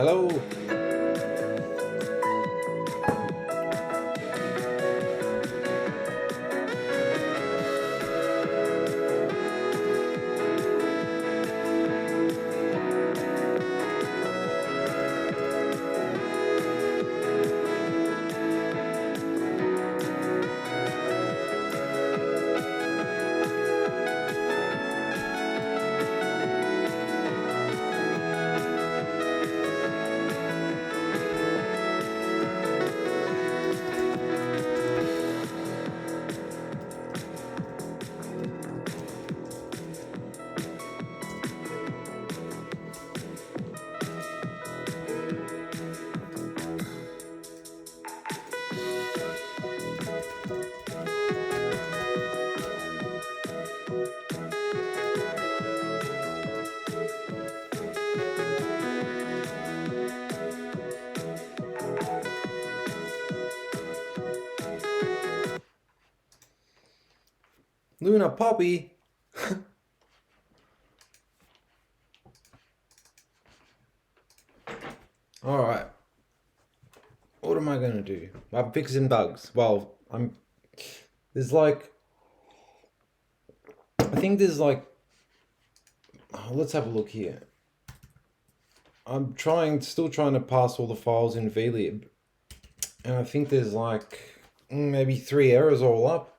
Hello. Luna Poppy. All right. What am I gonna do? I'm fixing bugs. Well, there's like, I think there's like, let's have a look here. I'm still trying to pass all the files in VLib, and I think there's like maybe 3 errors all up,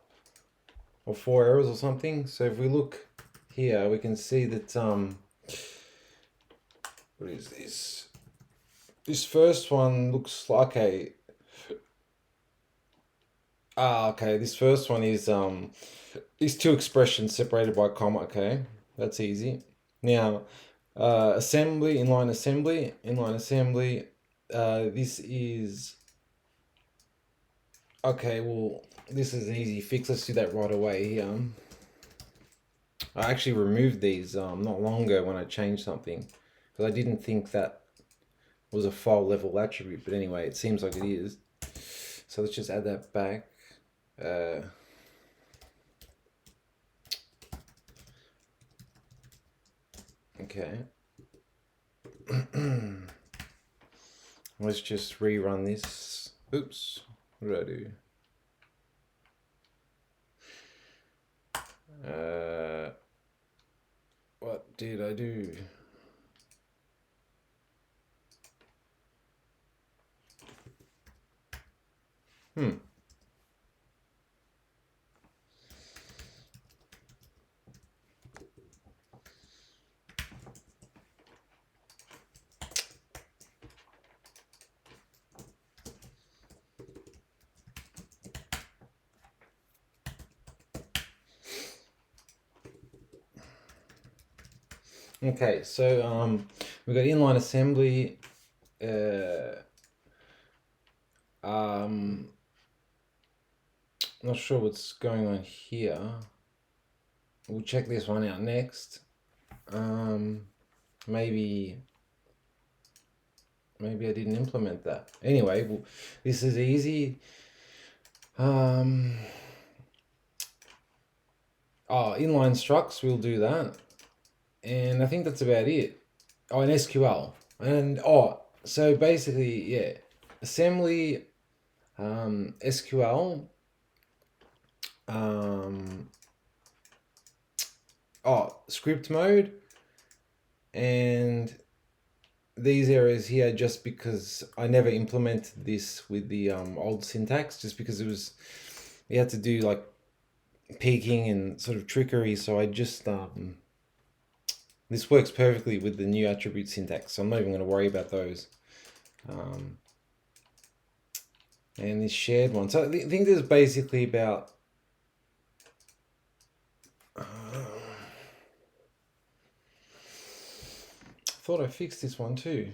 or 4 errors or something. So if we look here, we can see that what is this? This first one looks like okay. This first one is these two expressions separated by comma. Okay, that's easy. Now, assembly, inline assembly. This is okay. Well, this is an easy fix. Let's do that right away here. I actually removed these not long ago when I changed something because I didn't think that was a file level attribute, but anyway, it seems like it is. So let's just add that back. Okay. Let's just rerun this. Oops, what did I do? What did I do? Okay, so we've got inline assembly. Not sure what's going on here. We'll check this one out next. Maybe I didn't implement that. Anyway, this is easy. Inline structs, we'll do that. And I think that's about it. Oh, and SQL. And so basically, yeah, assembly, SQL, script mode, and these areas here just because I never implemented this with the old syntax, just because you had to do like peeking and sort of trickery, so I just this works perfectly with the new attribute syntax, so I'm not even going to worry about those. And this shared one, so I think there's basically about thought I fixed this one too.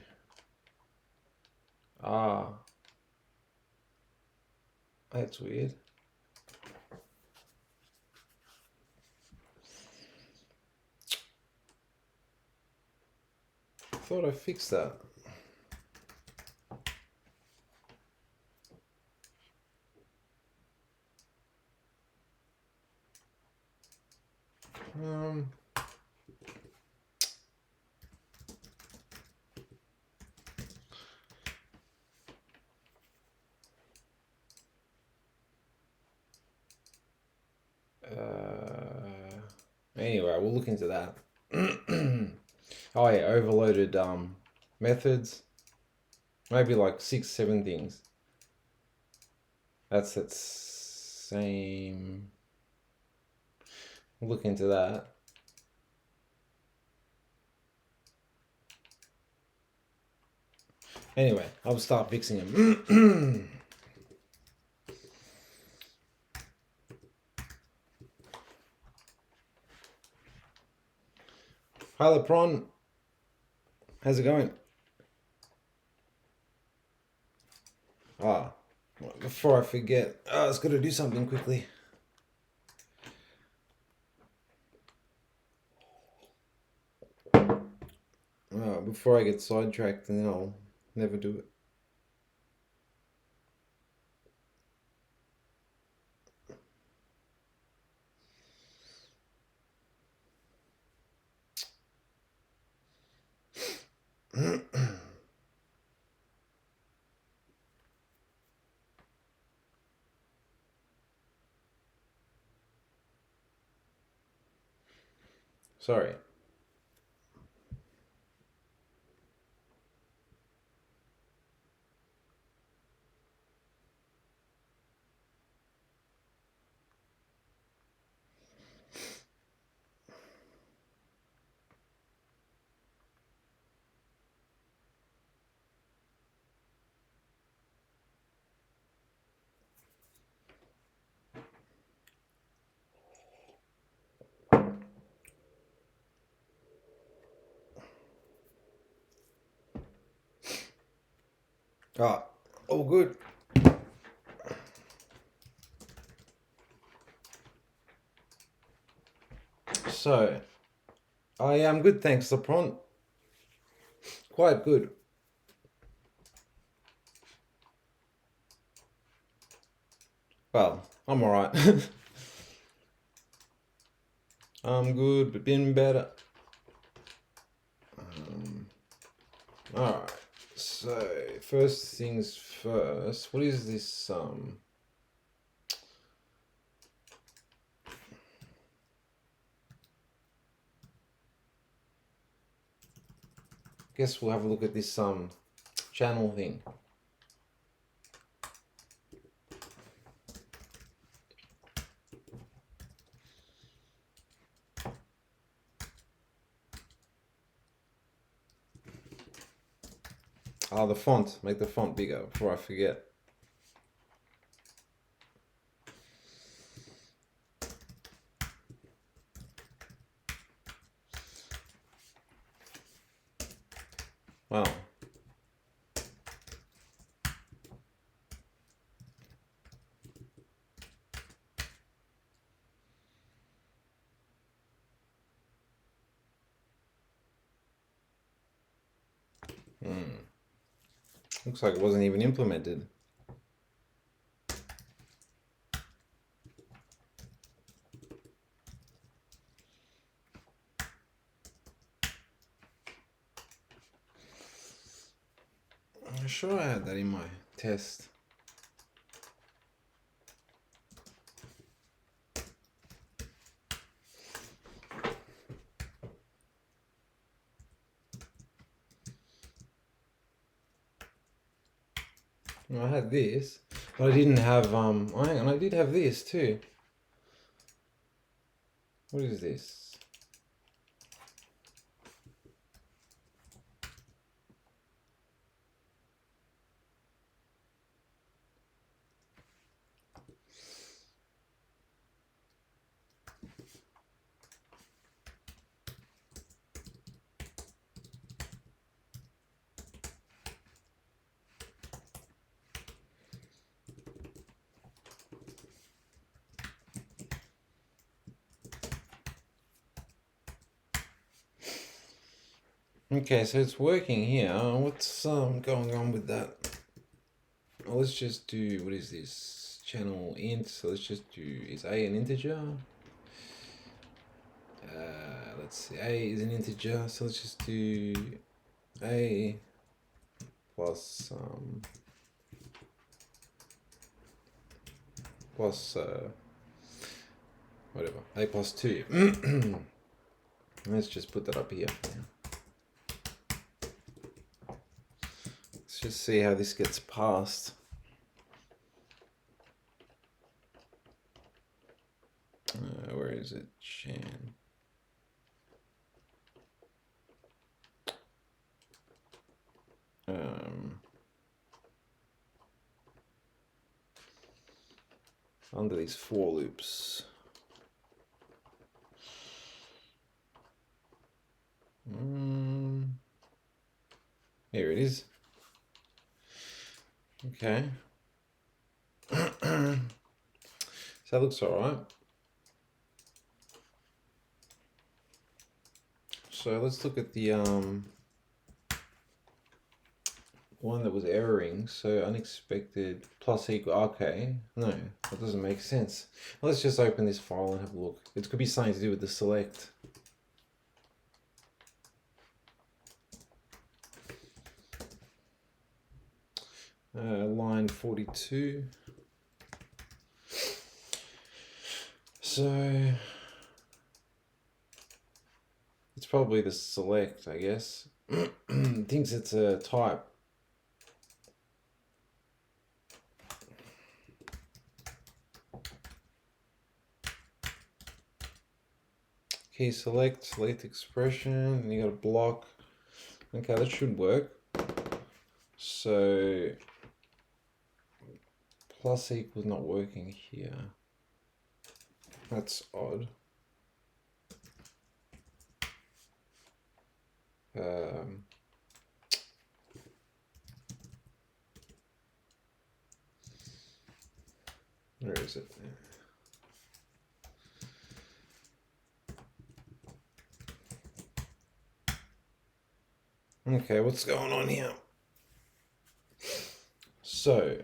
That's weird. Thought I fixed that. Anyway, we'll look into that. Oh yeah, overloaded methods. Maybe like 6, 7 things. That's that same. We'll look into that. Anyway, I'll start fixing them. Hi Lepron, how's it going? Before I forget, I was going to do something quickly. Before I get sidetracked, and then I'll never do it. Sorry. All good. So, I am good, thanks, Lepron. Quite good. Well, I'm alright. I'm good, but been better. Alright, so first things first, what is this, guess we'll have a look at this, channel thing. The font, make the font bigger before I forget. Wow. Looks like it wasn't even implemented. I'm sure I had that in my test. I had this, but I didn't have, hang on, I did have this too. What is this? Okay, so it's working here. What's going on with that? Well, let's just do, what is this? Channel int, so let's just do, is A an integer? Let's see, A is an integer, so let's just do A plus, plus whatever, a plus 2. Let's just put that up here. Let's just see how this gets passed. Where is it? Chan. Under these for loops. Here it is. Okay. So that looks all right. So let's look at the one that was erroring. So unexpected plus equal. Okay, no, that doesn't make sense. Let's just open this file and have a look. It could be something to do with the select. Line 42. So it's probably the select, I guess. Thinks it's a type. Key select expression, and you got a block. Okay, that should work. So plus equals not working here. That's odd. Where is it? Okay, what's going on here? So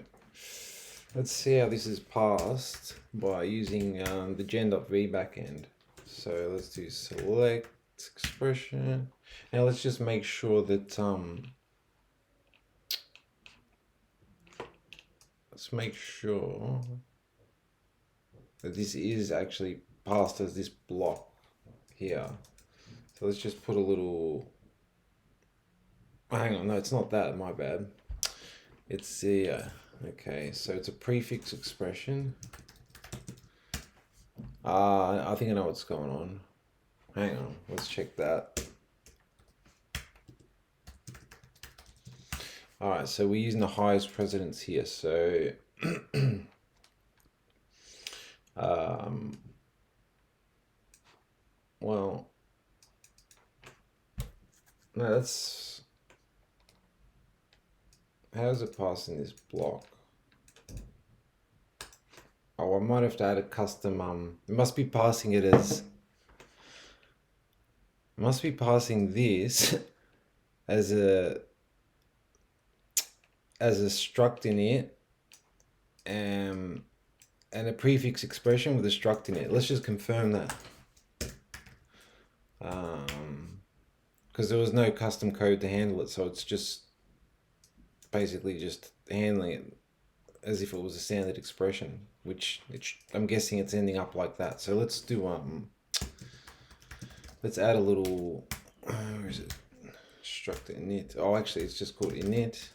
let's see how this is passed by using the gen.v backend. So let's do select expression. Now let's just make sure that this is actually passed as this block here. So let's just put a little. Oh, hang on, no, it's not that. My bad. It's the okay. So it's a prefix expression. I think I know what's going on. Hang on, let's check that. All right, so we're using the highest precedence here. So well, no, that's, how is it passing this block? Oh, I might have to add a custom, it must be passing it as, must be passing this as a struct in it, and a prefix expression with a struct in it. Let's just confirm that. Because there was no custom code to handle it, so it's just basically just handling it as if it was a standard expression, which I'm guessing it's ending up like that. So let's do let's add a little, where is it? Struct init. Oh, actually, it's just called init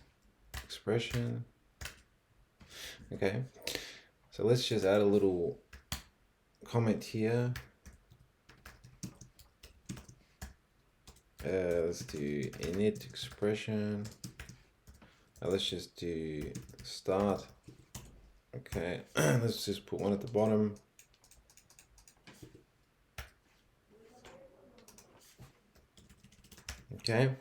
expression. Okay, so let's just add a little comment here. Let's do init expression. Let's just do start. Okay, let's just put one at the bottom. Okay.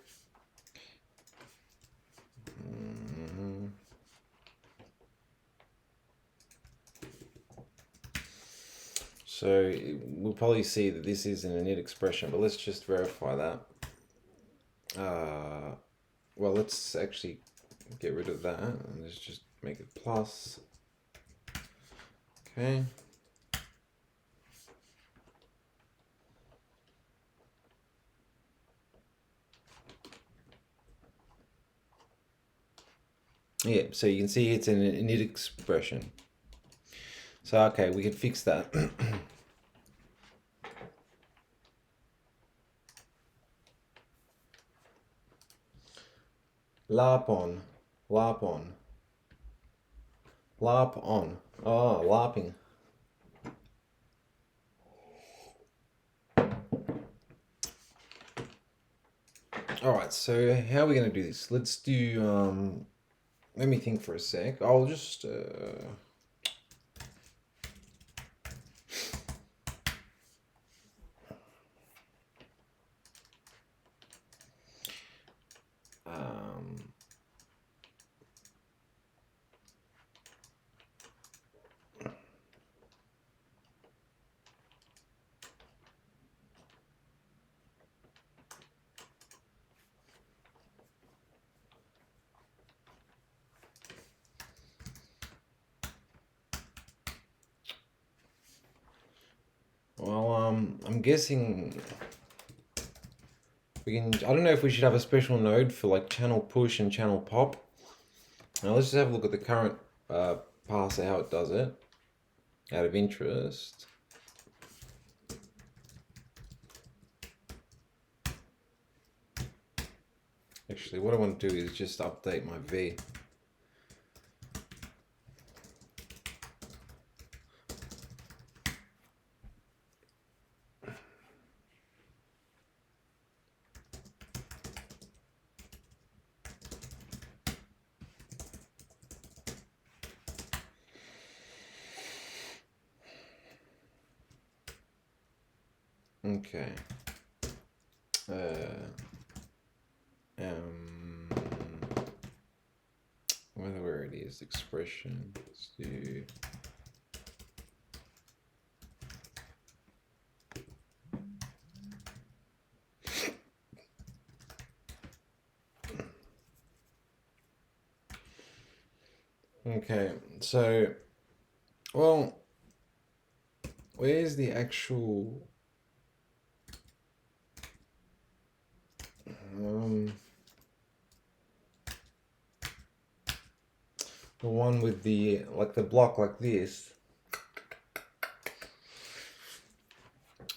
So we'll probably see that this is an init expression, but let's just verify that. Well, let's actually get rid of that and let's just make it plus. Okay. Yeah, so you can see it's an init expression. So, okay, we can fix that. Larp on. Oh, LARPing. Alright, so how are we going to do this? Let's do, let me think for a sec. I'll just, I'm guessing we can, I don't know if we should have a special node for like channel push and channel pop. Now let's just have a look at the current parser, how it does it, out of interest. Actually, what I want to do is just update my V. Okay. Where it is, expression. Let's do. Okay, so, well, where's the actual the one with the like the block like this?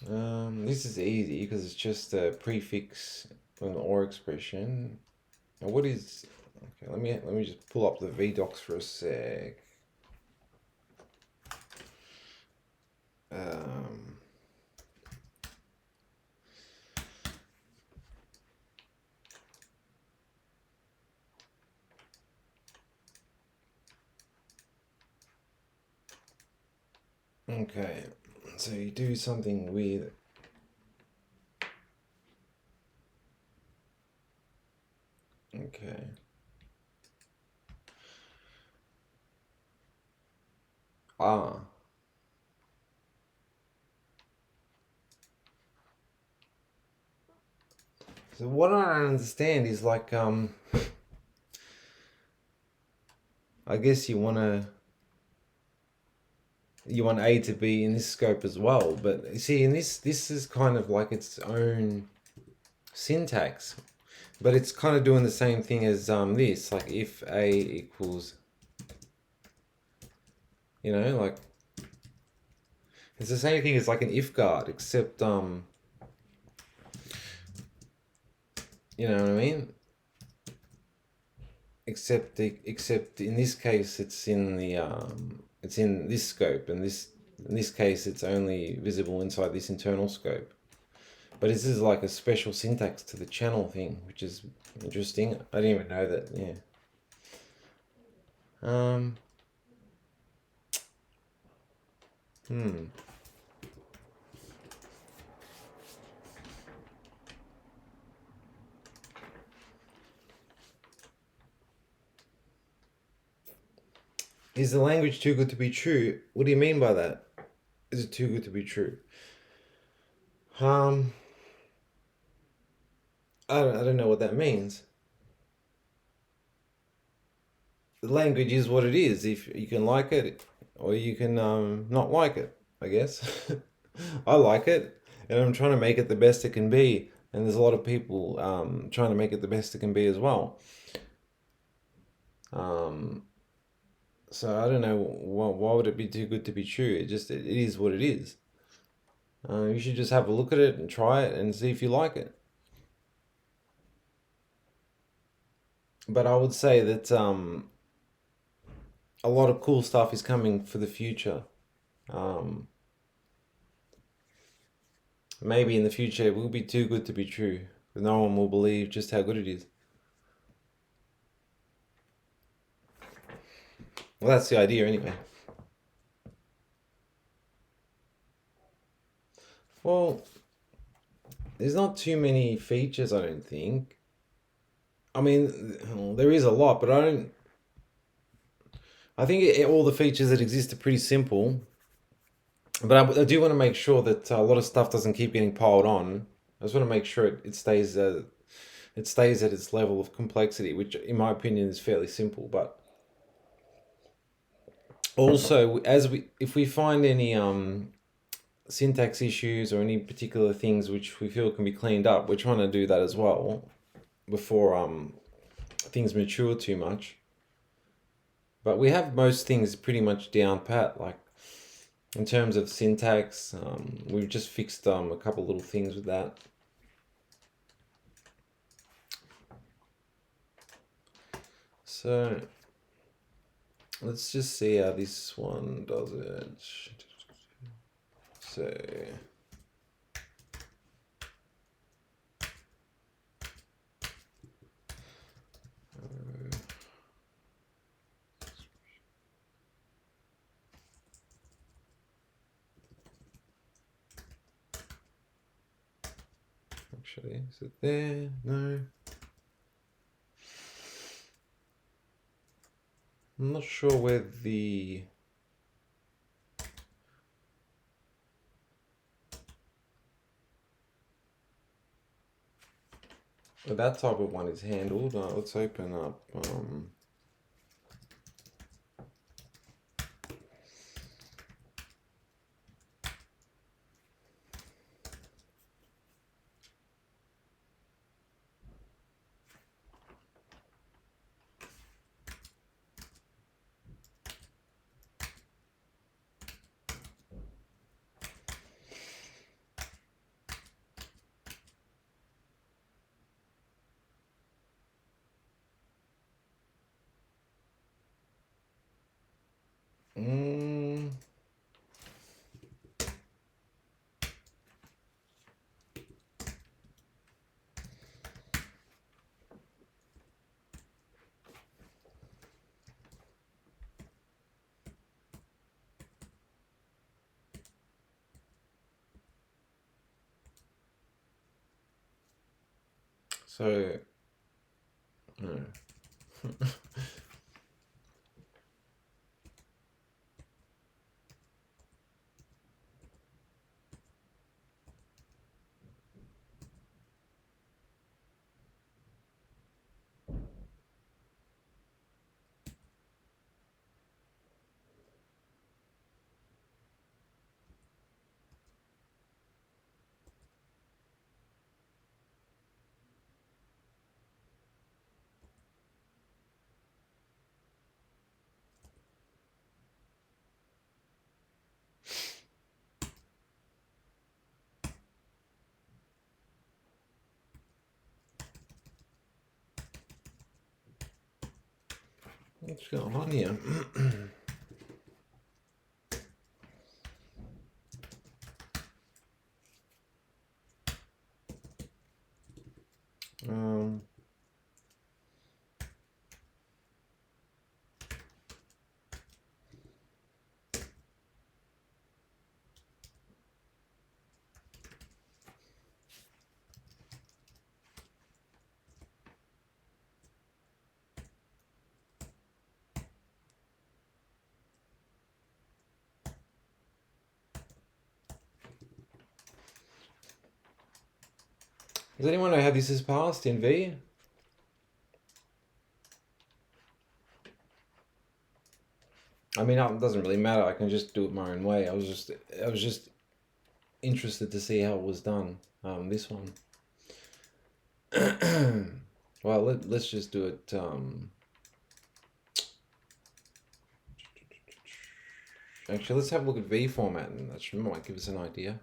This is easy because it's just a prefix an or expression. Now what is, okay, let me just pull up the VDocs for a sec. Okay, so you do something with okay. So what I don't understand is like I guess you want A to be in this scope as well, but you see in this is kind of like its own syntax, but it's kind of doing the same thing as this, like if A equals, you know, like it's the same thing as like an if guard, except you know what I mean? Except in this case it's in the it's in this scope, and in this case it's only visible inside this internal scope. But this is like a special syntax to the channel thing, which is interesting. I didn't even know that. Yeah. Is the language too good to be true? What do you mean by that? Is it too good to be true? I don't know what that means. The language is what it is. If you can like it, or you can not like it, I guess. I like it, and I'm trying to make it the best it can be. And there's a lot of people trying to make it the best it can be as well. So I don't know why would it be too good to be true. It is what it is. You should just have a look at it and try it and see if you like it. But I would say that a lot of cool stuff is coming for the future. Um, maybe in the future it will be too good to be true. No one will believe just how good it is. Well, that's the idea anyway. Well, there's not too many features, I don't think. I mean, there is a lot, but I don't. I think all the features that exist are pretty simple. But I do want to make sure that a lot of stuff doesn't keep getting piled on. I just want to make sure it stays at its level of complexity, which in my opinion is fairly simple. But also, if we find any syntax issues or any particular things which we feel can be cleaned up, we're trying to do that as well before things mature too much. But we have most things pretty much down pat. Like in terms of syntax, we've just fixed a couple little things with that. So let's just see how this one does it. So actually, is it there? No. I'm not sure where the that type of one is handled. Let's open up so no. What's going on here? Does anyone know how this is passed in V? I mean, it doesn't really matter. I can just do it my own way. I was just interested to see how it was done. This one. Well, let's just do it. Actually, let's have a look at V format, and that might give us an idea.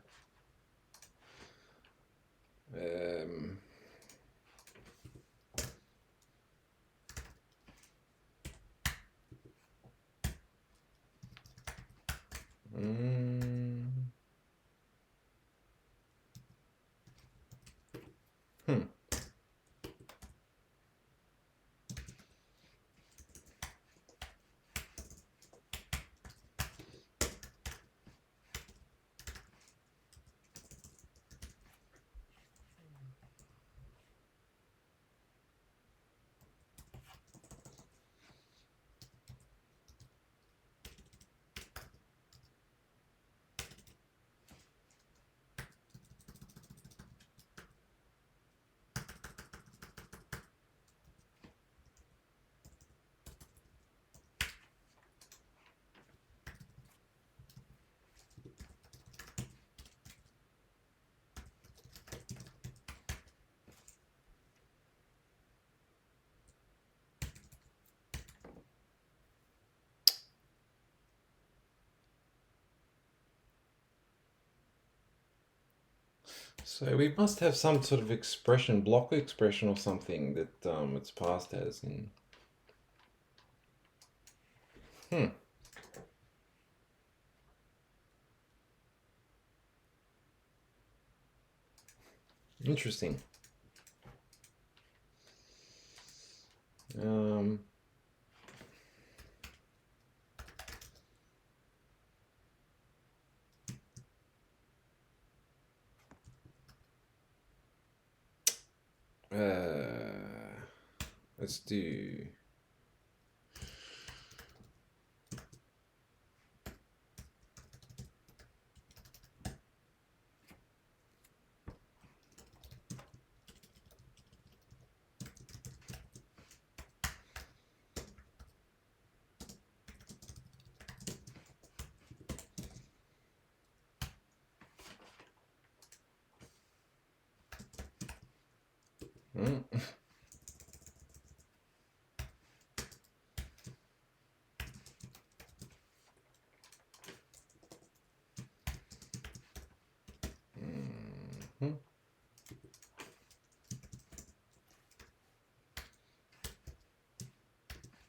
So we must have some sort of expression, block expression or something that it's passed as in. Interesting. Let's do.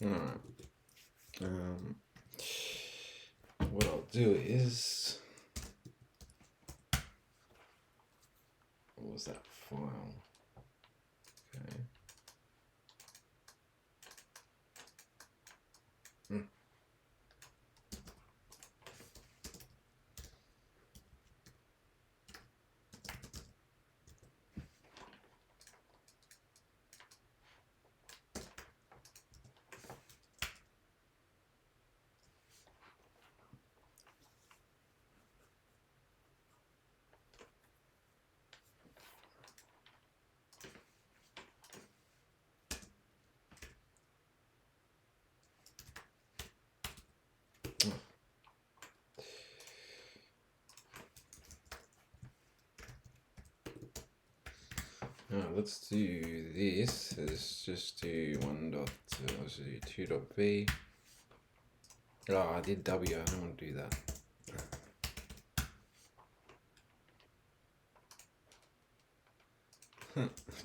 Alright. What I'll do is, what was that file? Okay. Let's do this. Let's just do let's do 2.v. Oh, I did W. I don't want to do that.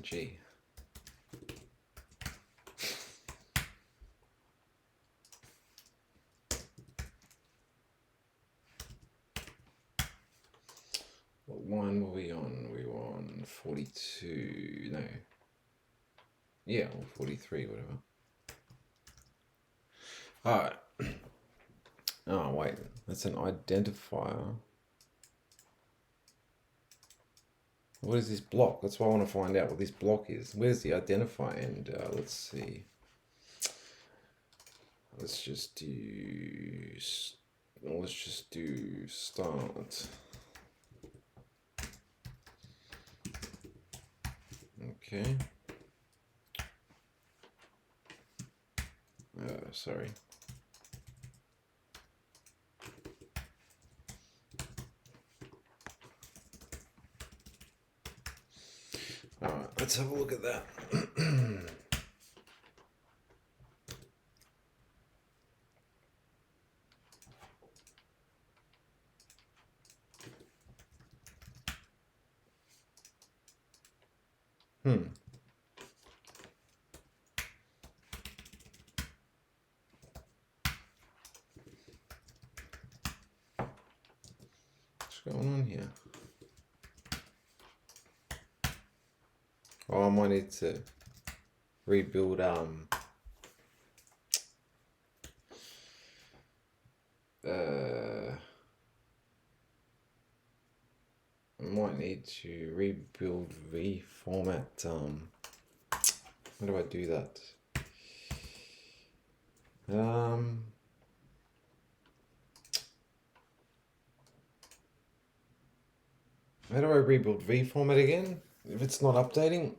G. What one were we on? We were on 42. No. Yeah, or 43, whatever. Alright. Oh, wait. That's an identifier. What is this block? That's what I want to find out what this block is. Where's the identifier? And let's see. Let's just do start. Okay. Sorry. All right, let's have a look at that. What's going on here? Oh, I might need to rebuild I might need to rebuild reformat. How do I do that? How do I rebuild vformat again if it's not updating?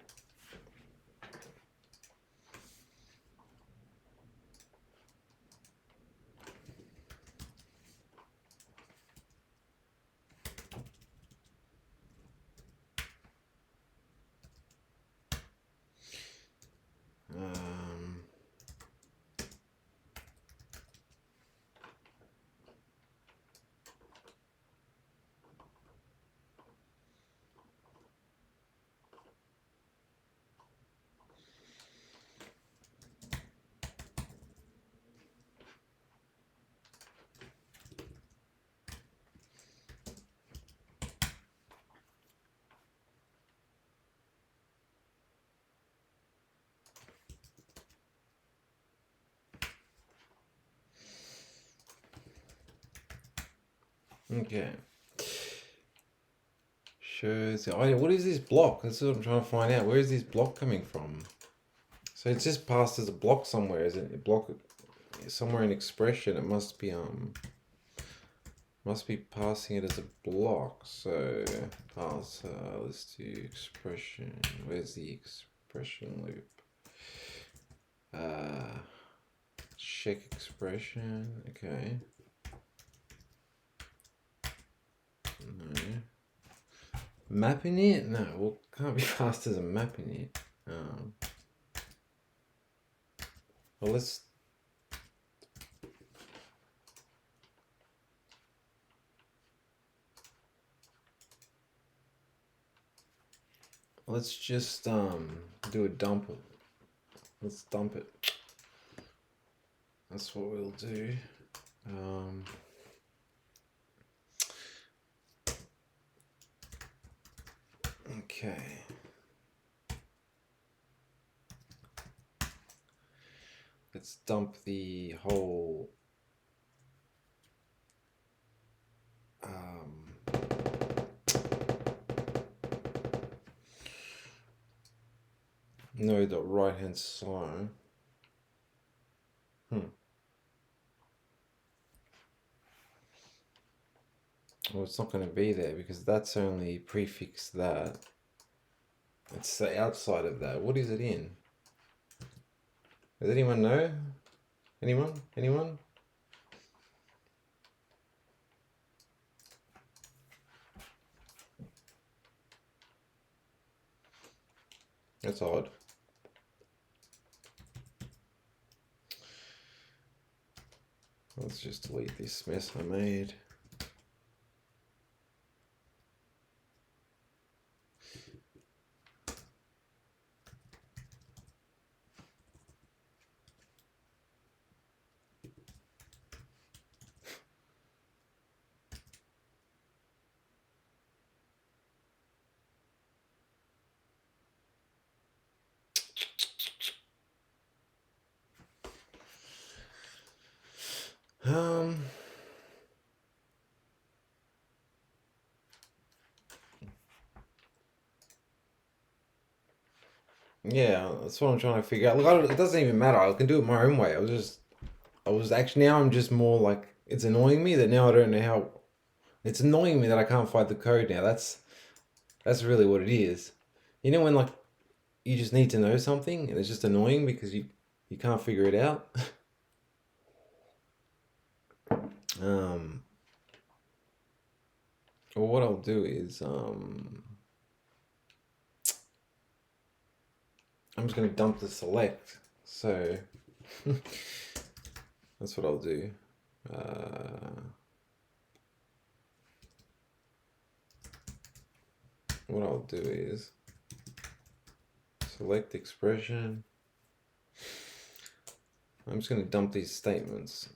Okay. Shows. Oh, yeah, what is this block? That's what I'm trying to find out. Where is this block coming from? So it's just passed as a block somewhere. Is it a block somewhere in expression? It must be passing it as a block. So parser. Let's do expression. Where's the expression loop? Check expression. Okay. No. Mapping it? No, well, can't be passed as a mapping it. Well, let's just do a dump. Let's dump it. That's what we'll do. Okay. Let's dump the whole node dot right hand side. Well, it's not going to be there because that's only prefix that. It's the outside of that. What is it in? Does anyone know? Anyone? Anyone? That's odd. Let's just delete this mess I made. Yeah, that's what I'm trying to figure out. Look, it doesn't even matter. I can do it my own way. I was actually, now I'm just more like, it's annoying me that now I don't know how, it's annoying me that I can't find the code now. That's really what it is. You know when like, you just need to know something and it's just annoying because you can't figure it out. Well, what I'll do is, I'm just going to dump the select. So that's what I'll do. What I'll do is select expression. I'm just going to dump these statements.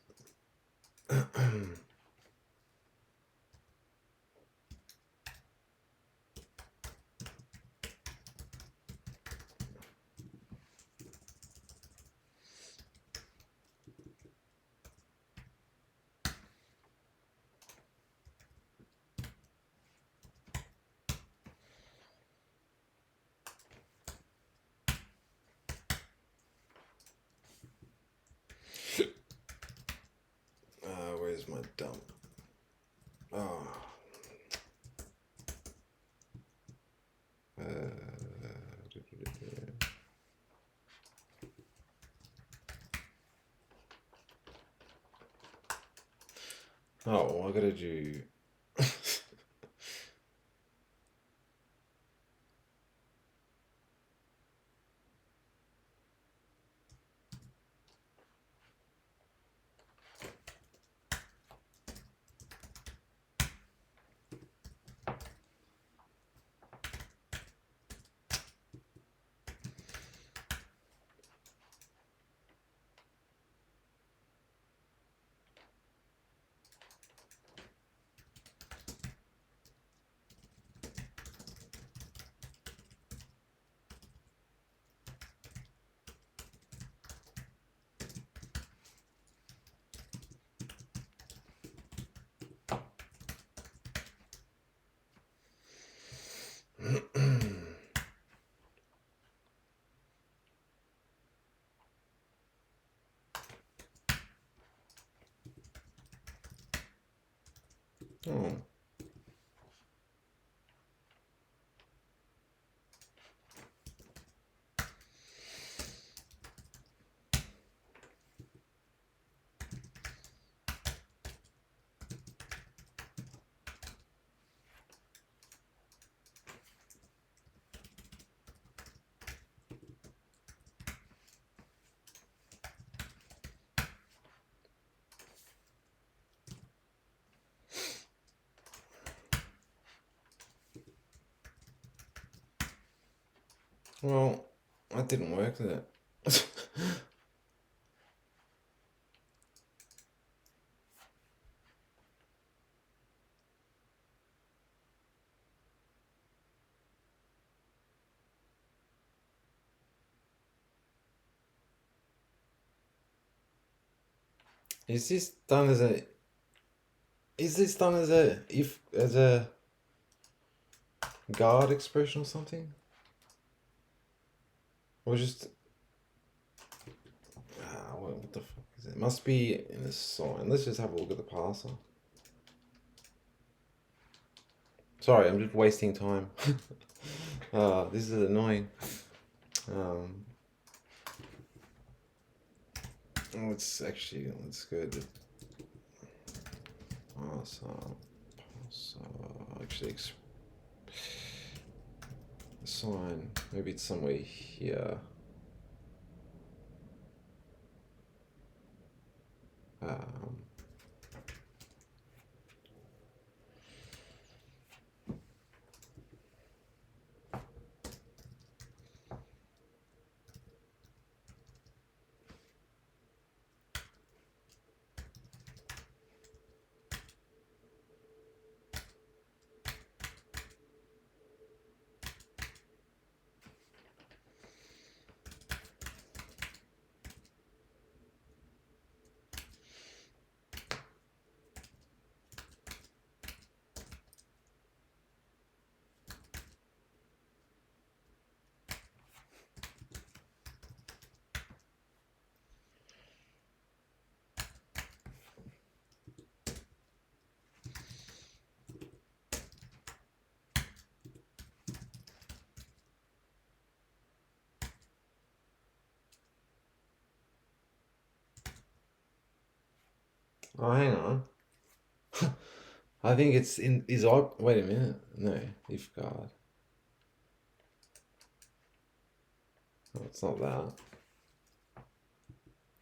Where's my dump? Oh. Oh, I gotta do. Oh. Well, that didn't work, did it? Is this done as a... Is this done as a guard expression or something? Or just... what the fuck is it? It must be in the sign. Let's just have a look at the parser. Sorry, I'm just wasting time. This is annoying. Let's go to parser. Actually, sign. Maybe it's somewhere here. Oh, hang on. I think it's in wait a minute. No, if guard. No, it's not that.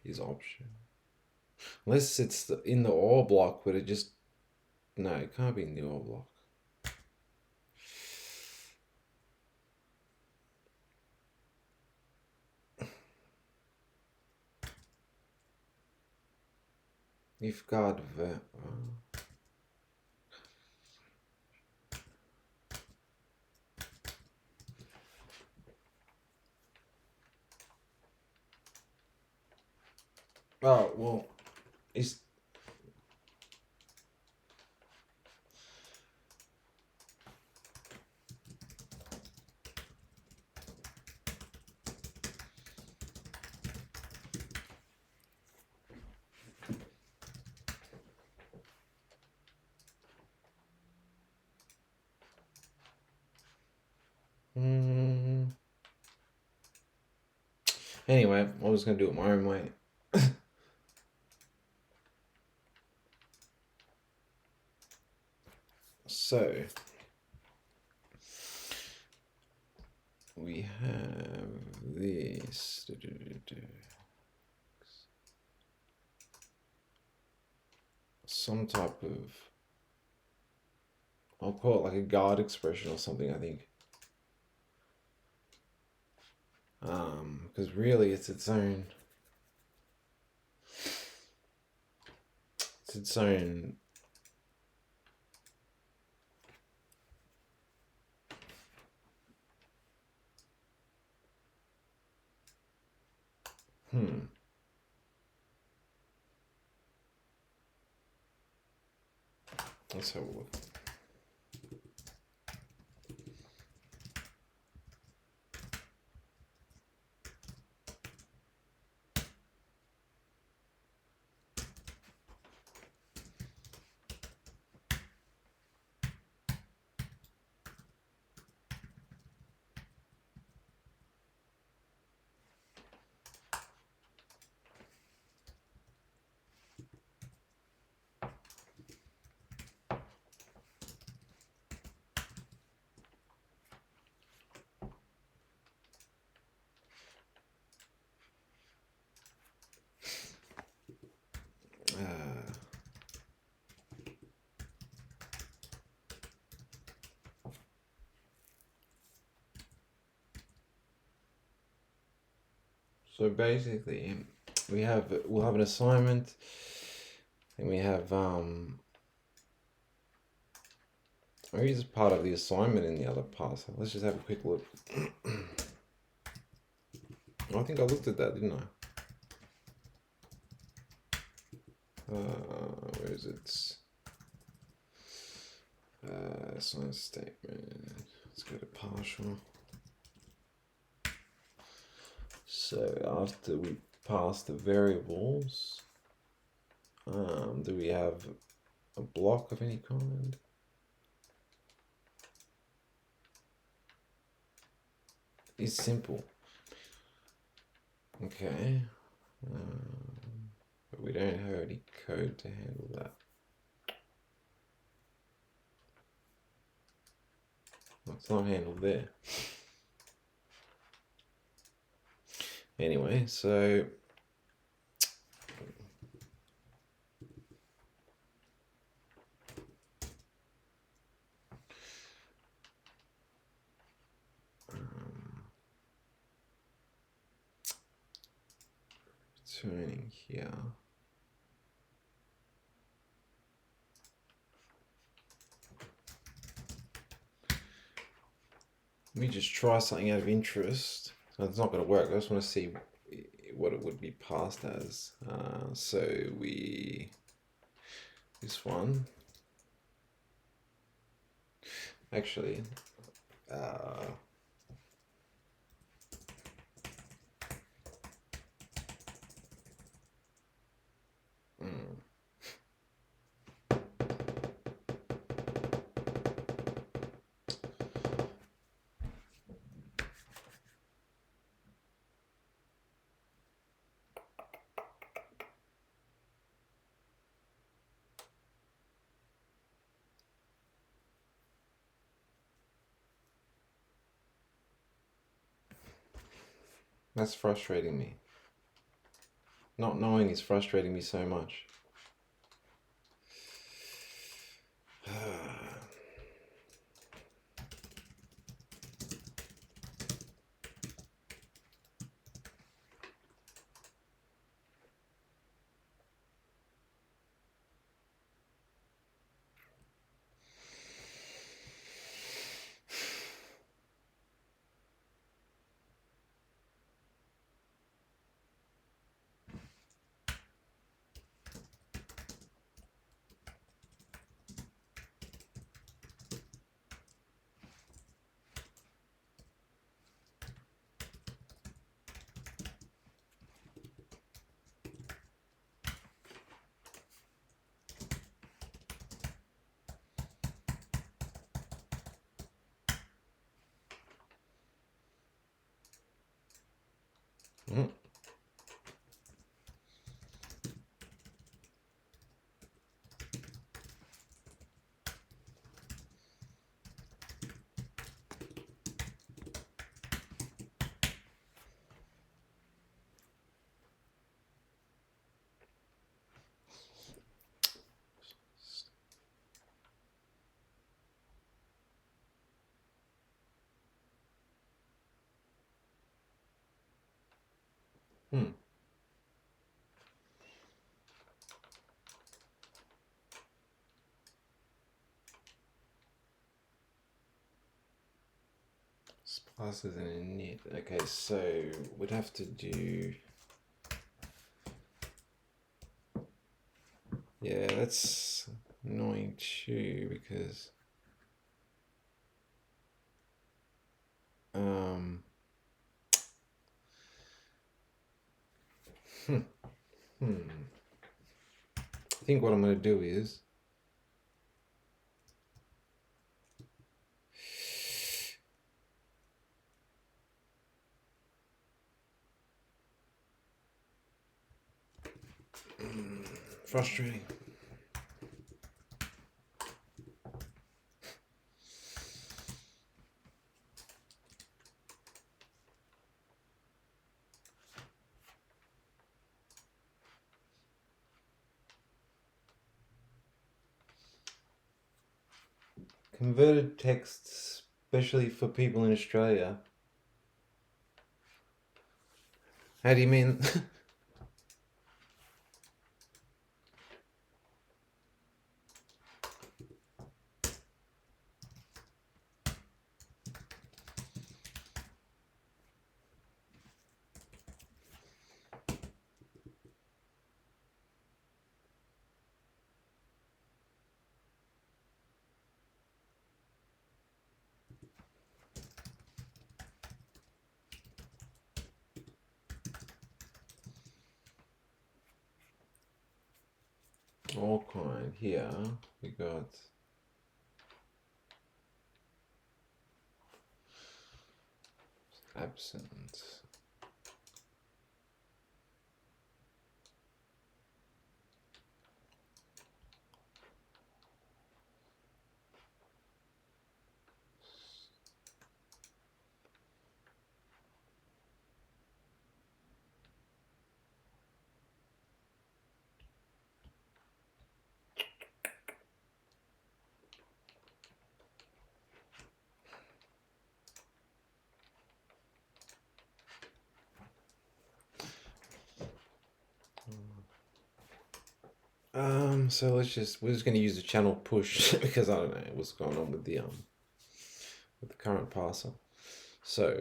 Is option. Unless it's in the OR block, but it just... No, it can't be in the OR block. If guard oh, well, it's... Anyway, I was going to do it my own way. So, we have this. Some type of... I'll call it like a guard expression or something, I think. Because really it's its own... It's its own... Let's have a look. So basically, we'll have an assignment, and we have maybe it's part of the assignment in the other parser. Let's just have a quick look. I think I looked at that, didn't I? Where is it? Assign statement. Let's go to partial. So after we pass the variables, do we have a block of any kind? It's simple. Okay. But we don't have any code to handle that. It's not handled there. Anyway, so returning here. Let me just try something out of interest. It's not going to work. I just want to see what it would be passed as. So this one. Actually, that's frustrating me. Not knowing is frustrating me so much. Classes and init. Okay, so we'd have to do. Yeah, that's annoying too because I think what I'm going to do is frustrating. Converted text, especially for people in Australia. How do you mean? All kind. Here we got absent. So we're just going to use the channel push because I don't know what's going on with the current parser. So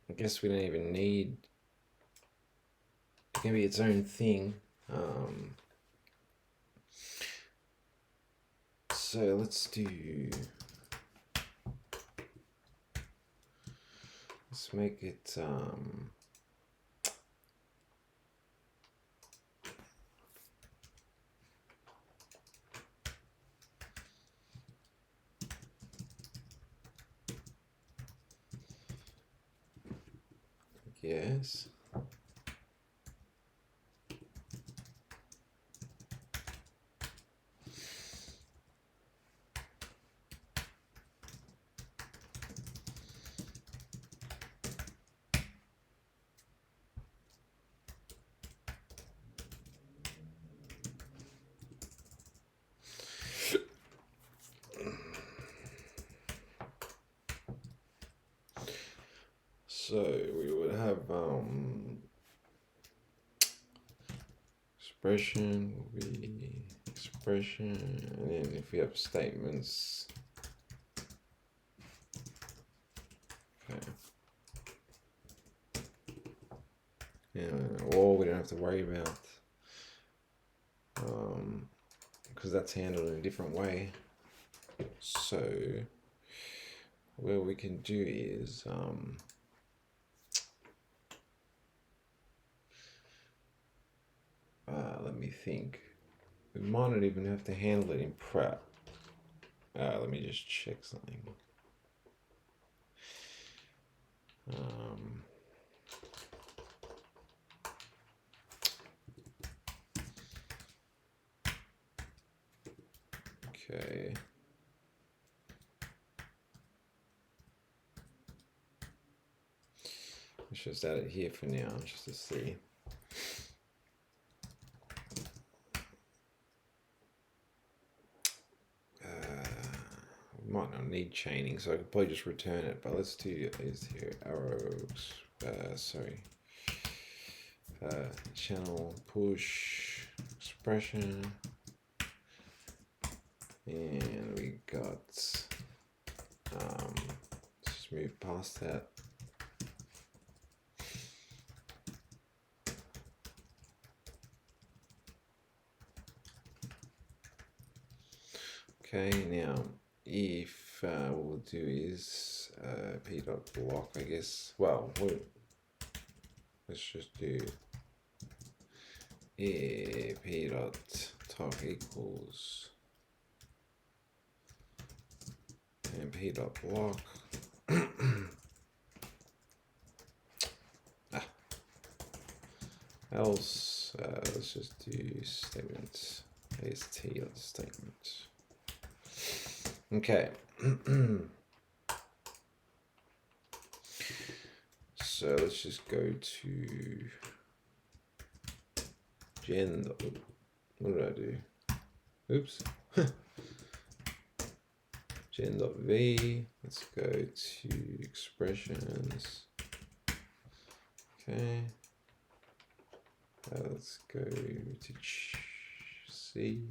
I guess we don't even need, it can be its own thing. So let's make it yes. So we would have expression will be expression, and then if we have statements, okay, yeah, or we don't have to worry about because that's handled in a different way. So what we can do is let me think. We might not even have to handle it in prep. Let me just check something. Okay. Let's just add it here for now, just to see. Might not need chaining, so I could probably just return it, but let's do these here. Arrows, channel push expression, and we got let's just move past that. Okay, now if what we'll do is p.block, I guess. Well, let's just do p.top equals and p.block. Else, let's just do statement ast statement. Okay. So let's just go to gen. What did I do? Oops. gen.v. Let's go to expressions. Okay. Let's go to C.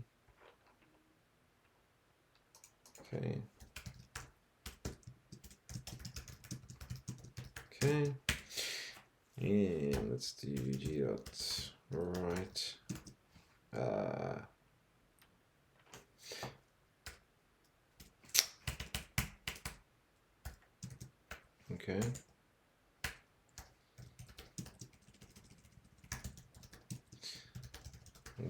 Okay. Okay. And let's do G dot right. Okay.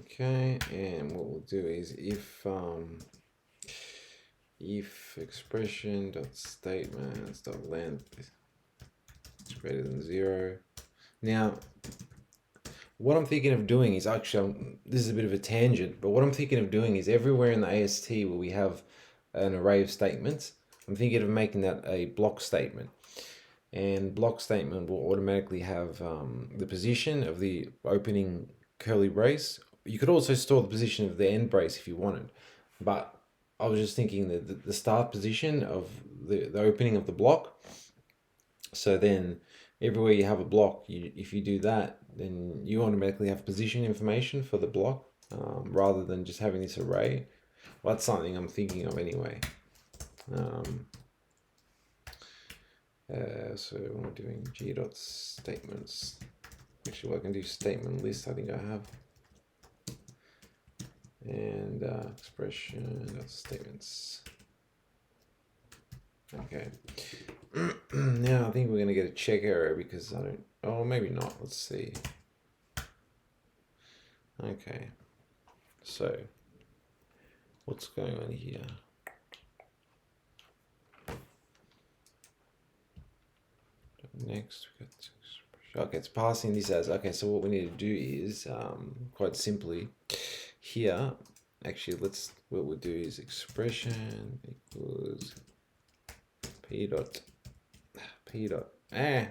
Okay, and what we'll do is if expression dot statements dot length is greater than 0. Now, what I'm thinking of doing is actually, this is a bit of a tangent, but what I'm thinking of doing is everywhere in the AST where we have an array of statements, I'm thinking of making that a block statement. And block statement will automatically have the position of the opening curly brace. You could also store the position of the end brace if you wanted, but I was just thinking that the start position of the opening of the block. So then everywhere you have a block, if you do that, then you automatically have position information for the block rather than just having this array. Well, that's something I'm thinking of anyway. So when we're doing G dot statements, actually, I can do statement list. I think I have, and expression dot statements. Okay. Now I think we're gonna get a check error because I don't. Oh, maybe not. Let's see. Okay. So what's going on here? Next, we got okay, it's passing this as okay. So what we need to do is quite simply here. Actually, what we'll do is expression equals p dot. Okay,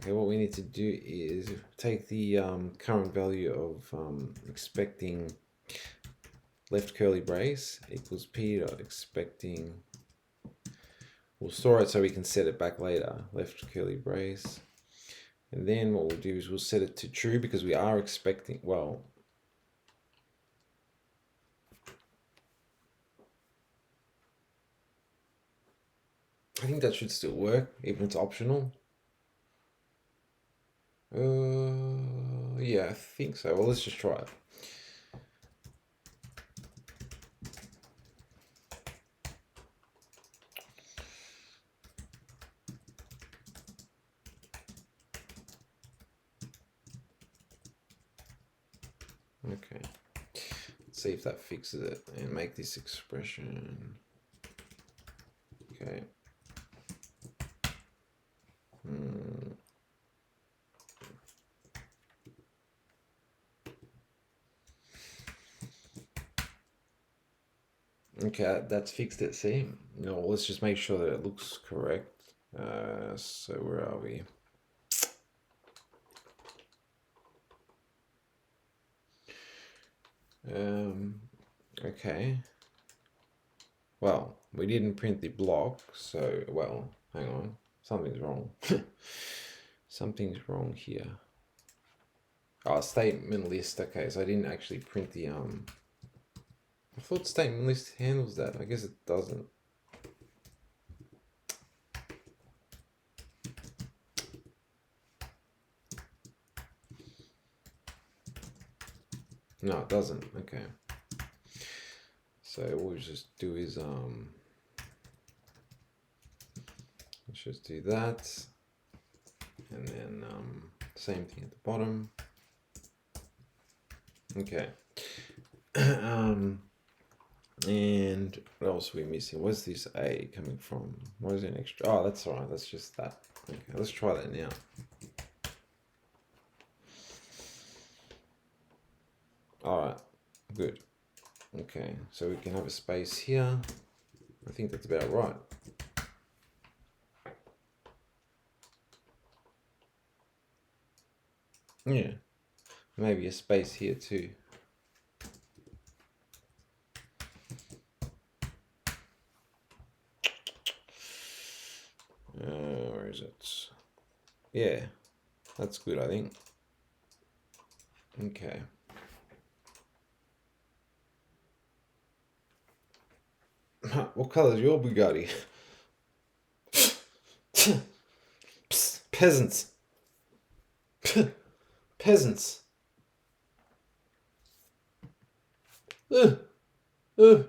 what we need to do is take the current value of expecting left curly brace equals p dot expecting. We'll store it so we can set it back later. Left curly brace. And then what we'll do is we'll set it to true because we are expecting, well, I think that should still work, even if it's optional. Yeah, I think so. Well, let's just try it. Okay, let's see if that fixes it and make this expression. Okay. Okay, that's fixed it. See, no, let's just make sure that it looks correct. So where are we? Okay. Well, we didn't print the block, so, well, hang on. Something's wrong. Something's wrong here. Oh, statement list. Okay, so I didn't actually print the, I thought statement list handles that. I guess it doesn't. No, it doesn't. Okay. So what we'll just do is let's just do that, and then same thing at the bottom. Okay. And what else are we missing? Where's this A coming from? Where's an extra? Oh, that's all right. That's just that. Okay, let's try that now. All right, good. Okay, so we can have a space here. I think that's about right. Yeah, maybe a space here too. Where is it? Yeah, that's good, I think. Okay. What color is your Bugatti? Psst, peasants. Peasants. Ugh. Ugh.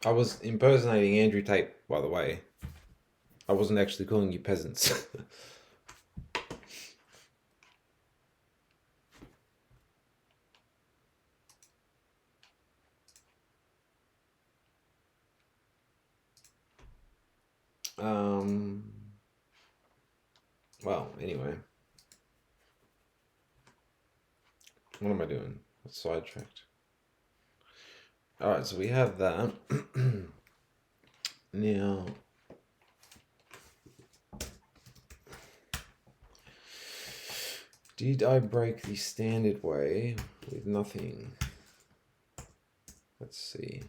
I was impersonating Andrew Tate, by the way. I wasn't actually calling you peasants. Well, anyway. What am I doing? Sidetracked. Alright, so we have that. Now, did I break the standard way with nothing? Let's see.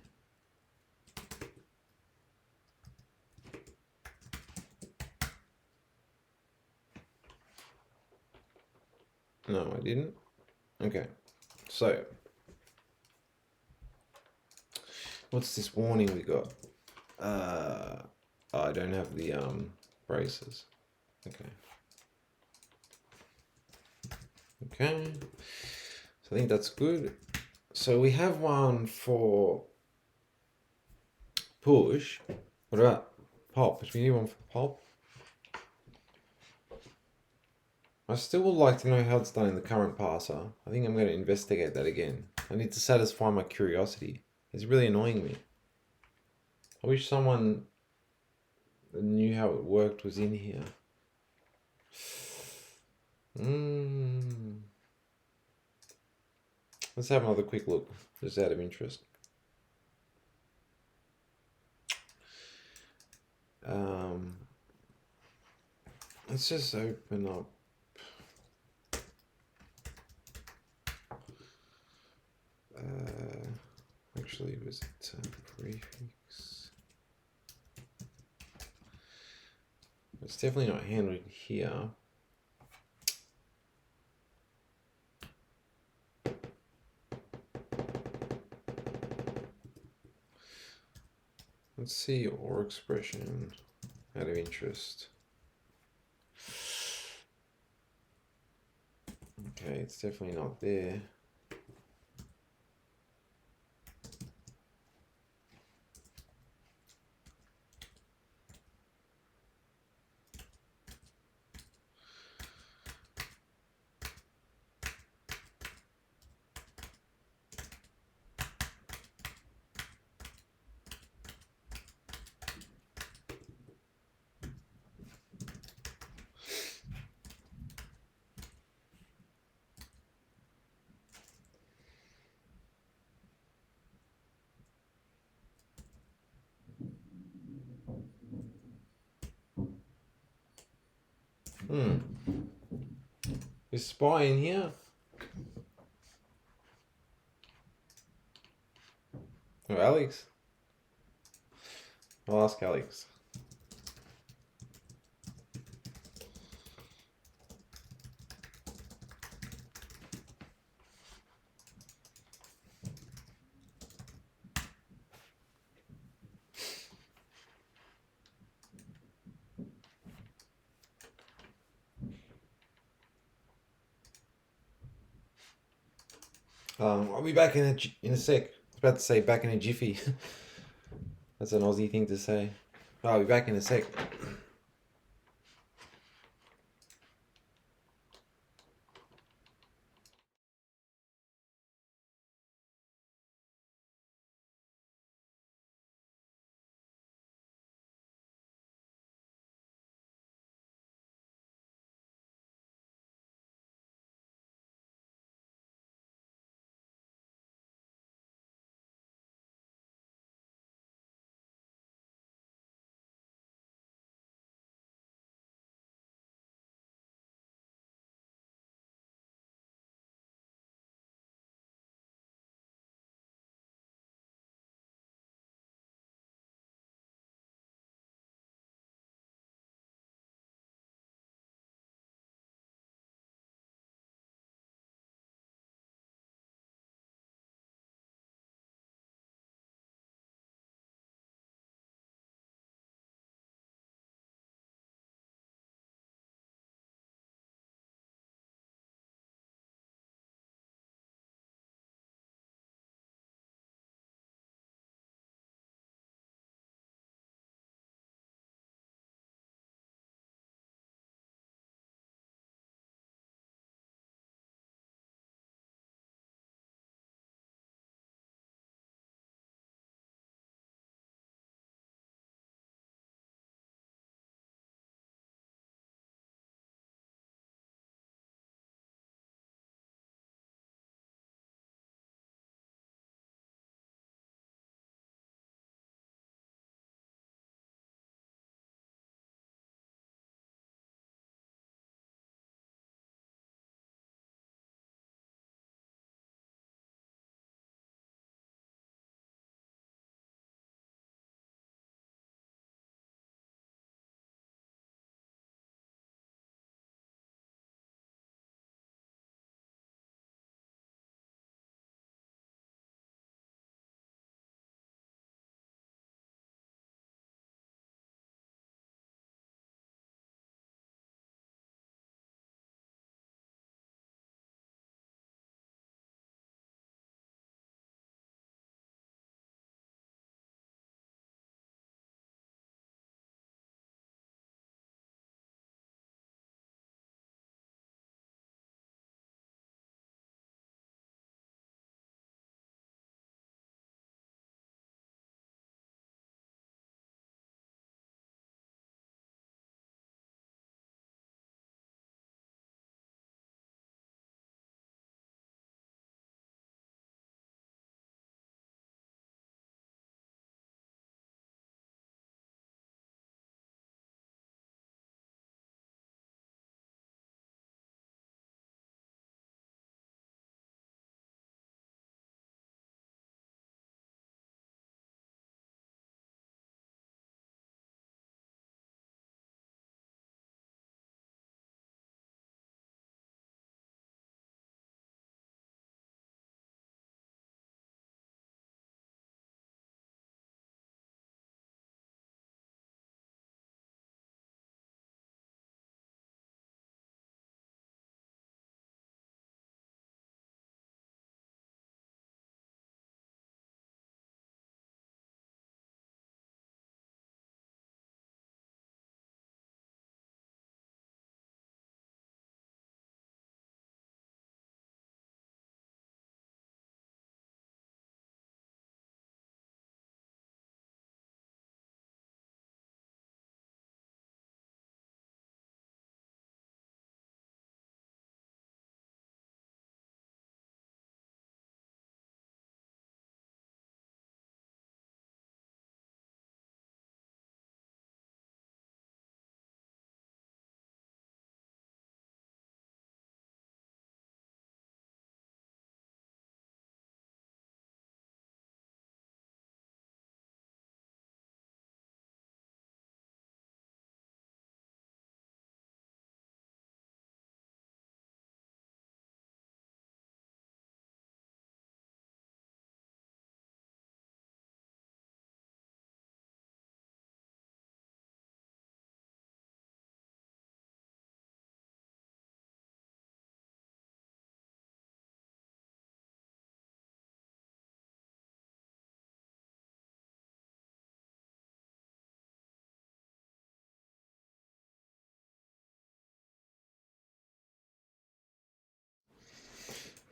No, I didn't. Okay, so what's this warning we got? I don't have the braces. Okay. Okay, so I think that's good. So we have one for push. What about pop? Do we need one for pop? I still would like to know how it's done in the current parser. I think I'm going to investigate that again. I need to satisfy my curiosity. It's really annoying me. I wish someone that knew how it worked was in here. Let's have another quick look, just out of interest. Let's just open up. Actually, was it prefix? It's definitely not handled here. Let's see or expression out of interest. Okay, it's definitely not there. Is spy in here? Oh, Alex. I'll ask Alex. I'll be back in a sec. I was about to say back in a jiffy. That's an Aussie thing to say. I'll be back in a sec.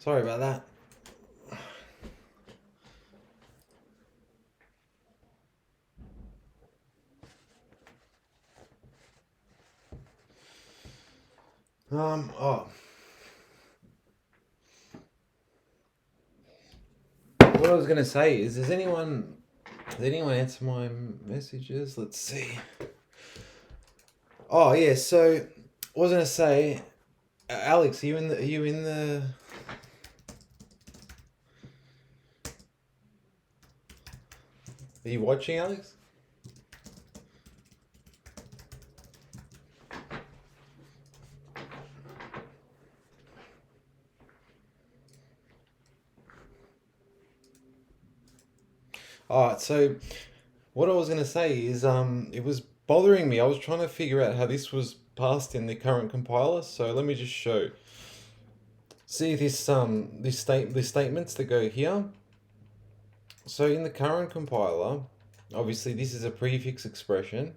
Sorry about that. Oh. What I was gonna say is, did anyone answer my messages? Let's see. Oh yeah, so I was gonna say, Alex, are you in the? Are you watching, Alex? Alright, so what I was gonna say is, it was bothering me. I was trying to figure out how this was passed in the current compiler. So let me just show. See this statements that go here. So in the current compiler, obviously this is a prefix expression.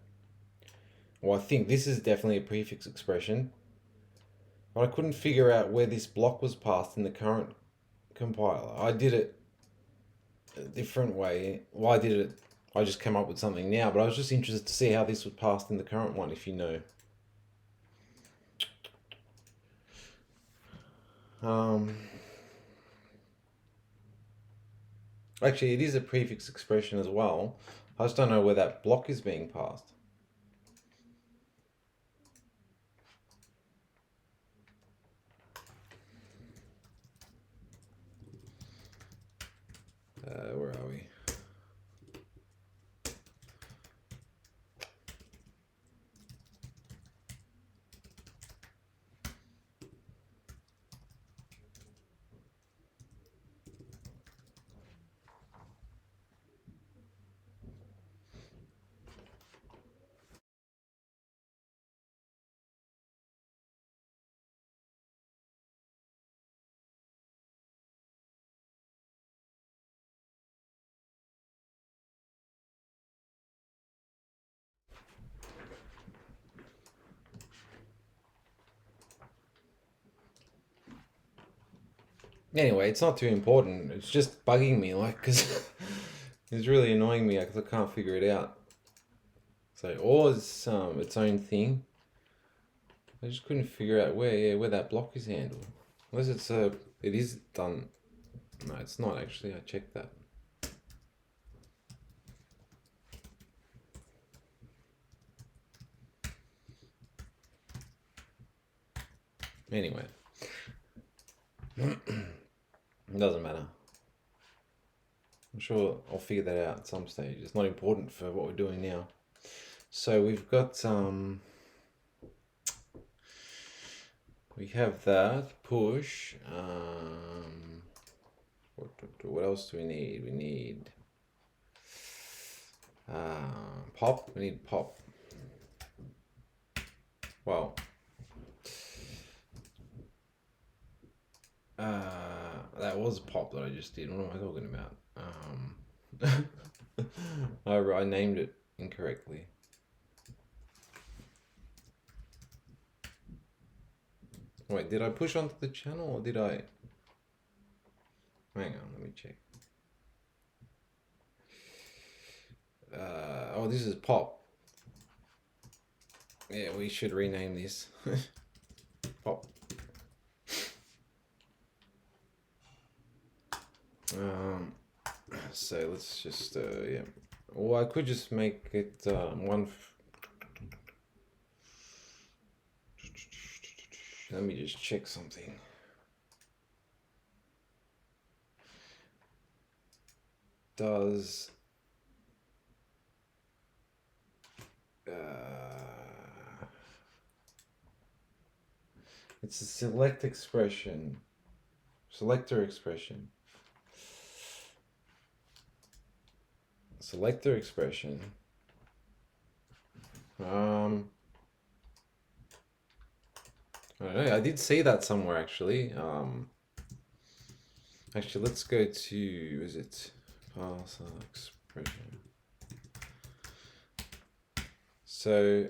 Well, I think this is definitely a prefix expression. But I couldn't figure out where this block was passed in the current compiler. I did it a different way. Well, I just came up with something now, but I was just interested to see how this was passed in the current one, if you know. Actually, it is a prefix expression as well. I just don't know where that block is being passed. Where are we? Anyway, it's not too important. It's just bugging me, like, because it's really annoying me because I can't figure it out. So, or it's its own thing. I just couldn't figure out where that block is handled. Unless it's it is done. No, it's not actually. I checked that. Anyway, it doesn't matter. I'm sure I'll figure that out at some stage. It's not important for what we're doing now. So we've got we have that push. What else do we need? We need pop. We need pop. Well, that was pop that I just did. What am I talking about? I named it incorrectly. Wait, did I push onto the channel or did I? Hang on, let me check. Oh, this is pop. Yeah, we should rename this. Pop. So let's just, yeah. Or I could just make it one. Let me just check something. Does it's a select expression, selector expression. Selector expression. I don't know. I did see that somewhere actually. Actually, let's go to, is it parser expression? So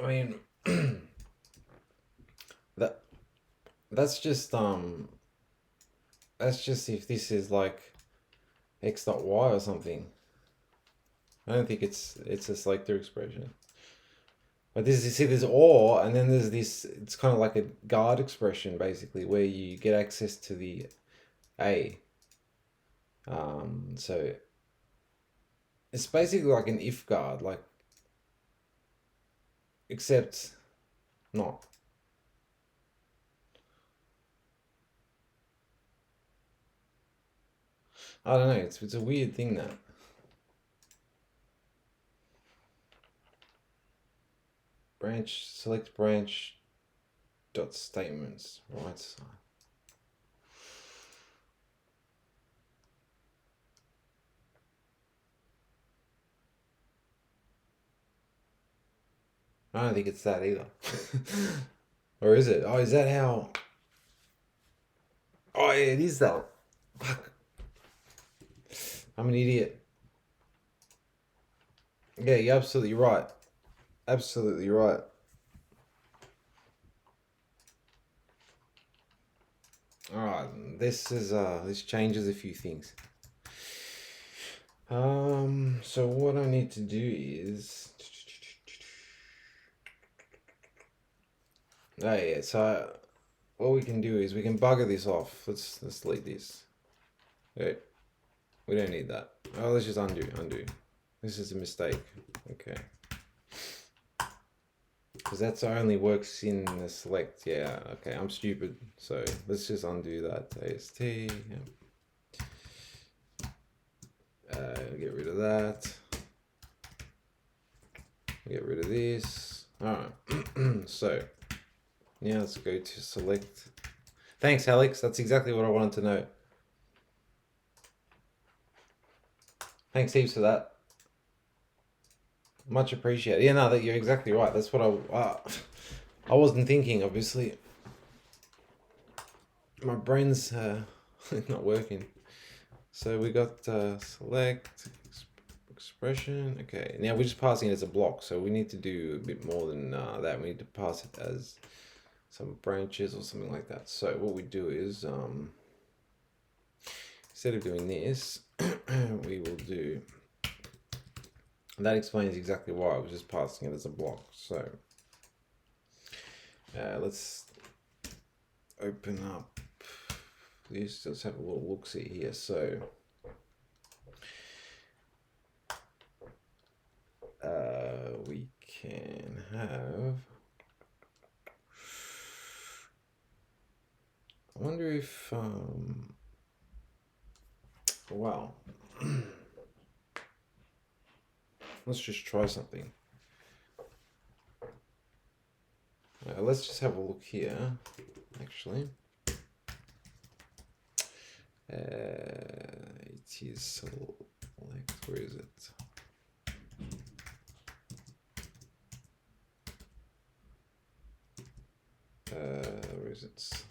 I mean, that's just if this is like x dot y or something. I don't think it's a selector expression. But this is, you see, there's or, and then there's this. It's kind of like a guard expression, basically, where you get access to the a. So it's basically like an if guard, like, except not. I don't know. It's a weird thing, that. Branch, select branch dot statements, right side. I don't think it's that either. Or is it? Oh, is that how? Oh, yeah, it is that. Fuck. I'm an idiot. Yeah, you're absolutely right. Absolutely right. Alright, this changes a few things. So what I need to do is, oh yeah, so what we can do is we can bugger this off. Let's delete this. Okay, we don't need that. Oh, let's just undo. This is a mistake. Okay. Because that's only works in the select. Yeah, okay, I'm stupid. So let's just undo that. AST. Yeah. Get rid of that. Get rid of this. Alright. So now let's go to select. Thanks, Alex. That's exactly what I wanted to know. Thanks heaps for that. Much appreciated. Yeah, no, that you're exactly right. That's what I wasn't thinking, obviously. My brain's not working. So we got select expression. Okay, now we're just passing it as a block, so we need to do a bit more than that. We need to pass it as some branches or something like that. So what we do is, instead of doing this, we will do. That explains exactly why I was just passing it as a block. So let's open up this. Let's have a little look-see here. So we can have. I wonder if wow. Let's just try something. Let's just have a look here, actually. It is select, where is it? Where is it?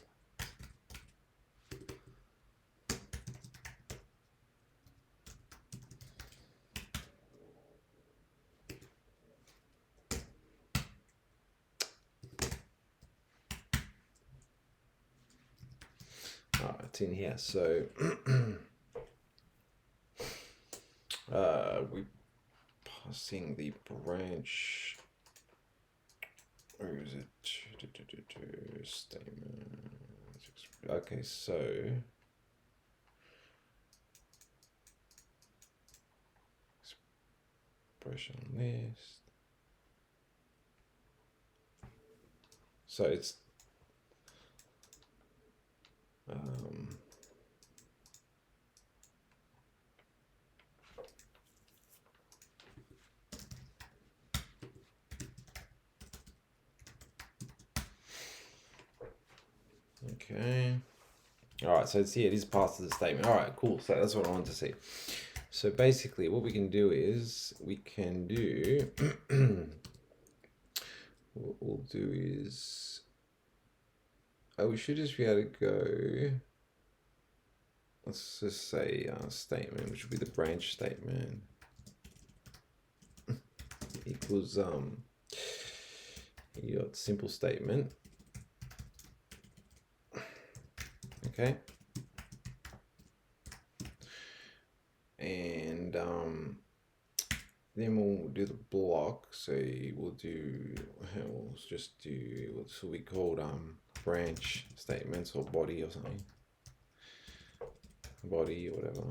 It's in here. So we passing the branch. Where is it? Statement. Okay, so expression list. So it's okay. All right, so it's here. It is passed to the statement. All right, cool. So that's what I wanted to see. So basically, what we can do is we can do. What we'll do is. Oh, we should just be able to go. Let's just say statement, which would be the branch statement, equals you got simple statement. Okay. And then we'll do the block. So we'll do, we'll just do what's we called branch statements or body or something. Body or whatever.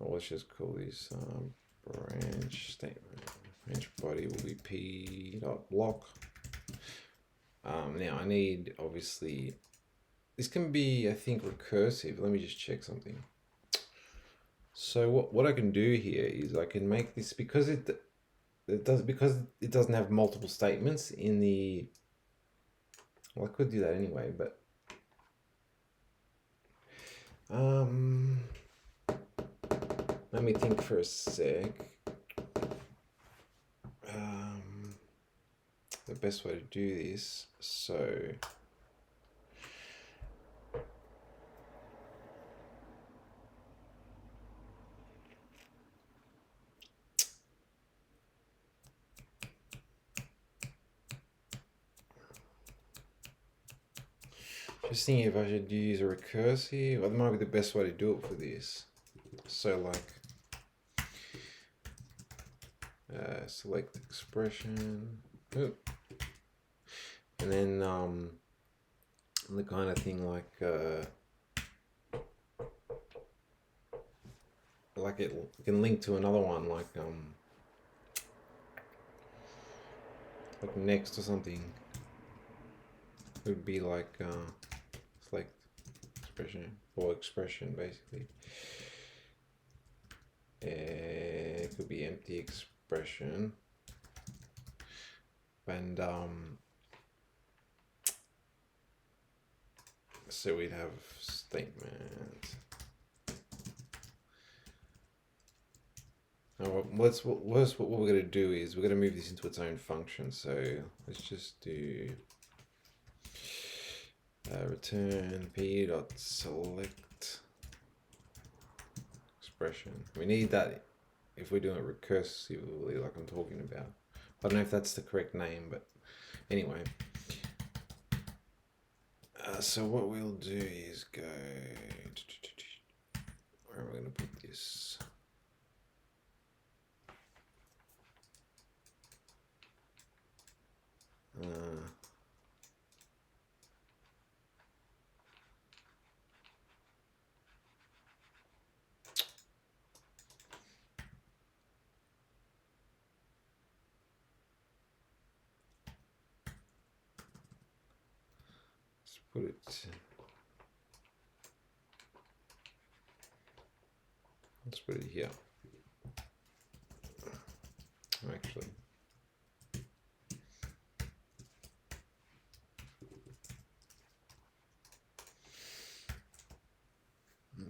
Or let's just call this branch statement. Branch body will be p.block. Now I need, obviously, this can be, I think, recursive. Let me just check something. So what I can do here is I can make this, because it doesn't have multiple statements in the, well, I could do that anyway, but let me think for a sec. The best way to do this, so just thinking if I should use a recursive, that might be the best way to do it for this. So like select expression, and then the kind of thing like it can link to another one like next or something. It would be like select expression or expression basically. It could be empty expression, and so we'd have statement. Now, what we're going to do is we're going to move this into its own function. So let's just do return p.select expression. We need that if we're doing it recursively, like I'm talking about. I don't know if that's the correct name, but anyway. So what we'll do is go. Where am I going to put this? Put it. Let's put it here. Actually,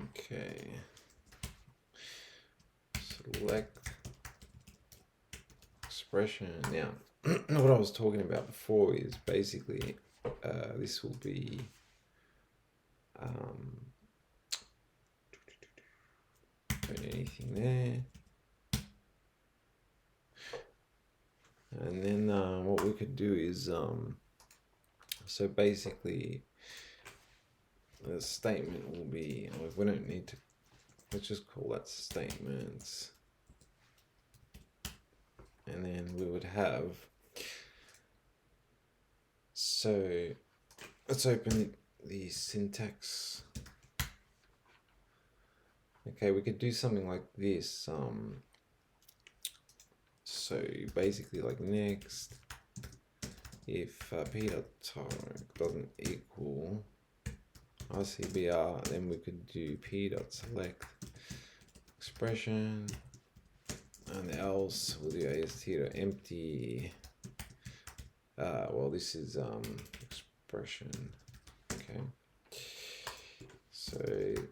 okay. Select expression. Now, what I was talking about before is basically. This will be don't anything there, and then what we could do is so basically the statement will be, we don't need to, let's just call that statements, and then we would have, so let's open the syntax. Okay, we could do something like this. So basically like next, if p.target doesn't equal RCBR, then we could do p.select expression, and else we'll do ast.empty. Well, this is expression. Okay, so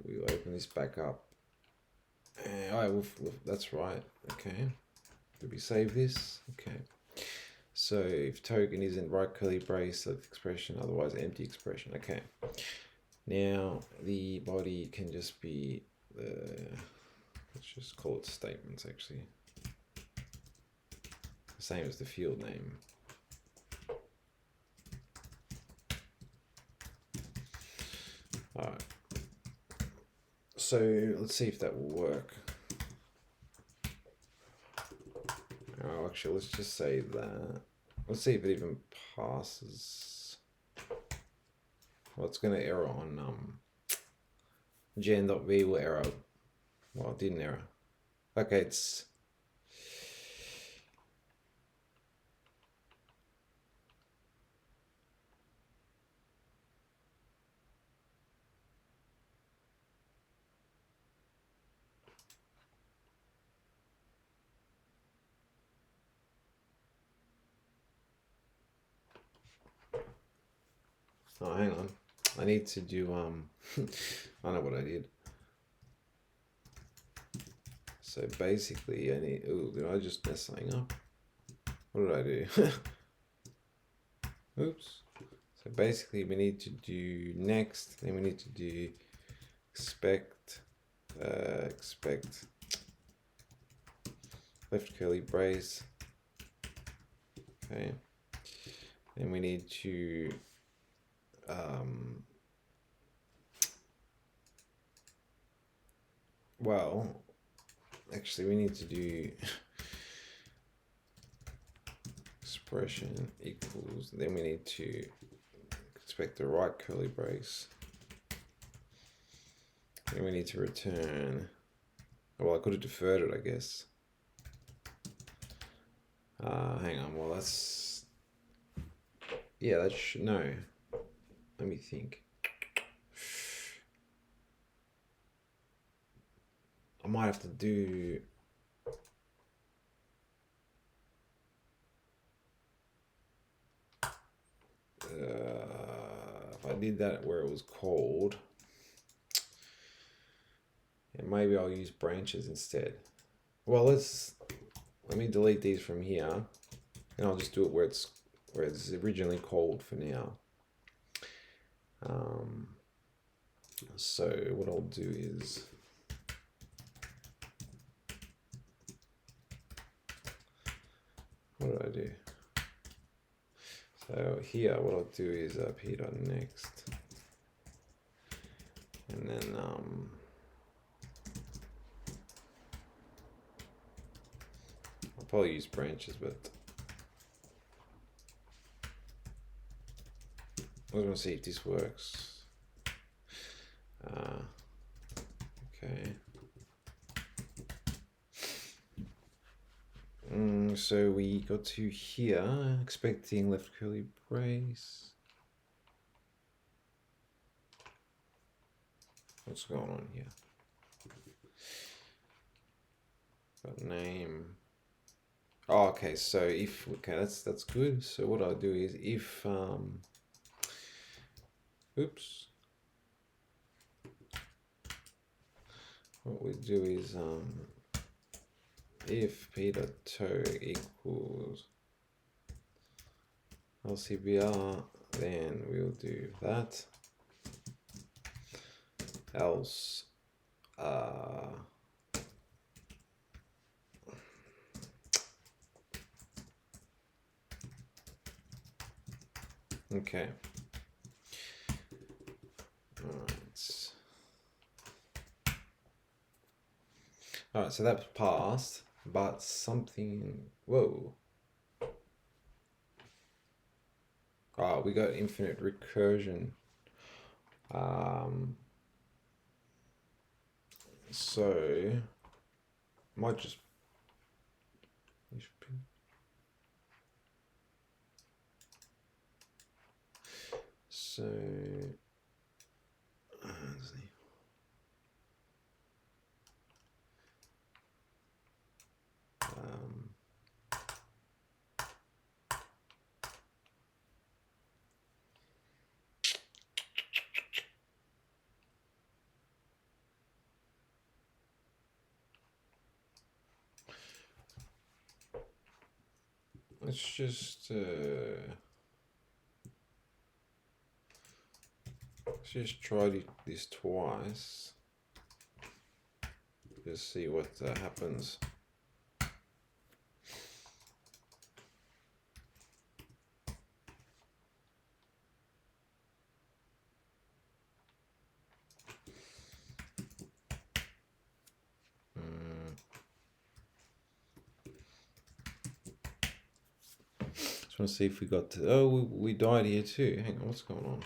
we'll open this back up. That's right. Okay, did we save this? Okay, so if token isn't right curly brace, select expression, otherwise empty expression. Okay, now the body can just be let's just call it statements actually. same as the field name. All right. So let's see if that will work. Oh, actually, let's just say that. Let's see if it even passes. Well, it's going to error on gen.v will error. Well, it didn't error. Okay, it's. Oh, hang on. I need to do, I know what I did. So basically I need, ooh, did I just mess something up? What did I do? Oops. So basically we need to do next, then we need to do expect left curly brace. Okay. Then we need to well, actually we need to do expression equals, then we need to expect the right curly brace. Then we need to return, well, I could have deferred it, I guess. Hang on, well that's, yeah, that should, no, let me think. I might have to do, if I did that where it was cold, and maybe I'll use branches instead. Well, let me delete these from here, and I'll just do it where it's originally called for now. So what I'll do is, what did I do? So here, what I'll do is p.next, and then I'll probably use branches, but I was going to see if this works. Okay. So we got to here, expecting left curly brace. What's going on here? Got name. Oh, okay. So if, okay, that's good. So what I'll do is if oops. What we do is if p.toe equals lcbr, then we'll do that. Else okay. All right, so that's passed, but something, whoa. Oh, we got infinite recursion. So, might just, so, let's see. Let's just try this twice. Just see what happens. Just want to see if we got to, oh, we died here too. Hang on, what's going on?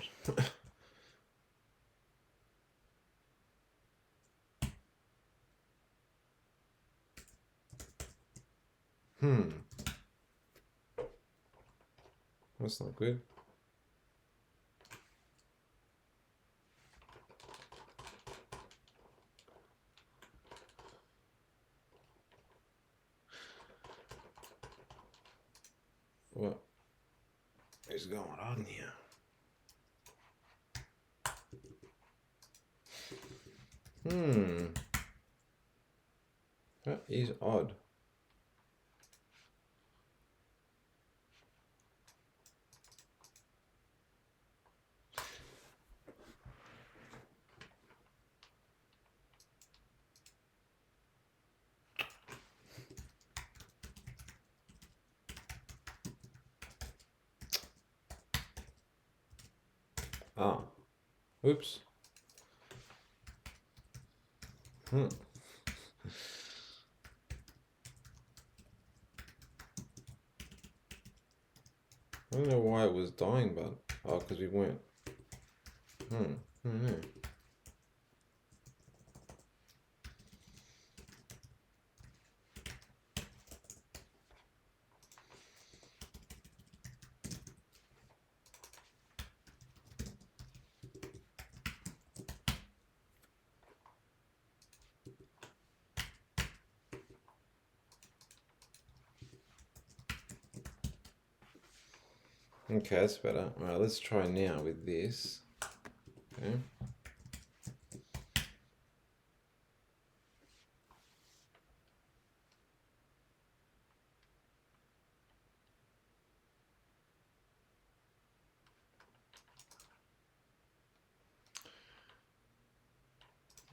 That's not good. What is going on here? That is odd. Ah, oops. I don't know why it was dying, but because we weren't. I don't know. Okay, that's better. All right, let's try now with this. Okay.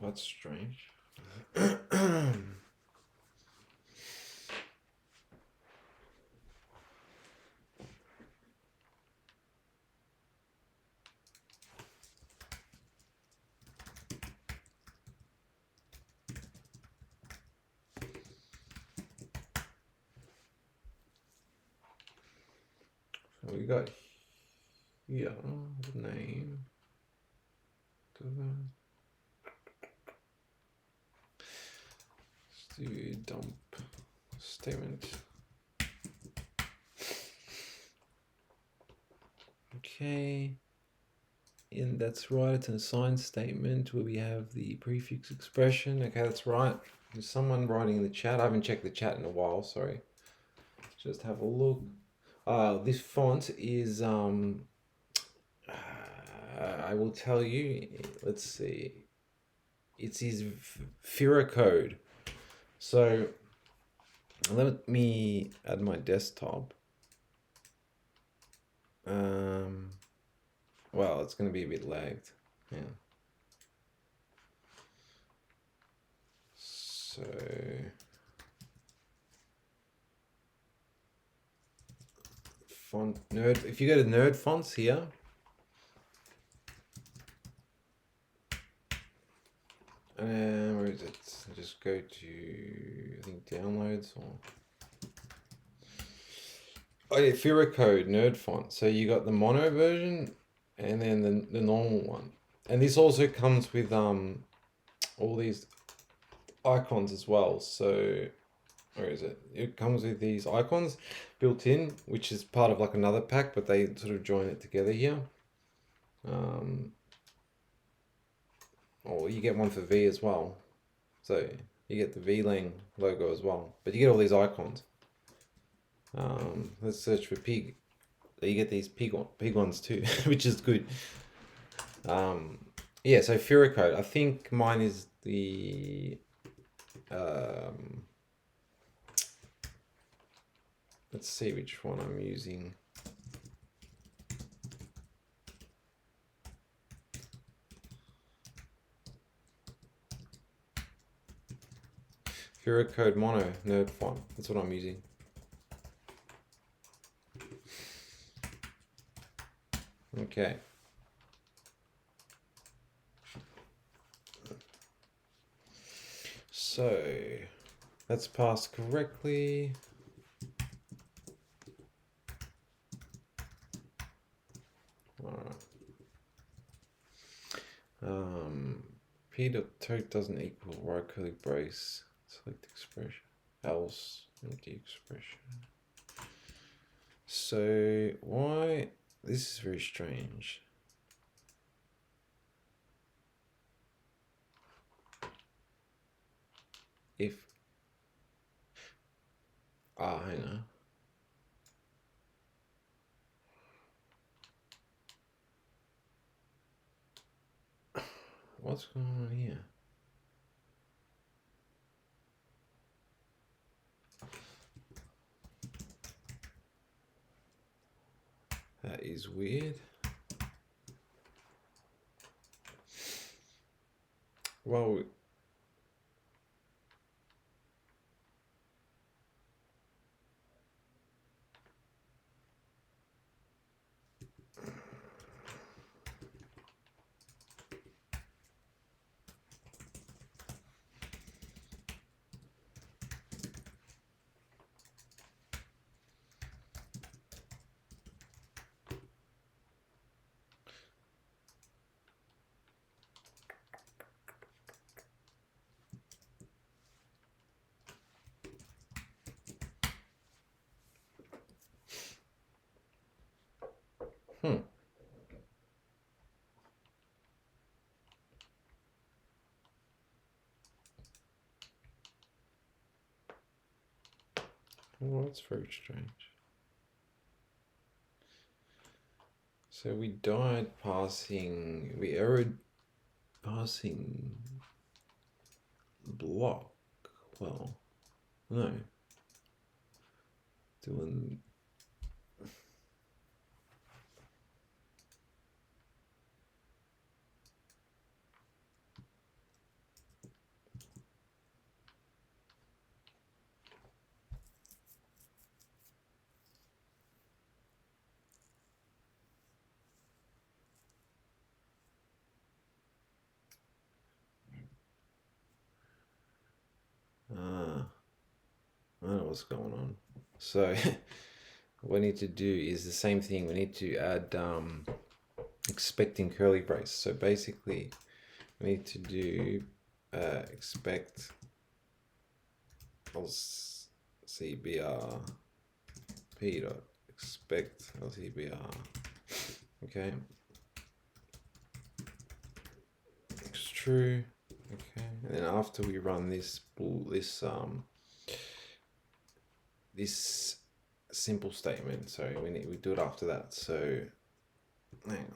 That's strange. So we got here the name. Let's do dump statement. Okay. And that's right, it's an assigned statement where we have the prefix expression. Okay, that's right. There's someone writing in the chat. I haven't checked the chat in a while, sorry. Just have a look. This font is I will tell you, let's see. It's his Fira code. So let me add my desktop. Well, it's going to be a bit lagged. Yeah. So font nerd. If you go to nerd fonts here, where is it? Just go to, I think, downloads or. Oh yeah, Fira code nerd font. So you got the mono version and then the normal one. And this also comes with all these icons as well. So where is it? It comes with these icons built in, which is part of like another pack, but they sort of join it together here. Or you get one for V as well. So you get the VLang logo as well, but you get all these icons. Let's search for pig. You get these pig ones too, which is good. Yeah, so Fira code. I think mine is the let's see which one I'm using. Fira code mono nerd font. That's what I'm using. Okay. So that's passed correctly. p.tote doesn't equal right curly brace, select expression, else empty expression. So why, this is very strange. If, hang on. What's going on here? That is weird. Well, well, that's very strange. So we died parsing, we errored parsing block. Well, no. Doing I don't know what's going on. So what we need to do is the same thing. We need to add expecting curly brace. So basically we need to do expect LCBR p dot expect LCBR. Okay. It's true. Okay. And then after we run this this simple statement, sorry, we do it after that. So hang on.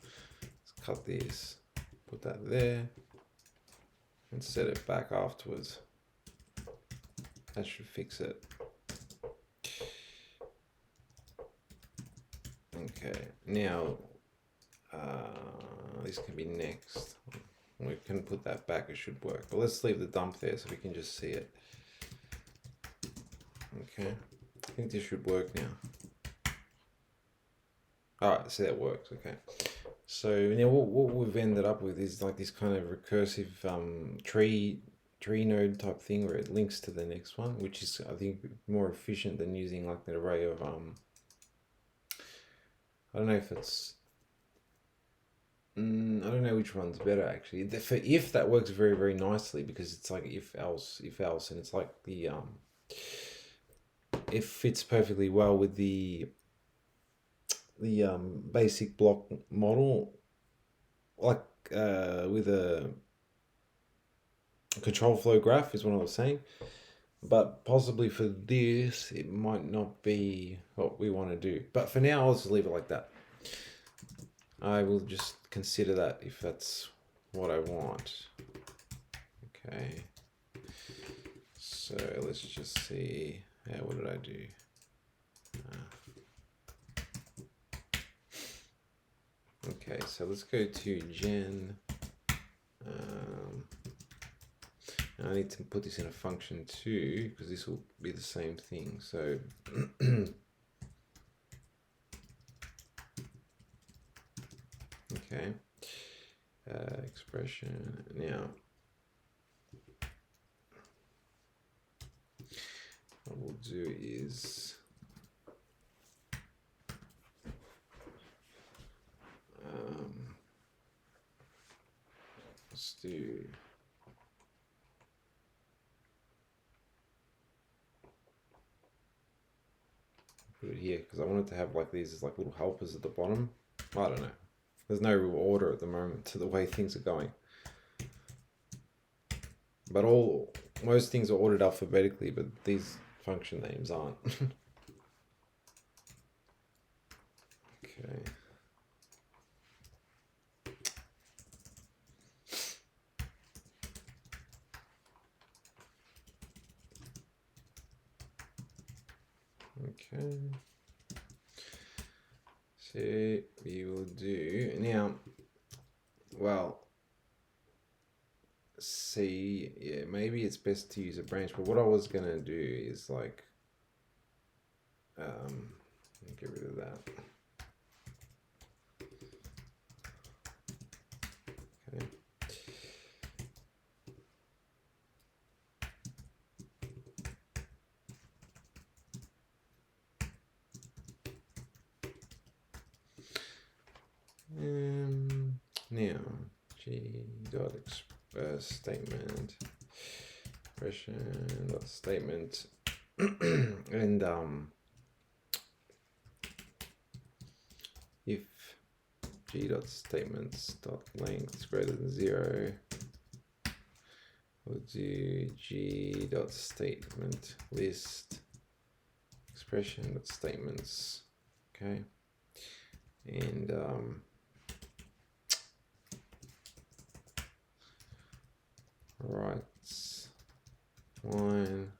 Let's cut this, put that there, and set it back afterwards. That should fix it. Okay, now this can be next. We can put that back, it should work. But let's leave the dump there so we can just see it. Okay, I think this should work now. Alright, so that works, okay. So now what we've ended up with is like this kind of recursive tree node type thing where it links to the next one, which is, I think, more efficient than using like an array of I don't know if it's I don't know which one's better actually. For if, that works very, very nicely because it's like if else, and it's like the it fits perfectly well with the basic block model, like with a control flow graph is what I was saying. But possibly for this, it might not be what we want to do. But for now, I'll just leave it like that. I will just consider that if that's what I want. Okay. So let's just see. What did I do? Okay, so let's go to gen. I need to put this in a function too, because this will be the same thing. So okay, expression. Now what we'll do is let's do put it here because I wanted to have like these as like little helpers at the bottom. I don't know. There's no real order at the moment to the way things are going. But most things are ordered alphabetically, but these function names aren't. Okay. Okay. So we will do now. Well, see, yeah, maybe it's best to use a branch, but what I was gonna do is like, get rid of that. Okay. Now g dot statement expression dot statement and if g dot statements dot length is greater than 0, we'll do g dot statement list expression dot statements. Okay, and right line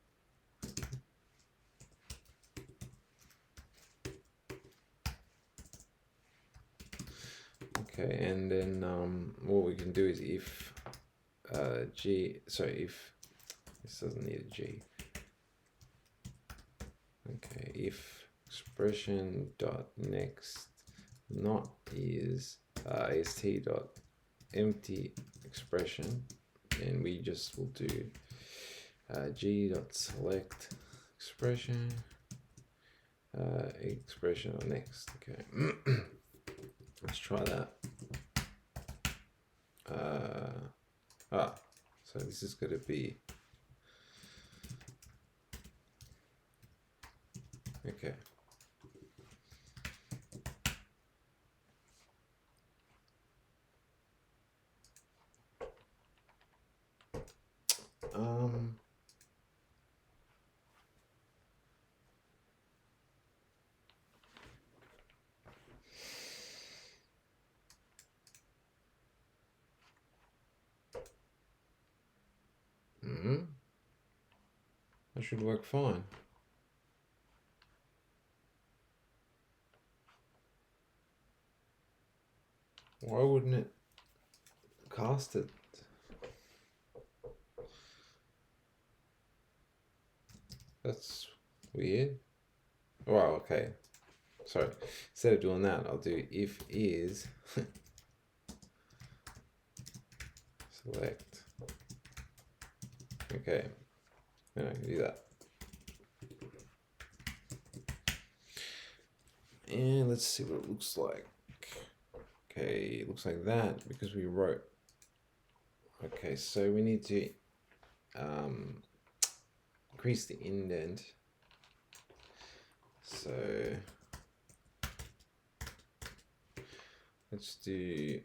okay, and then what we can do is if if this doesn't need a g, okay, if expression dot next not is ast dot empty expression, and we just will do g dot select expression expression on next. Okay. Let's try that. So this is going to be okay. That should work fine. Why wouldn't it cast it? That's weird. Wow, okay. Sorry. Instead of doing that, I'll do if is select. Okay. And I can do that. And let's see what it looks like. Okay, it looks like that because we wrote. Okay, so we need to increase the indent. So let's do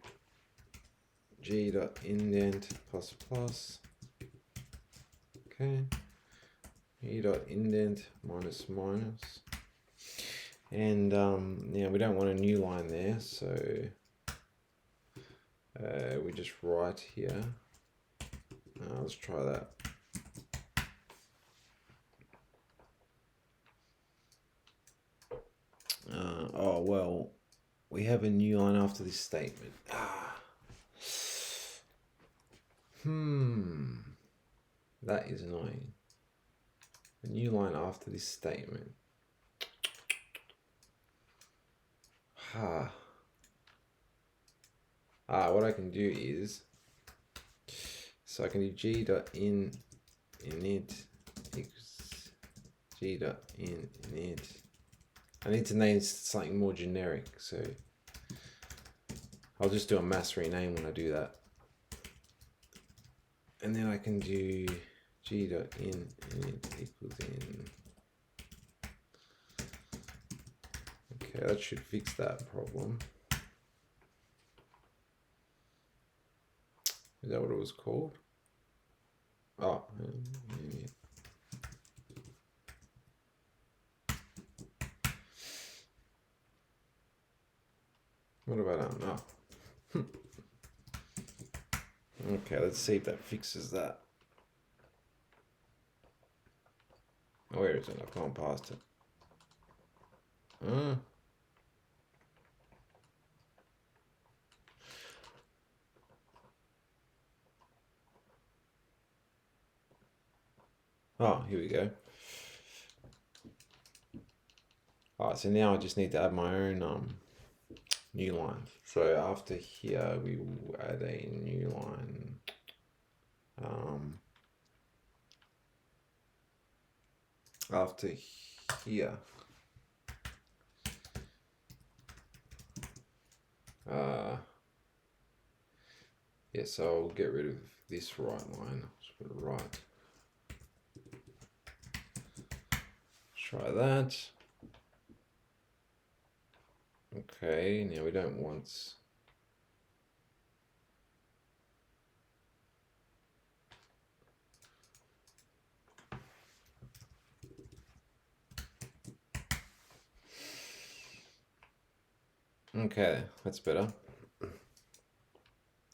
g.indent plus plus. Okay, e.indent minus minus. And yeah, we don't want a new line there, so we just write here. Let's try that. Oh well, we have a new line after this statement. That is annoying. A new line after this statement. What I can do is, so I can do g.init equals g.init. I need to name something more generic, so I'll just do a mass rename when I do that. And then I can do g.in equals in. Okay, that should fix that problem. Is that what it was called? Oh, yeah. What about that? Oh. Okay, let's see if that fixes that. Oh, where is it? I've gone past it. Oh, here we go. Alright, so now I just need to add my own new line. So after here, we will add a new line. After here. Yeah, so I'll get rid of this right line. Just put it right. Try that. Okay, now we don't want. Okay, that's better.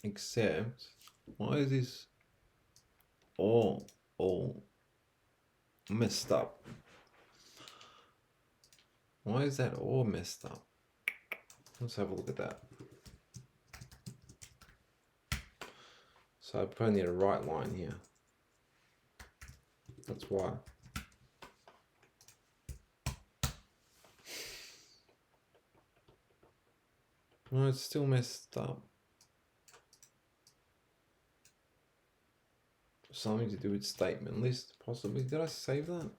Except, why is this all messed up? Why is that all messed up? Let's have a look at that. So I probably need a right line here. That's why. No, it's still messed up. Something to do with statement list, possibly. Did I save that?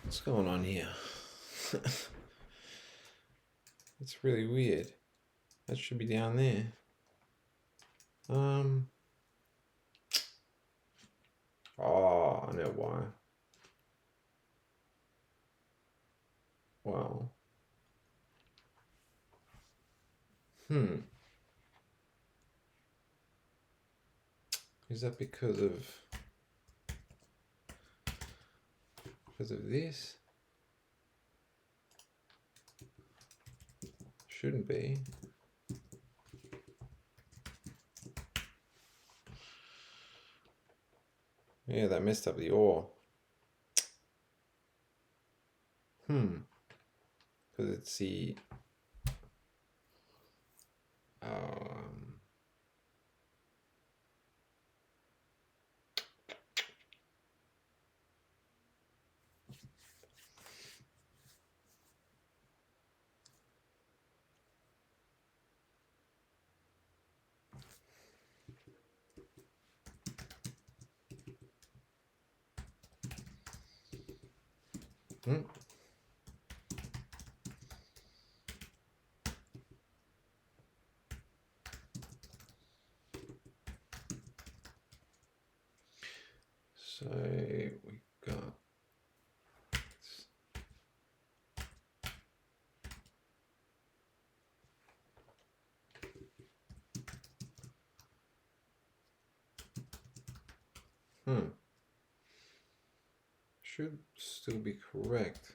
What's going on here? It's really weird. That should be down there. Oh, I know why. Well. Is that because of this? Shouldn't be. Yeah, that messed up the or. Because it's the so we got should still be correct.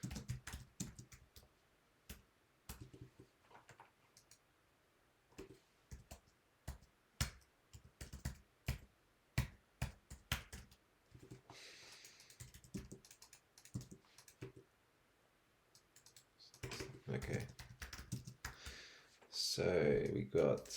Okay. So we got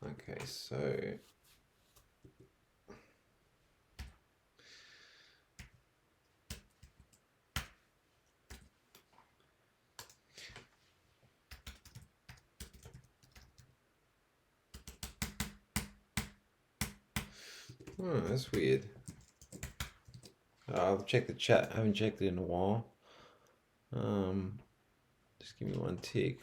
okay, so Oh, that's weird. I'll check the chat. I haven't checked it in a while. Just give me one tick.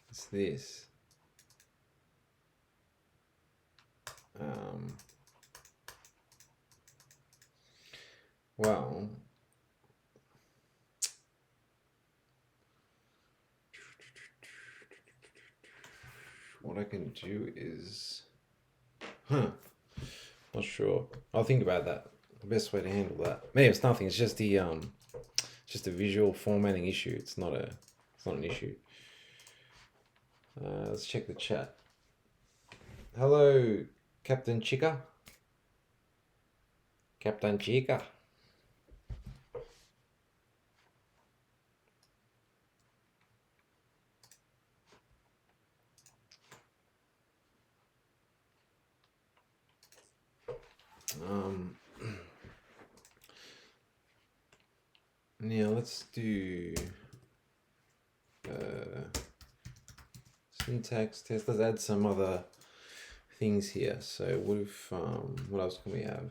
What's this? Well, what I can do is, not sure. I'll think about that. The best way to handle that. Maybe it's nothing. It's just the just a visual formatting issue. It's not an issue. Let's check the chat. Hello, Captain Chica. Captain Chica. Now let's do syntax test. Let's add some other things here. So what else can we have?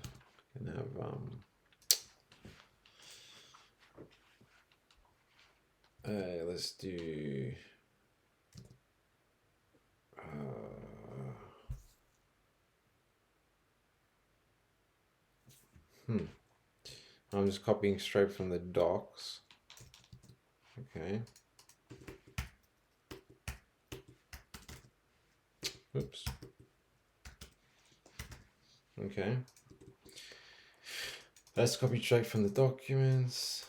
We can have let's do I'm just copying straight from the docs. Okay. Oops. Okay. Let's copy straight from the documents.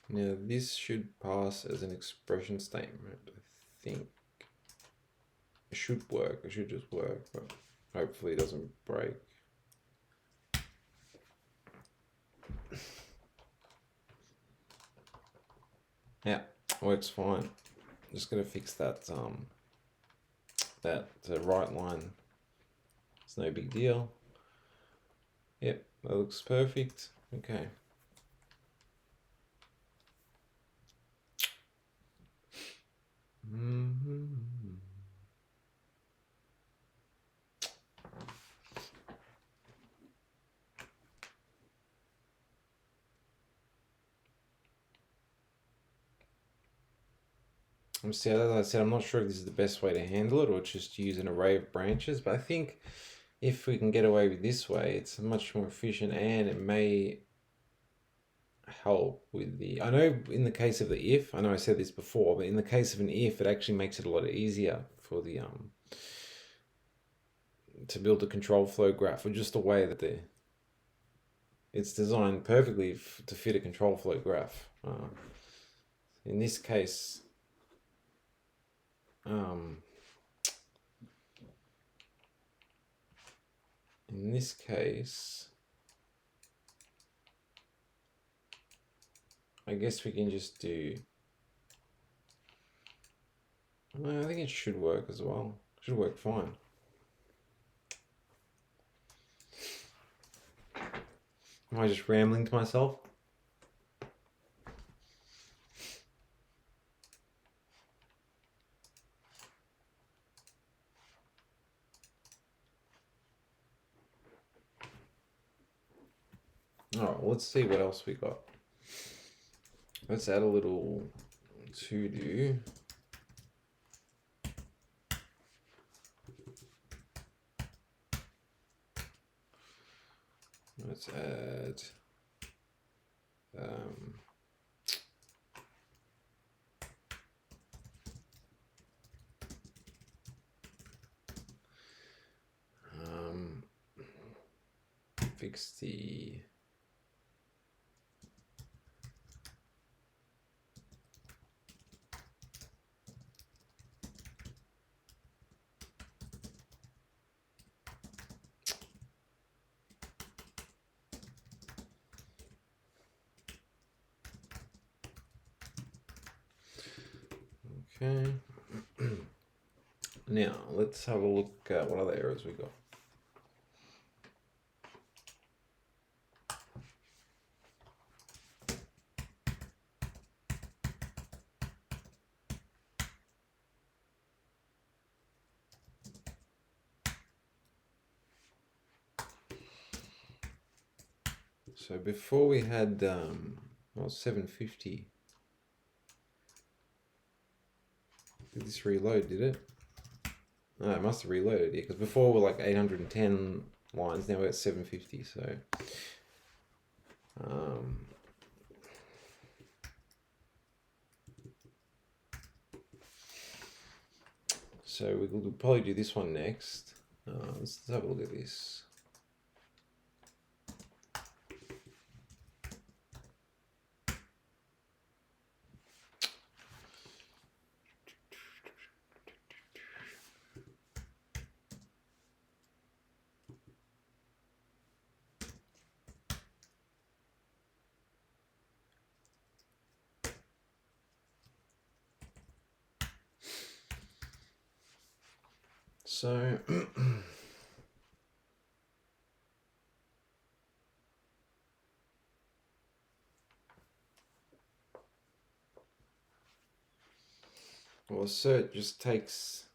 Now this should pass as an expression statement. I think it should work. It should just work, but hopefully it doesn't break. Yeah, works fine. Just gonna fix that that right line. It's no big deal. Yep, that looks perfect. Okay. See, as I said, I'm not sure if this is the best way to handle it or just use an array of branches, but I think if we can get away with this way, it's much more efficient and it may help with the, I know in the case of the if, I know I said this before, but in the case of an if, it actually makes it a lot easier for the, to build a control flow graph, or just the way that it's designed perfectly to fit a control flow graph. In this case, I guess we can just do, I think it should work as well. It should work fine. Am I just rambling to myself? All right, well, let's see what else we got. Let's add a little to do. Let's add fix the Okay. Now let's have a look at what other errors we got. So before we had 750. Did this reload, did it? No, it must have reloaded, yeah, because before we were like 810 lines, now we're at 750, so so we'll probably do this one next. Let's have a look at this. So well, assert just takes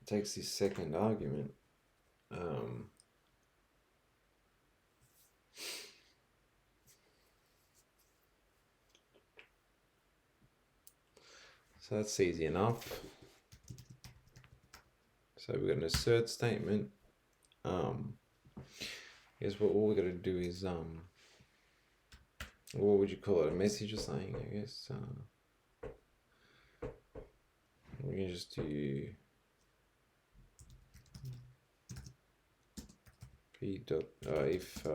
this second argument. So that's easy enough. So we've got an assert statement. Guess what all we got to do is what would you call it? A message or something, I guess. We can just do if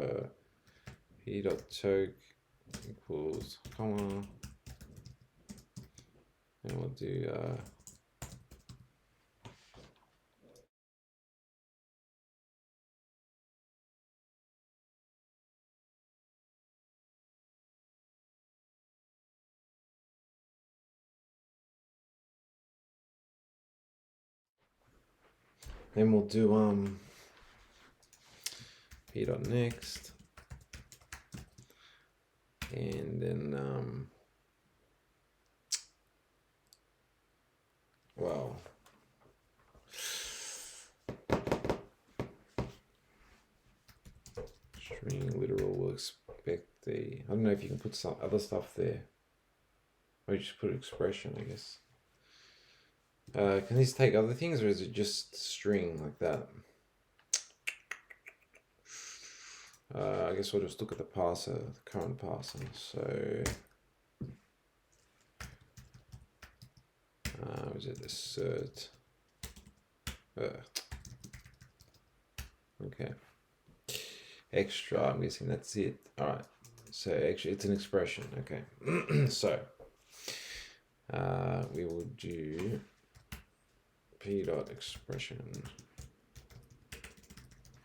p dot toke equals comma, and we'll do then we'll do p dot next, and then well, string literal will expect the, I don't know if you can put some other stuff there, or you just put expression, I guess. Can this take other things, or is it just string like that? I guess we'll just look at the parser, the current parser. So is it assert? Okay. Extra, I'm guessing that's it. All right. So actually, it's an expression. Okay. So we will do p dot expression.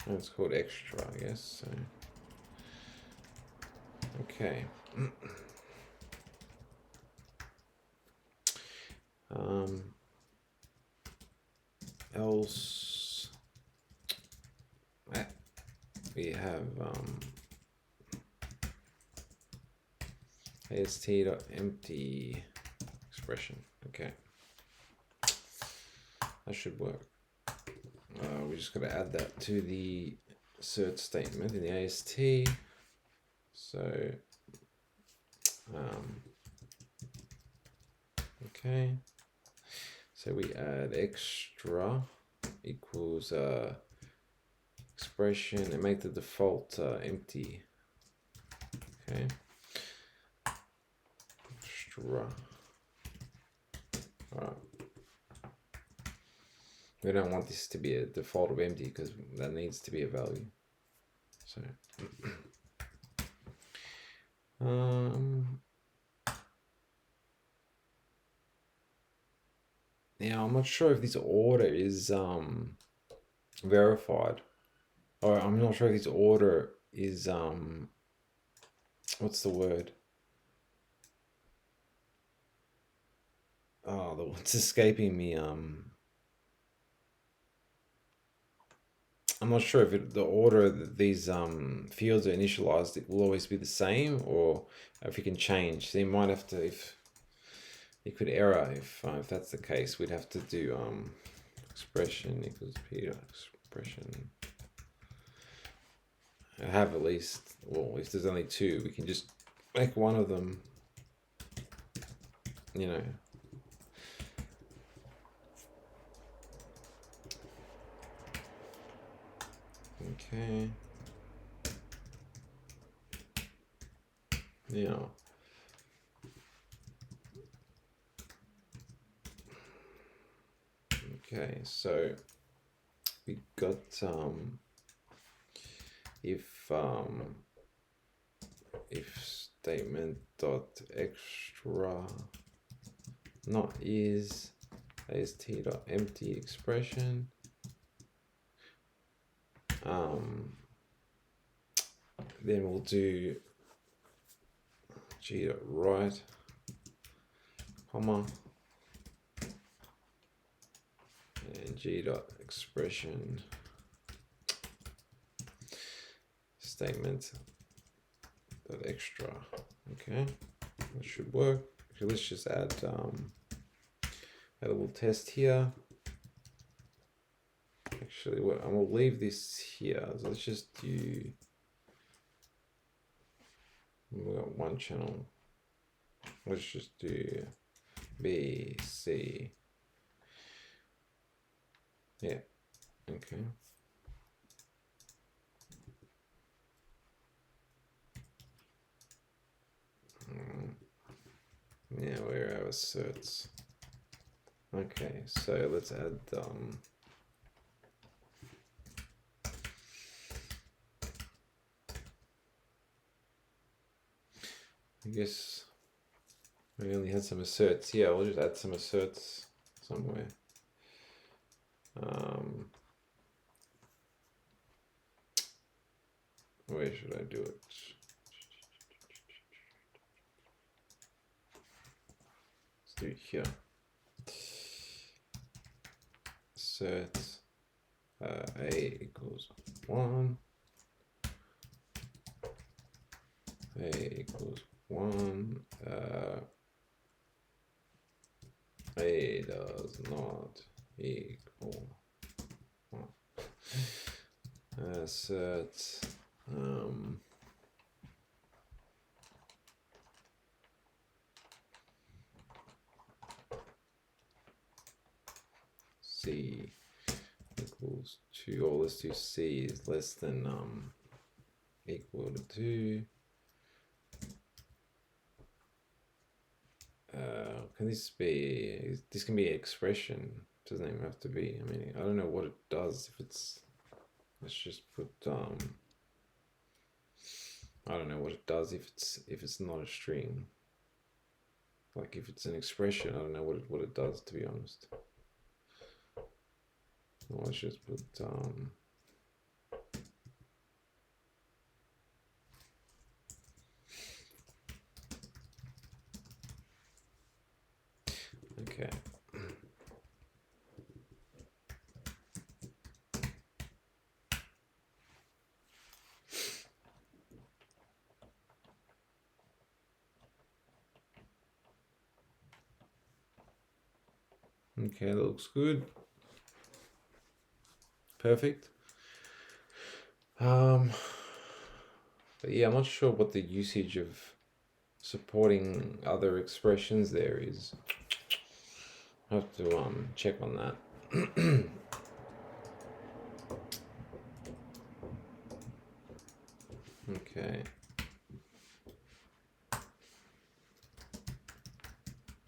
Oh, it's called extra, I guess. So okay. Else we have ast.empty expression. Okay, that should work. We just got to add that to the assert statement in the AST. So okay, so we add extra equals expression and make the default empty. Okay, extra. All right. We don't want this to be a default of empty because that needs to be a value. So now I'm not sure if this order is verified, or I'm not sure if this order is what's the word? Oh, it's escaping me. I'm not sure if the order that these fields are initialized, it will always be the same, or if you can change. So you might have to, if you could error, if that's the case, we'd have to do expression equals p expression. I have at least, well, if there's only two, we can just make one of them, you know. Okay. Yeah. Okay, so we got if statement dot extra not is t dot empty expression, then we'll do g dot write comma and g dot expression statement dot extra. Okay, that should work. Okay, let's just add a little test here. Actually, what I'm gonna leave this here. So let's just do. We got one channel. Let's just do B, C. Yeah. Okay. Yeah, where are our asserts? Okay, so let's add I guess we only had some asserts. Yeah, we'll just add some asserts somewhere. Where should I do it? Let's do it here. Assert a equals 1. A equals 1. A does not equal 1. Assert C equals 2, or let's do C is less than equal to 2. Can this be, this can be an expression, it doesn't even have to be, I mean, I don't know what it does if it's, let's just put I don't know what it does if it's not a string. Like if it's an expression, I don't know what it does, to be honest. Well, let's just put okay. Okay, that looks good. Perfect. But yeah, I'm not sure what the usage of supporting other expressions there is. I have to check on that. Okay.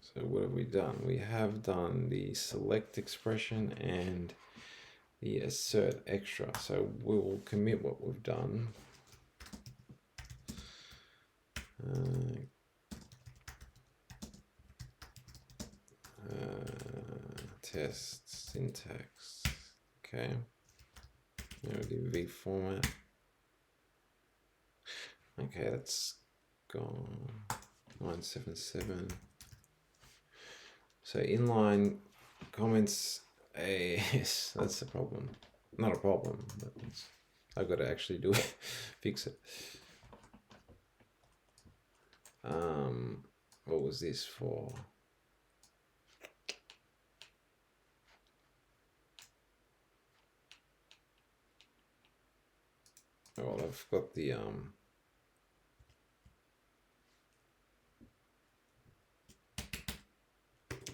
So what have we done? We have done the select expression and the assert extra. So we'll commit what we've done. Test syntax. Okay. Now we do v format. Okay, that's gone. 977. So inline comments, yes, that's the problem. Not a problem, but I've got to actually do it, fix it. What was this for? Oh, well, I've got the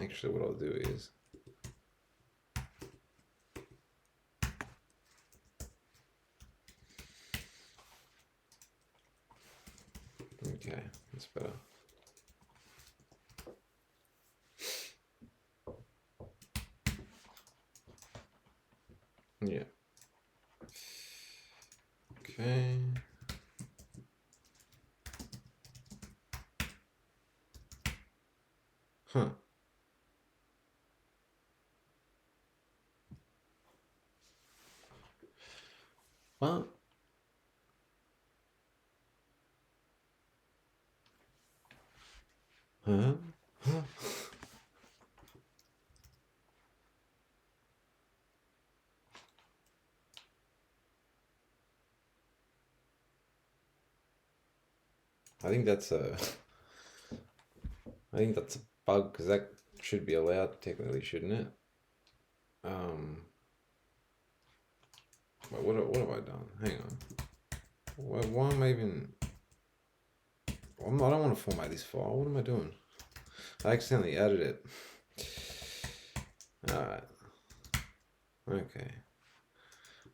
actually what I'll do is okay, that's better. Yeah. Okay. Huh. Well, huh? Huh? I think that's a bug because that should be allowed technically, shouldn't it? What have I done? Hang on. Why am I even? I don't want to format this file. What am I doing? I accidentally added it. All right. Okay.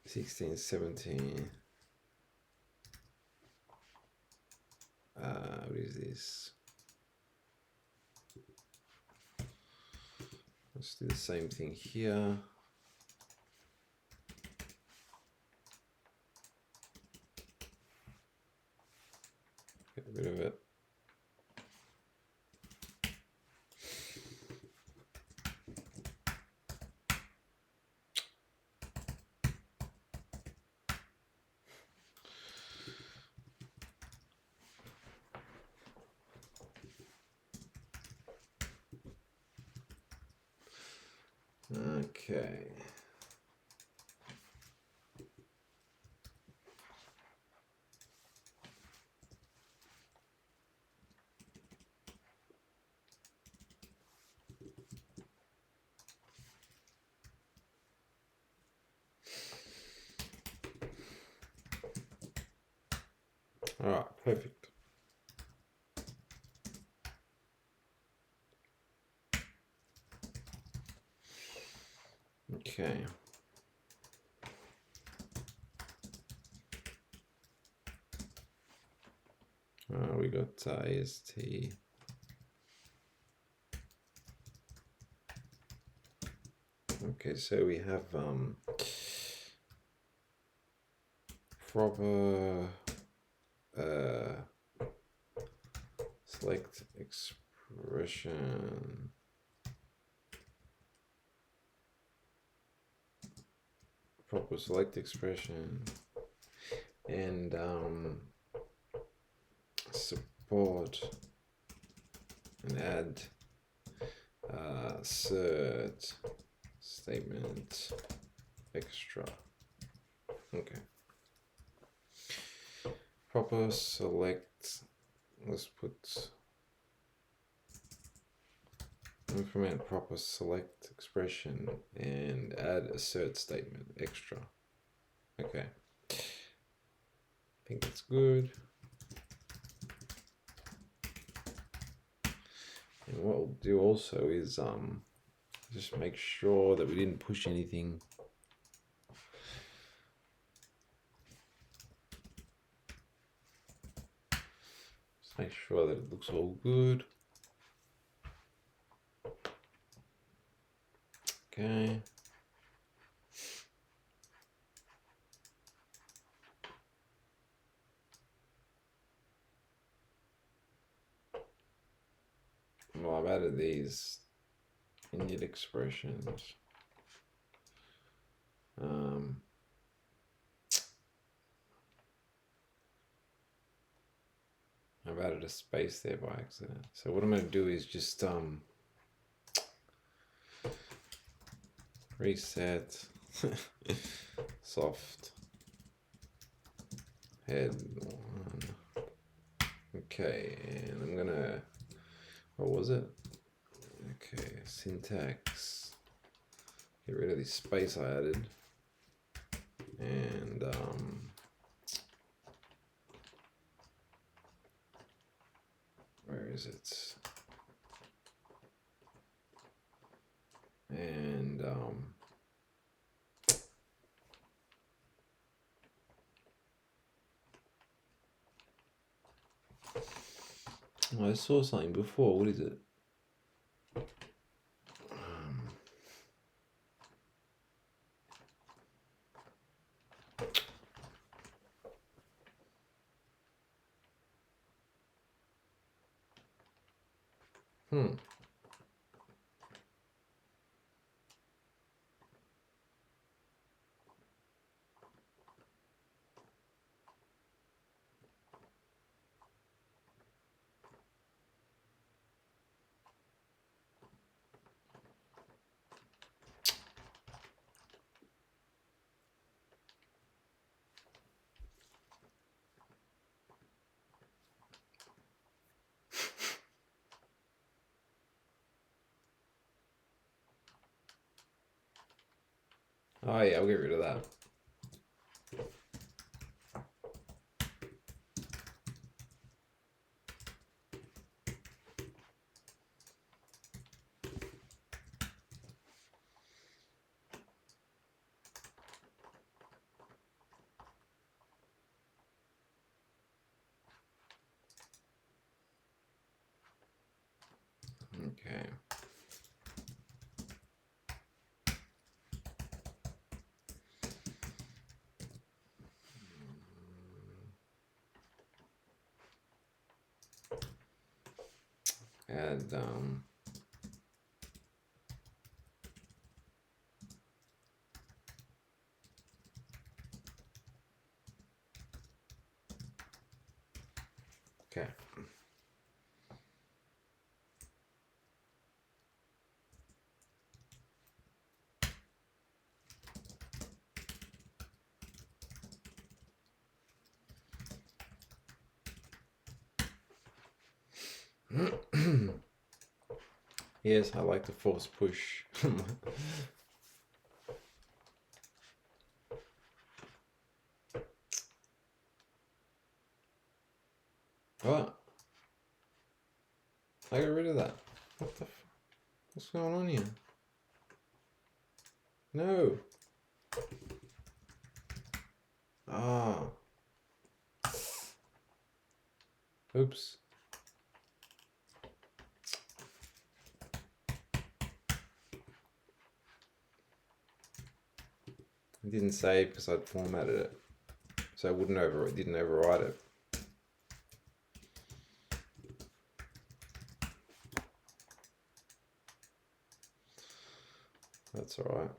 16, 17. What is this? Let's do the same thing here. Get rid of it. Okay. All right, perfect. Okay. We got AST. Okay, so we have proper select expression. Proper select expression and support and add assert statement extra. Okay. Proper select. Let's put implement proper select expression and add assert statement extra. Okay. I think that's good. And what we'll do also is just make sure that we didn't push anything. Just make sure that it looks all good. Okay. Well, I've added these init expressions. I've added a space there by accident. So what I'm going to do is just reset soft head 1. Okay, and I'm gonna, what was it? Okay, syntax. Get rid of this space I added. And where is it? And I saw something before. What is it? Oh yeah, I'll get rid of that. Okay. Add okay. Yes, I like to force push. What? I got rid of that. What the what's going on here? No. Ah. Oops. I didn't save because I'd formatted it, so it didn't overwrite it. That's all right.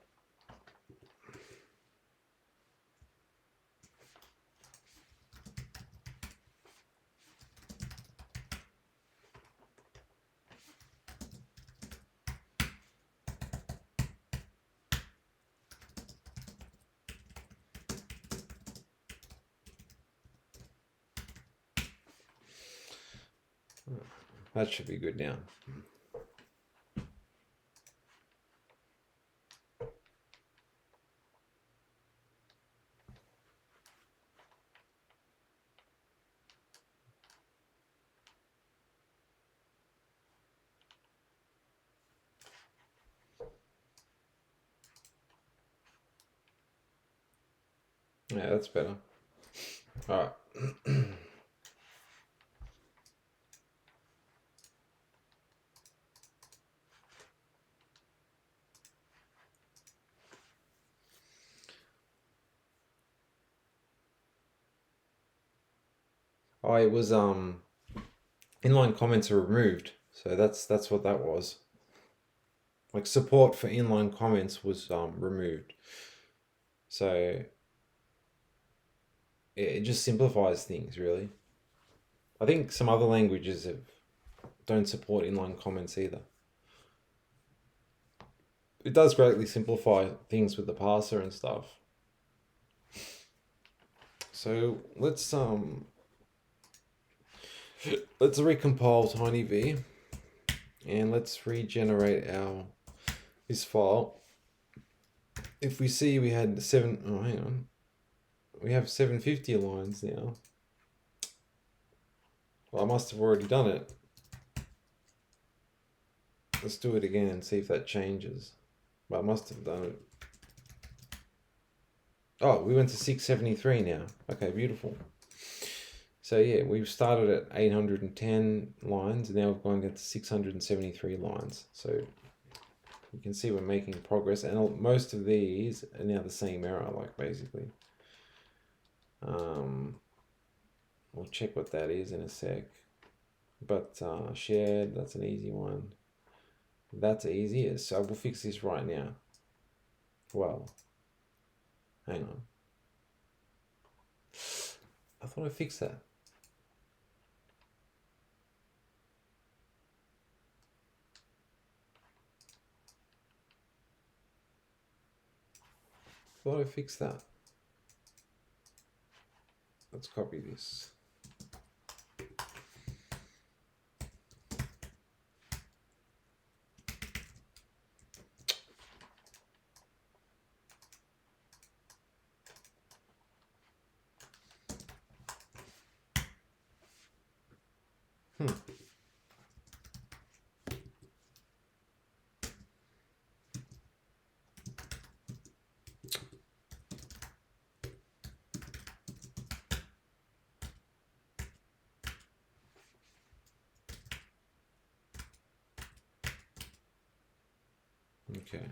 That should be good now. Yeah, that's better. All right. Oh, it was inline comments are removed, so that's what that was. Like support for inline comments was removed, so it just simplifies things really. I think some other languages don't support inline comments either. It does greatly simplify things with the parser and stuff. So let's recompile tinyv and let's regenerate this file. If we see we had we have 750 lines now. Well, I must have already done it. Let's do it again and see if that changes. But I must have done it. Oh, we went to 673 now. Okay, beautiful. So yeah, we've started at 810 lines, and now we've gone down to 673 lines. So you can see we're making progress, and most of these are now the same error, like basically. We'll check what that is in a sec. But shared, that's an easy one. That's easy, so we'll fix this right now. Well, hang on. I thought I fixed that. Thought I fixed that. Let's copy this. Okay.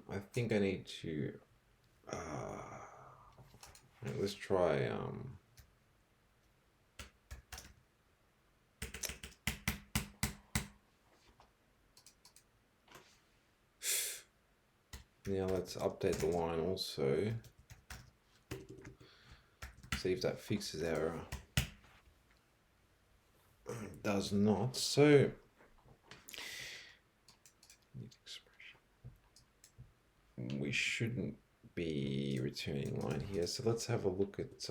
I think I need to let's try now let's update the line also. See if that fixes our error. It does not. So we shouldn't be returning line here. So let's have a look at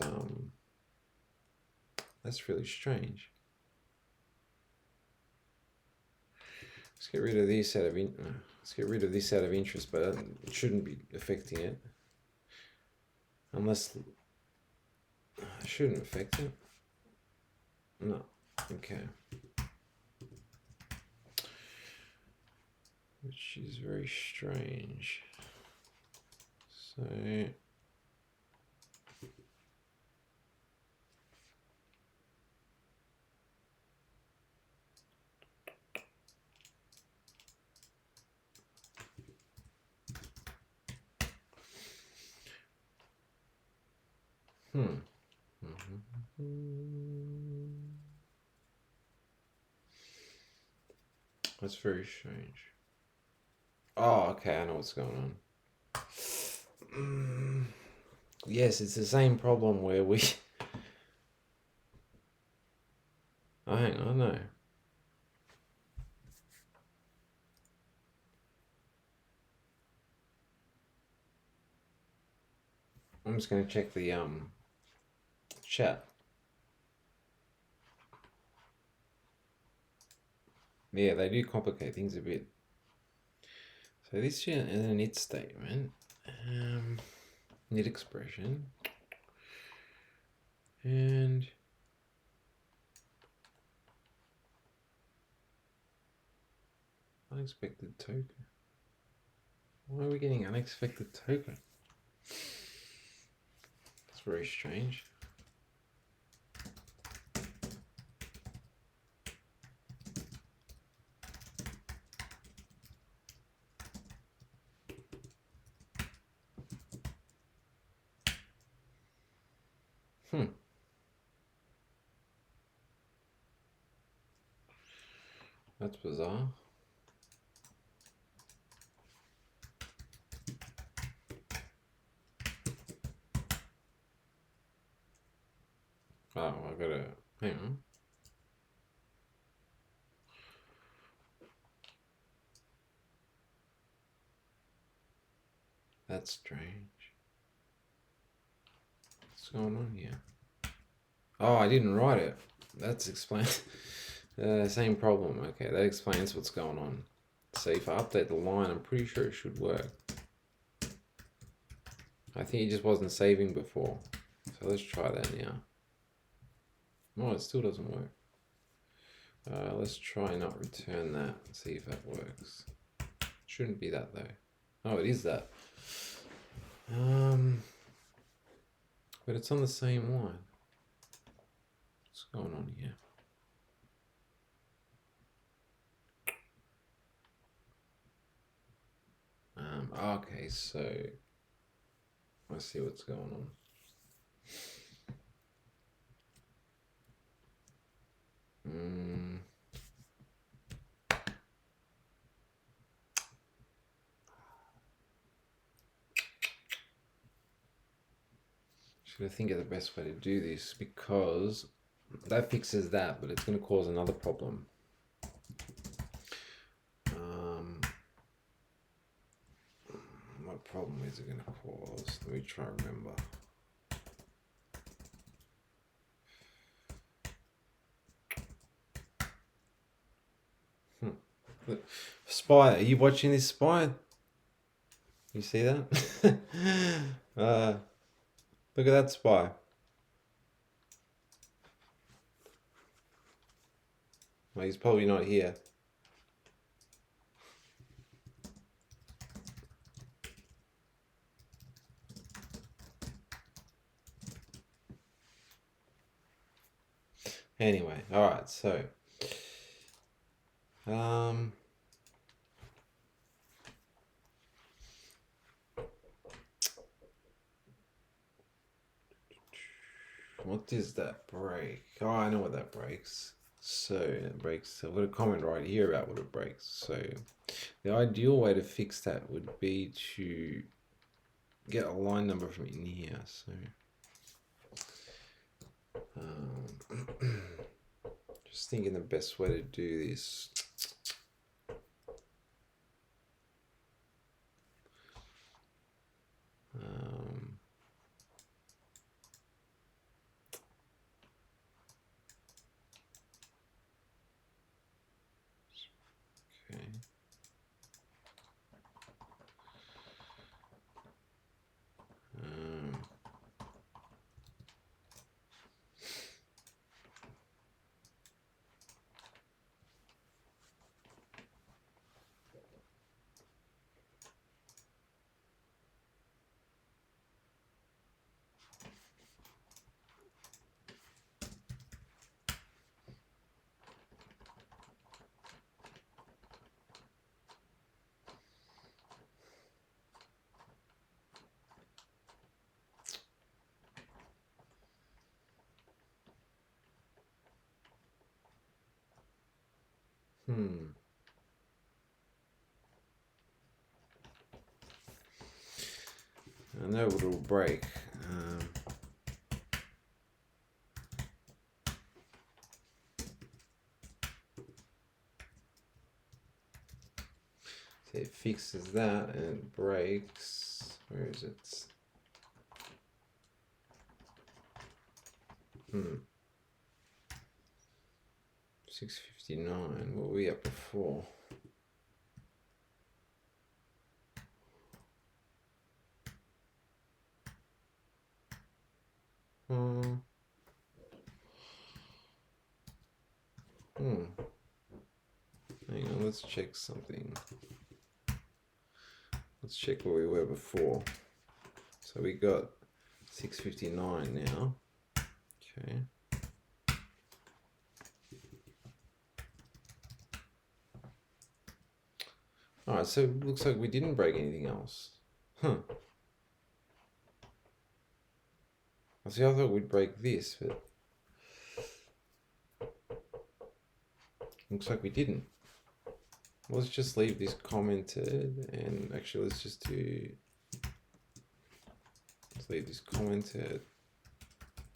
that's really strange. Let's get rid of this out of interest, but it shouldn't be affecting it. Unless it shouldn't affect it. No. Okay. Which is very strange. So that's very strange. Oh, okay, I know what's going on. Yes, it's the same problem where we... Oh, hang on, no. I'm just going to check the chat. Yeah, they do complicate things a bit. So this is an init statement, init expression, and unexpected token. Why are we getting unexpected token? That's very strange. That's bizarre. Oh, I gotta, hang on. That's strange. What's going on here? Oh, I didn't write it. That's explained. Same problem. Okay, that explains what's going on. So if I update the line, I'm pretty sure it should work. I think it just wasn't saving before. So let's try that now. No, it still doesn't work. Let's try not return that. See if that works. Shouldn't be that though. Oh, it is that. But it's on the same line. What's going on here? Okay, so let's see what's going on. Should I think of the best way to do this, because that fixes that, but it's going to cause another problem. What problem is it going to cause? Let me try and remember. Spy, are you watching this, Spy? You see that? Look at that, Spy. Well, he's probably not here. Anyway, all right, so what does that break? Oh, I know what that breaks. So it breaks. I've got a comment right here about what it breaks. So the ideal way to fix that would be to get a line number from in here. So just thinking the best way to do this. Okay. I know it'll break. So it fixes that and it breaks. Where is it? 659. What were we at before? Hang on, let's check something. Let's check where we were before. So we got 659 now. Okay. All right, so it looks like we didn't break anything else. See, I thought we'd break this, but looks like we didn't. Let's just leave this commented, and actually let's just do, let's leave this commented.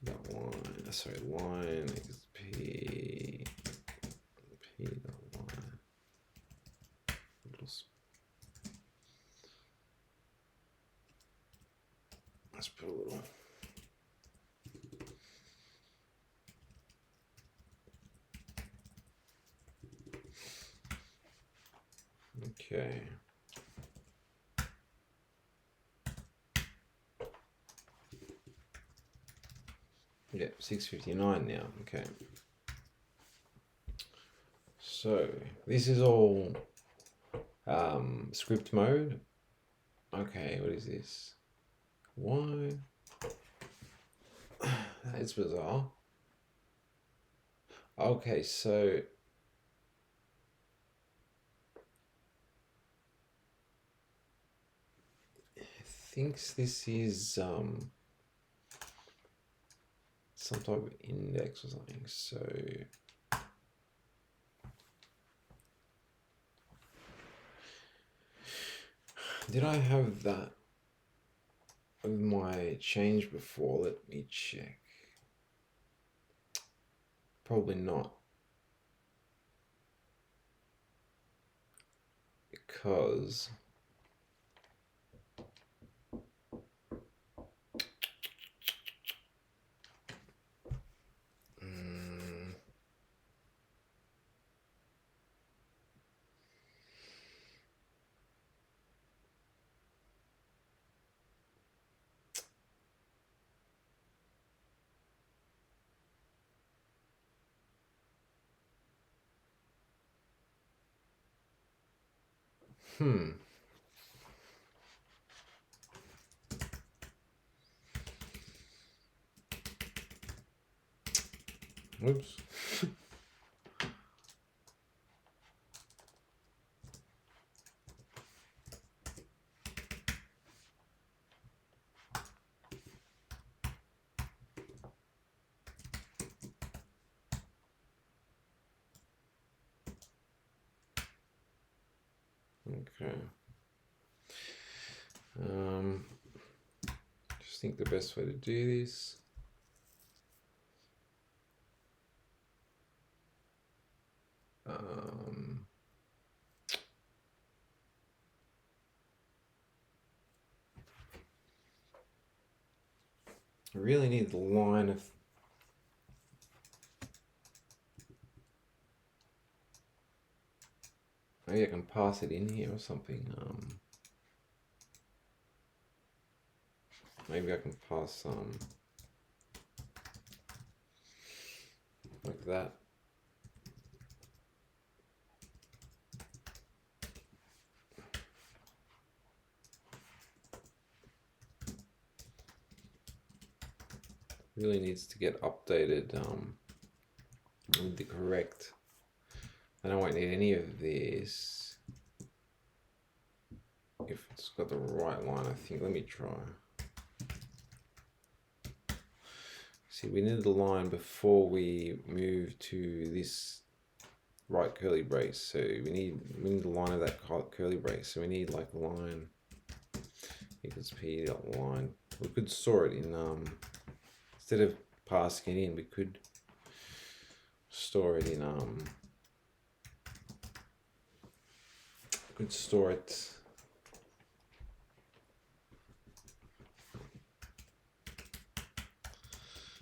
That one, sorry, line equals p dot line. Let's put a little. Okay. Yeah, 6:59 now. Okay. So this is all script mode. Okay, what is this? Why? That's bizarre. Okay, so it thinks this is some type of index or something. So did I have that with my change before? Let me check. Probably not. Because Oops. Okay. Just think the best way to do this. I really need the line of maybe I can pass it in here or something. Maybe I can pass some like that. Really needs to get updated with the correct. And I won't need any of this if it's got the right line, I think. Let me try. See, we needed the line before we move to this right curly brace. So we need the line of that curly brace. So we need like line equals p dot line. We could store it in instead of passing it in, we could store it in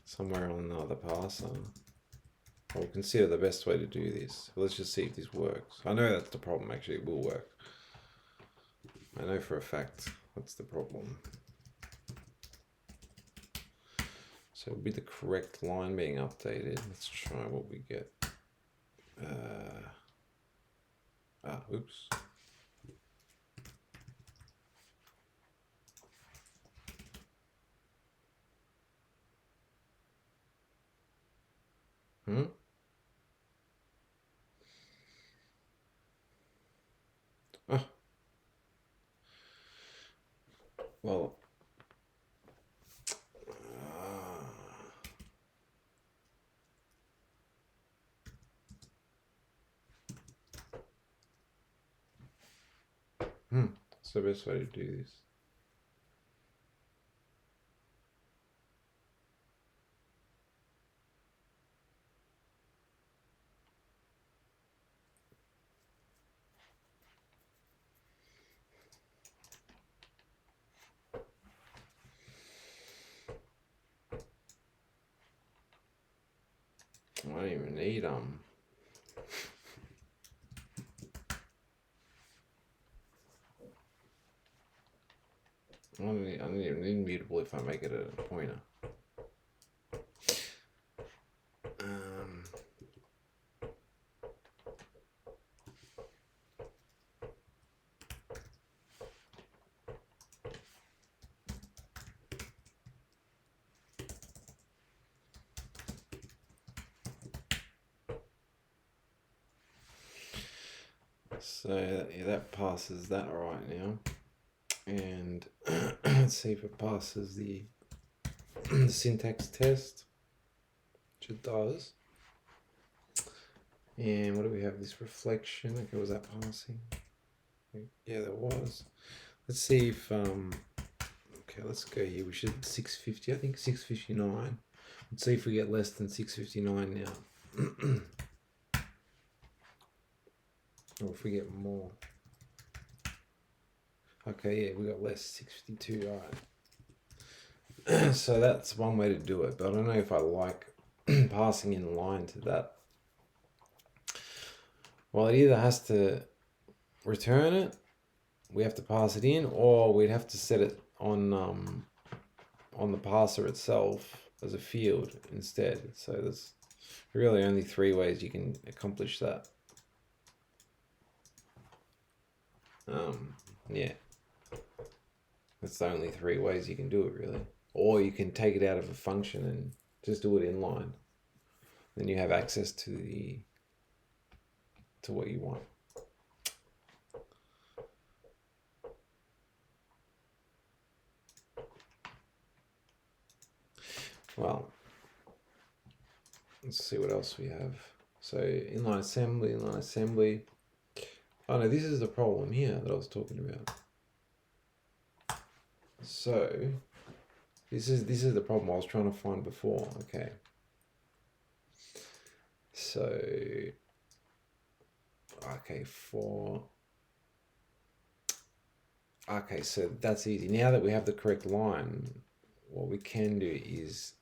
somewhere on the other parser. I'll consider the best way to do this. Let's just see if this works. I know that's the problem, actually. It will work. I know for a fact that's the problem. So with the correct line being updated, let's try what we get. Oops. Well, What's the best way to do this? I don't even need I don't even need mutable if I make it a pointer. So yeah, that passes that right now, and let's see if it passes the syntax test, which it does. And what do we have? This reflection. Okay, was that parsing? Yeah, that was. Let's see if okay, let's go here. We should 650. I think 659. Let's see if we get less than 659 now. Or if we get more. Okay, yeah, we got less, 652, alright. So that's one way to do it, but I don't know if I like passing in line to that. Well, it either has to return it, we have to pass it in, or we'd have to set it on the parser itself as a field instead. So there's really only 3 ways you can accomplish that. Yeah, that's the only 3 ways you can do it, really. Or you can take it out of a function and just do it inline. Then you have access to what you want. Well, let's see what else we have. So inline assembly. Oh no, this is the problem here that I was talking about. So this is the problem I was trying to find before. Okay. So okay, so that's easy. Now that we have the correct line, what we can do is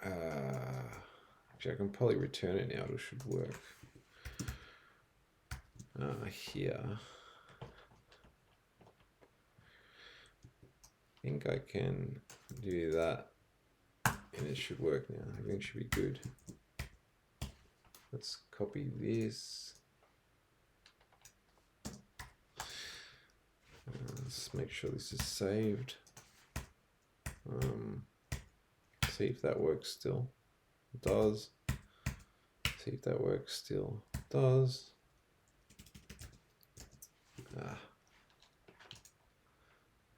actually I can probably return it now. It should work. Here, I think I can do that, and it should work now. Everything should be good. Let's copy this. Let's make sure this is saved. See if that works still. It does. See if that works still. It does.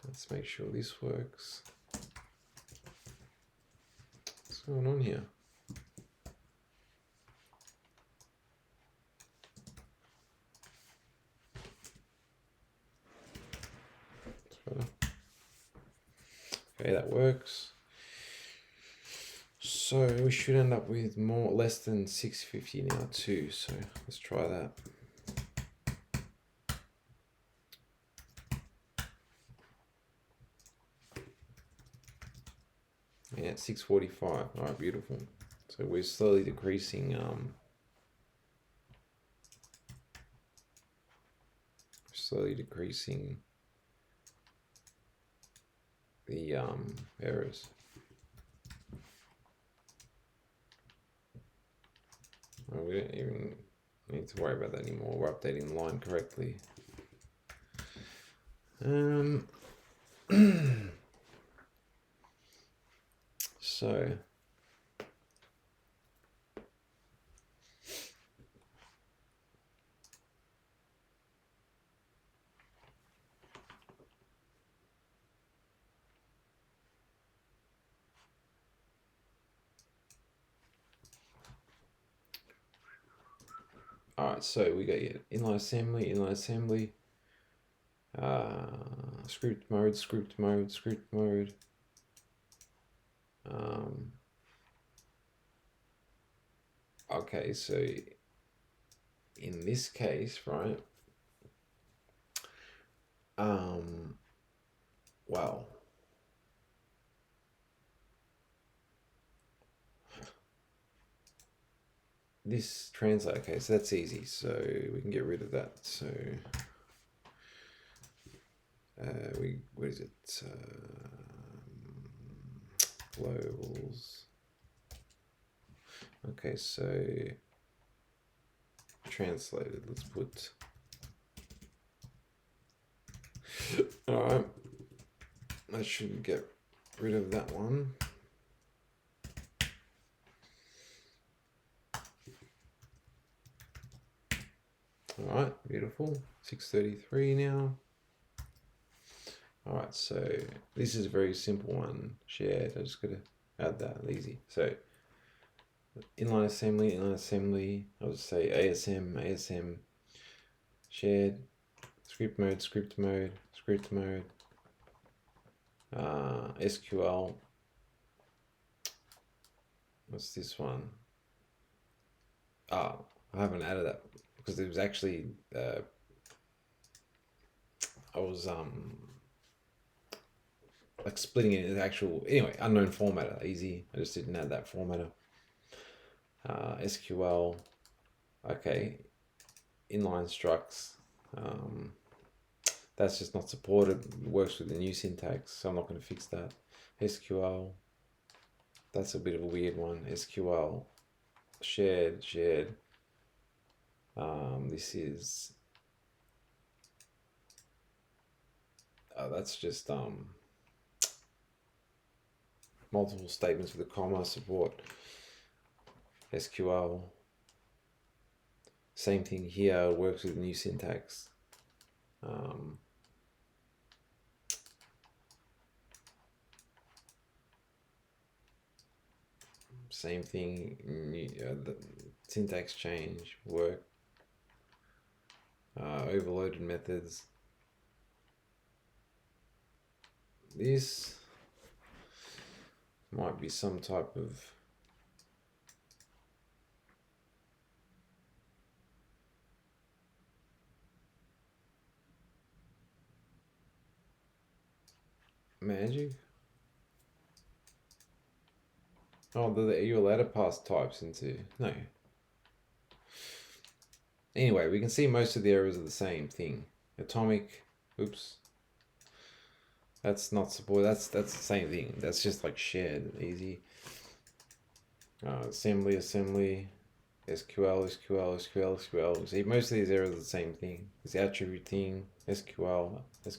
Let's make sure this works. What's going on here? Okay, that works. So we should end up with less than 650 now too. So let's try that. Yeah, 645. All right, beautiful. So we're slowly decreasing. The errors. Well, we don't even need to worry about that anymore. We're updating the line correctly. So Alright, so we got your inline assembly, script mode. Okay, so in this case, right? Well, this translate. Okay, so that's easy. So we can get rid of that. So what is it? Globals. Okay, so translated. Let's put. All right. I should get rid of that one. All right, beautiful. 633 now. All right, so this is a very simple one. Shared. I just gotta add that. Easy. So inline assembly. I'll just say ASM, shared, script mode, SQL. What's this one? I haven't added that because it was actually I was like splitting it into actual, anyway, unknown formatter. Easy. I just didn't add that formatter. SQL. Okay, inline structs. That's just not supported. It works with the new syntax, so I'm not going to fix that. SQL. That's a bit of a weird one. SQL. Shared. This is. That's just multiple statements with a comma support. SQL. Same thing here, works with new syntax. Same thing, the syntax change, work. Overloaded methods. This might be some type of magic. Oh, you're allowed to pass types into, no. Anyway, we can see most of the errors are the same thing. Atomic, oops. That's not support. That's the same thing. That's just like shared, easy. Assembly, SQL. See, most of these errors are the same thing. It's the attribute thing. SQL. It's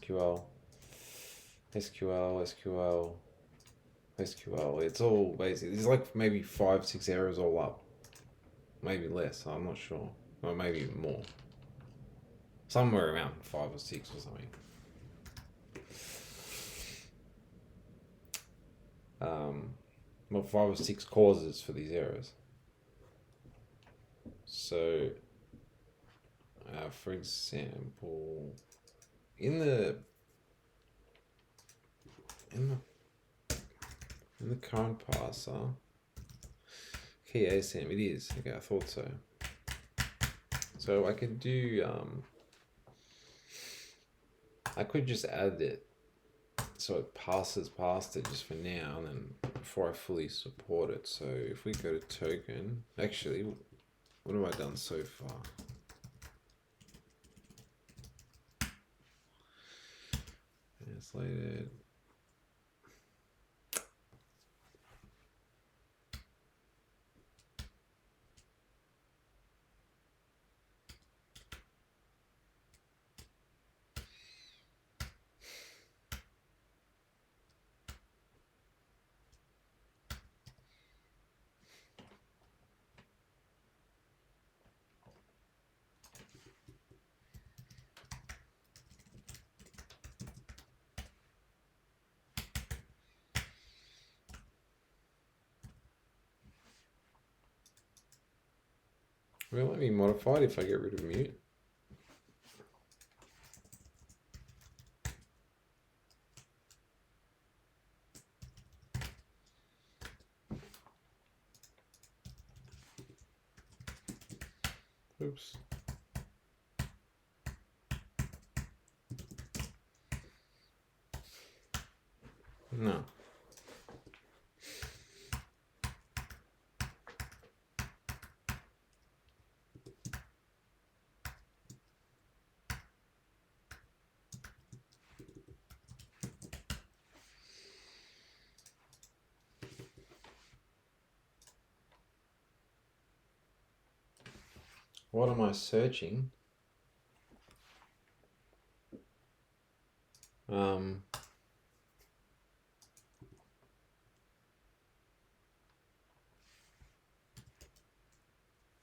all basically. There's like maybe 5-6 errors all up. Maybe less. I'm not sure. Or maybe more. Somewhere around 5 or 6 or something. Well, 5 or 6 causes for these errors. So, for example, in the current parser, key ASM, it is. Okay, I thought so. So I could do, I could just add it so it passes past it just for now, and then before I fully support it. So if we go to token, actually, what have I done so far? Translated. Will it be modified if I get rid of mute? Oops. No. What am I searching?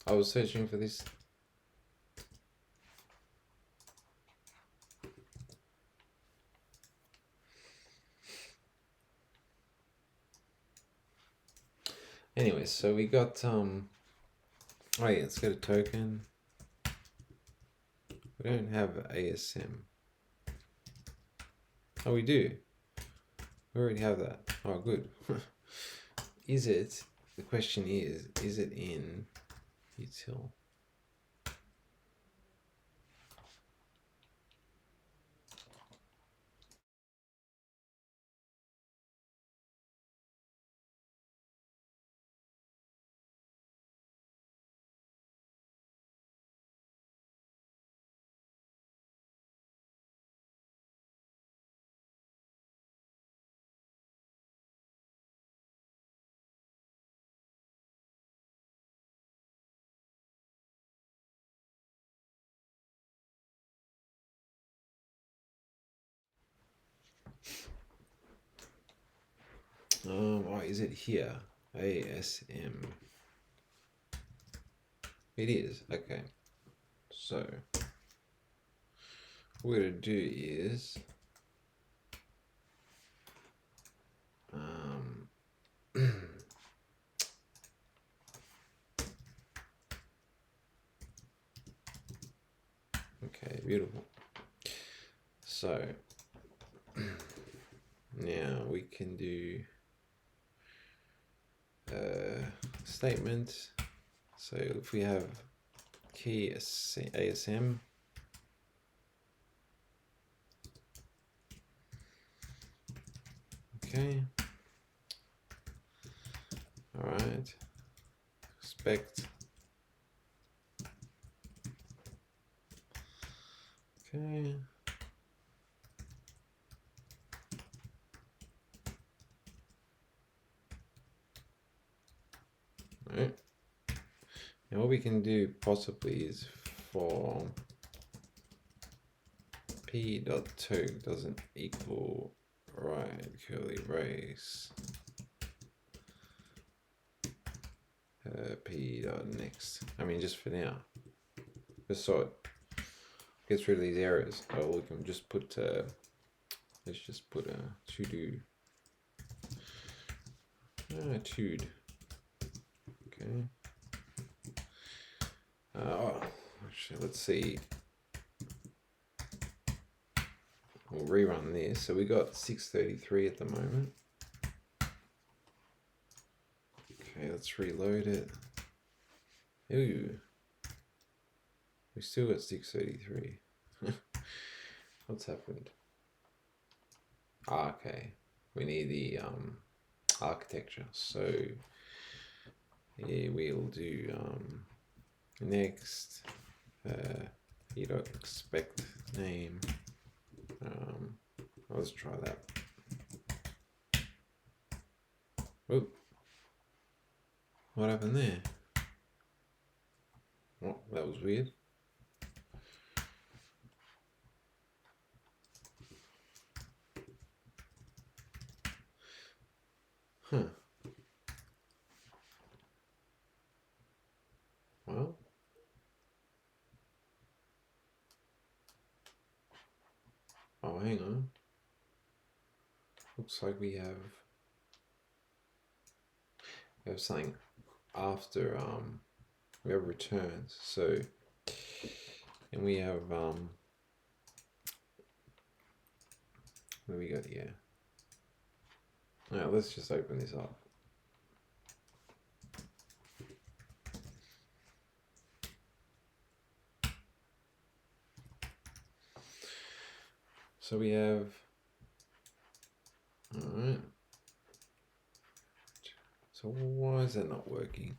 I was searching for this. Anyway, so we got oh yeah, let's get a token. We don't have ASM. Oh, we do. We already have that. Oh, good. Is it? The question is it in util? Oh, is it here? ASM. It is. Okay. So what we're gonna do is okay, beautiful. So now we can do statement. So if we have key ASM, okay, all right, expect, okay, all right. Now what we can do possibly is for p.toke doesn't equal right curly brace p.next. I mean, just for now, just so it gets rid of these errors. Oh, we can just put let's just put a to do tood. Okay. Actually, let's see. We'll rerun this. So we got 633 at the moment. Okay, let's reload it. Ooh. We still got 633. What's happened? Ah, okay. We need the architecture. So yeah, we'll do next expect name. Let's try that. Oh, what happened there? Oh, that was weird. Huh. Well, oh, hang on. Looks like we have something after we have returns. So, and we have what do we got here? Now let's just open this up. So we have, all right. So why is that not working?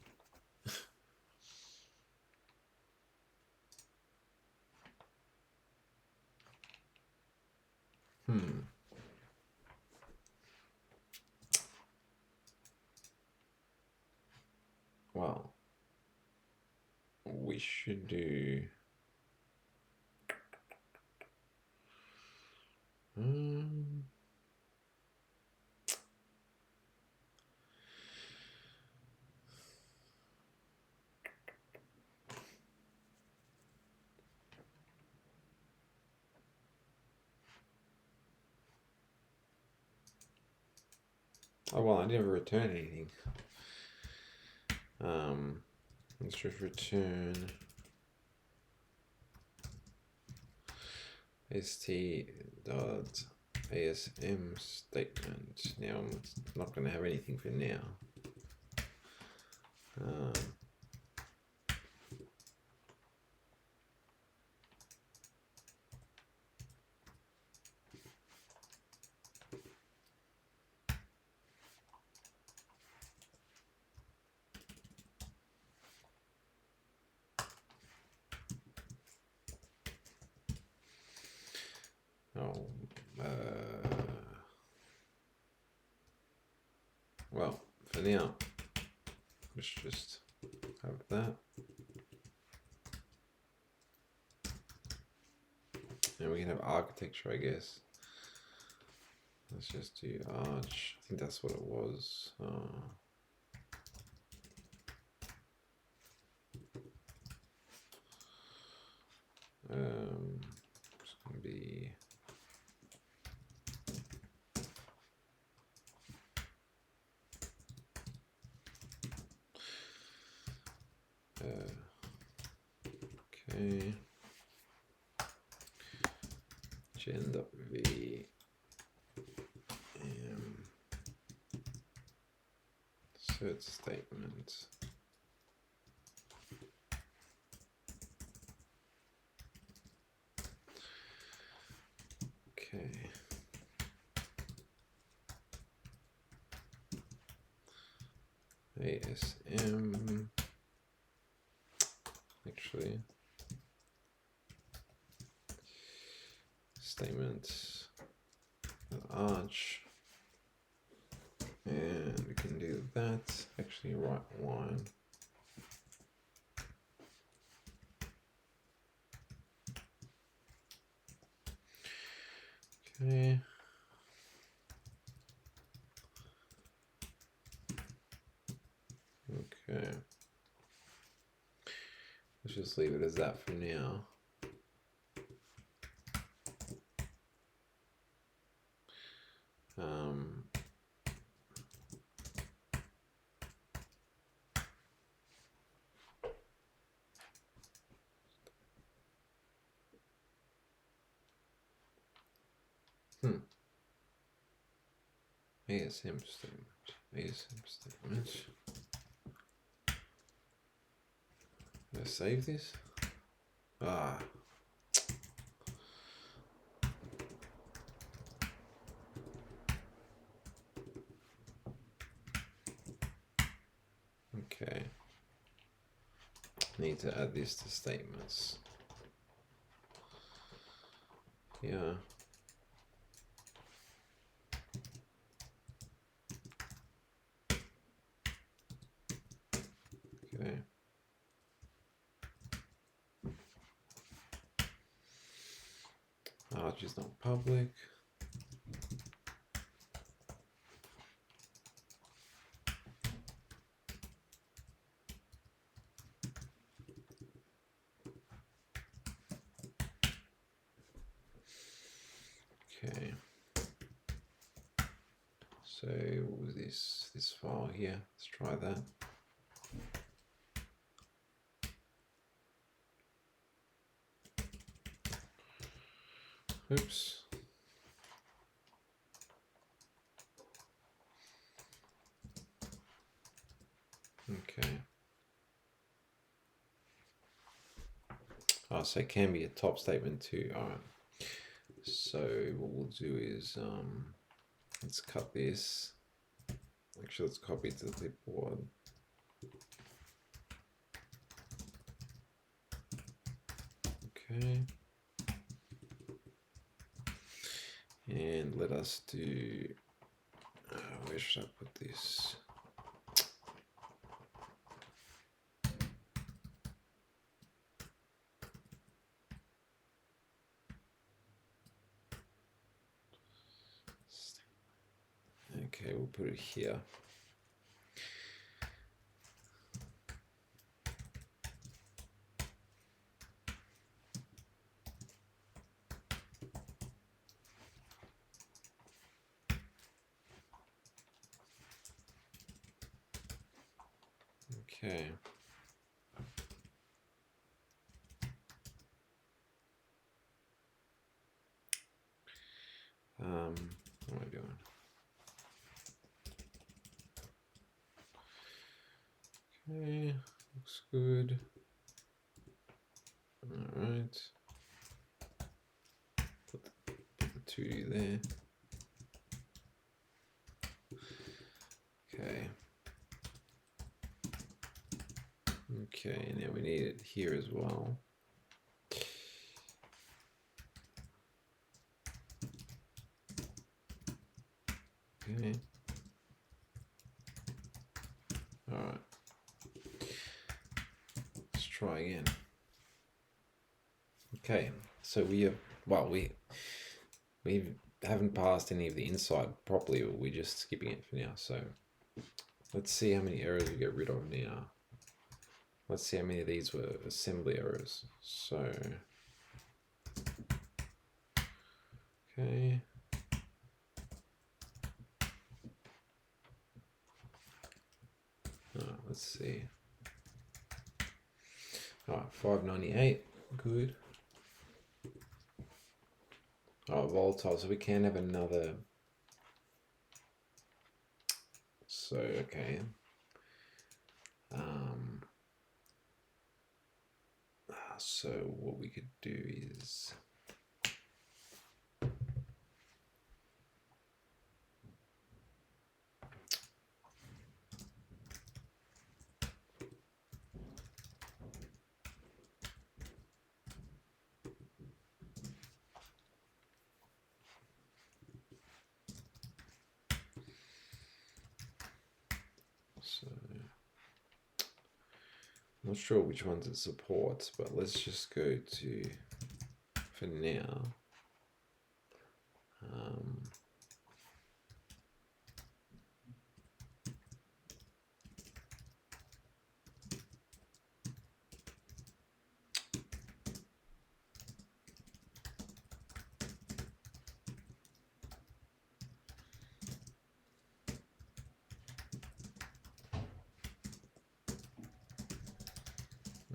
Well, we should do. Oh well, I never return anything. Let's just return st.asm statement. Now I'm not going to have anything for now. Well, for now, let's just have that. And we can have architecture, I guess. Let's just do arch. I think that's what it was. It's going to be okay. Gen.v assert statement. Okay. ASM. Actually, statements arch, and we can do that. Actually, right one. Okay. Okay. Let's just leave it as that for now. ASM statement. ASM statement. Did I save this? Ah. Okay. Need to add this to statements. Yeah. Okay. Arch is not public. Okay. So what was this file here? Let's try that. Oops. Okay. Oh, so it can be a top statement too. All right. So what we'll do is let's cut this. Actually, let's copy it to the clipboard. Okay. And let us do, where should I put this? Okay, we'll put it here. Okay. What am I doing? Okay, looks good. All right. Put the 2 there. Okay. Okay, now we need it here as well. Okay. All right. Let's try again. Okay, so we have, well, we haven't passed any of the inside properly, but we're just skipping it for now. So let's see how many errors we get rid of now. Let's see how many of these were assembly errors. So, okay. Let's see. All right, 598, good. Oh, volatile, so we can have another. So, okay. So what we could do is, so I'm not sure which ones it supports, but let's just go to, for now,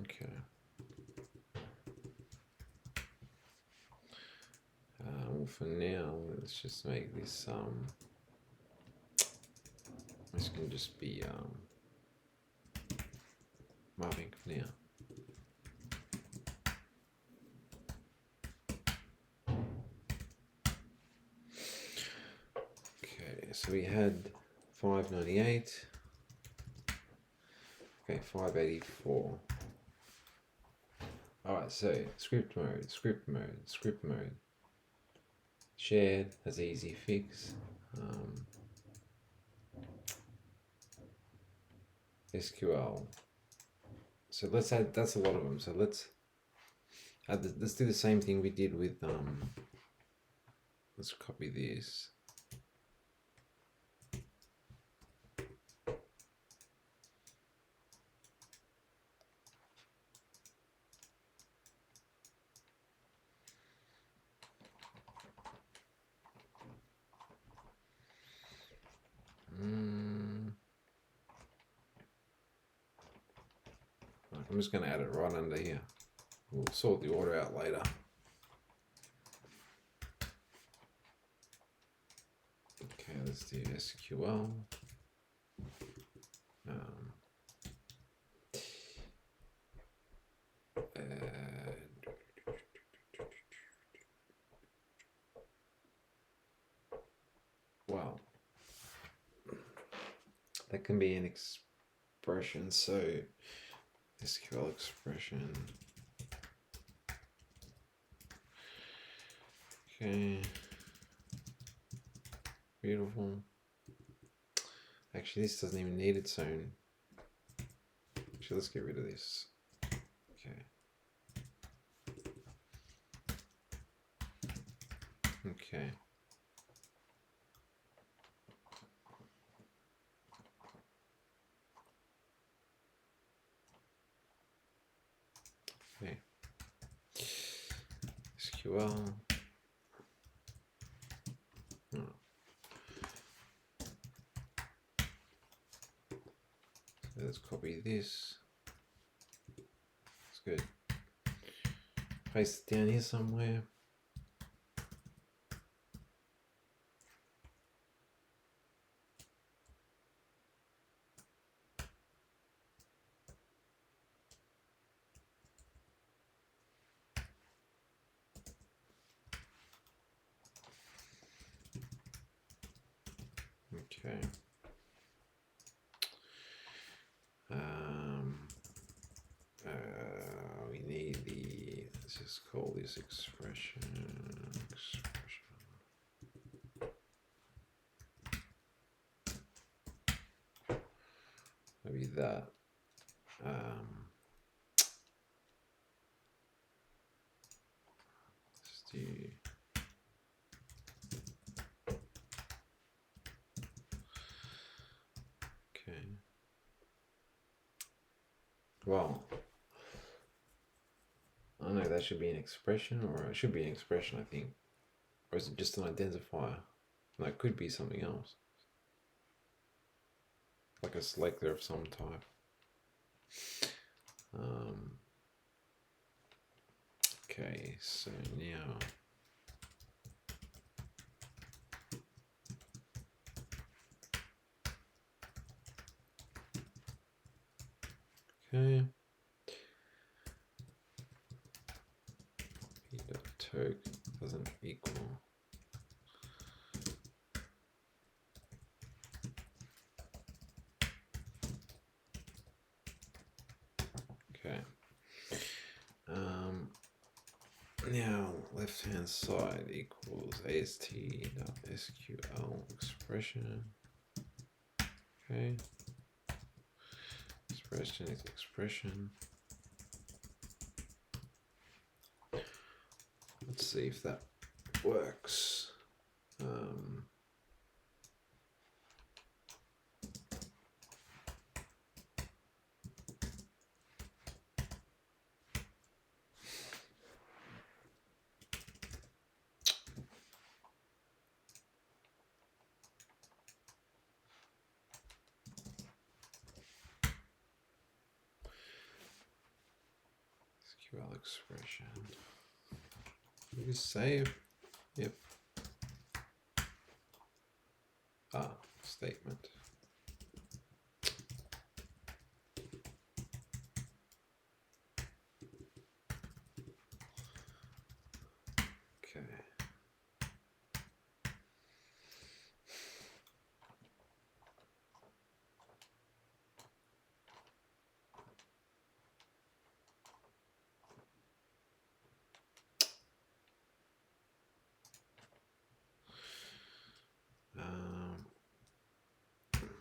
okay. Well, for now, let's just make this, this can just be mapping for now. Okay, so we had 598. Okay, 584. All right, so script mode, script mode, script mode. Shared, that's easy fix. SQL. So let's add, that's a lot of them. So let's do the same thing we did with, let's copy this. I'm just going to add it right under here. We'll sort the order out later. Okay, let's do SQL. Well, that can be an expression. So SQL expression. Okay. Beautiful. Actually, this doesn't even need its own. Actually, let's get rid of this. Okay. Okay. Okay. SQL. Oh. So let's copy this. That's good. Paste it down here somewhere. Okay. We need the, let's just call this expression. Maybe that. Let's do. Okay. Well, I don't know, that should be an expression, or it should be an expression, I think. Or is it just an identifier? No, it could be something else. Like a selector of some type. Okay, so now okay. P.toke doesn't equal. Okay. Now left hand side equals ast.sql expression. Okay. Expression is expression. Let's see if that works. SQL expression. You save. Yep. Statement. Okay.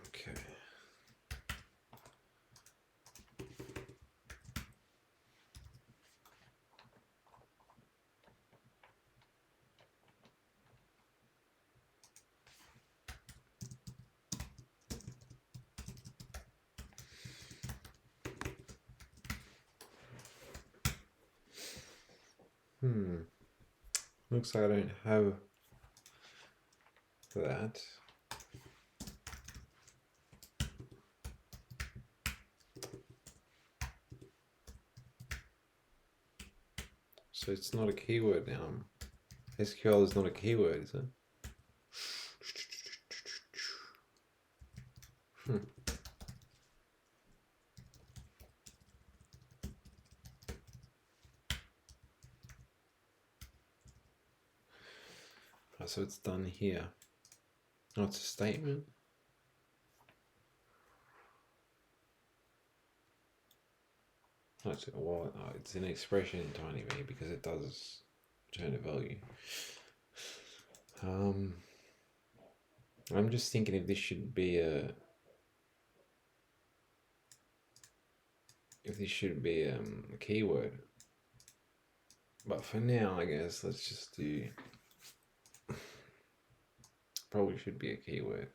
Okay. Looks like I don't have that. So it's not a keyword now. SQL is not a keyword, is it? So it's done here. Oh, it's a statement. Oh, it's an expression in TinyV because it does return a value. I'm just thinking if this should be a keyword. But for now, I guess let's just do. Probably should be a keyword.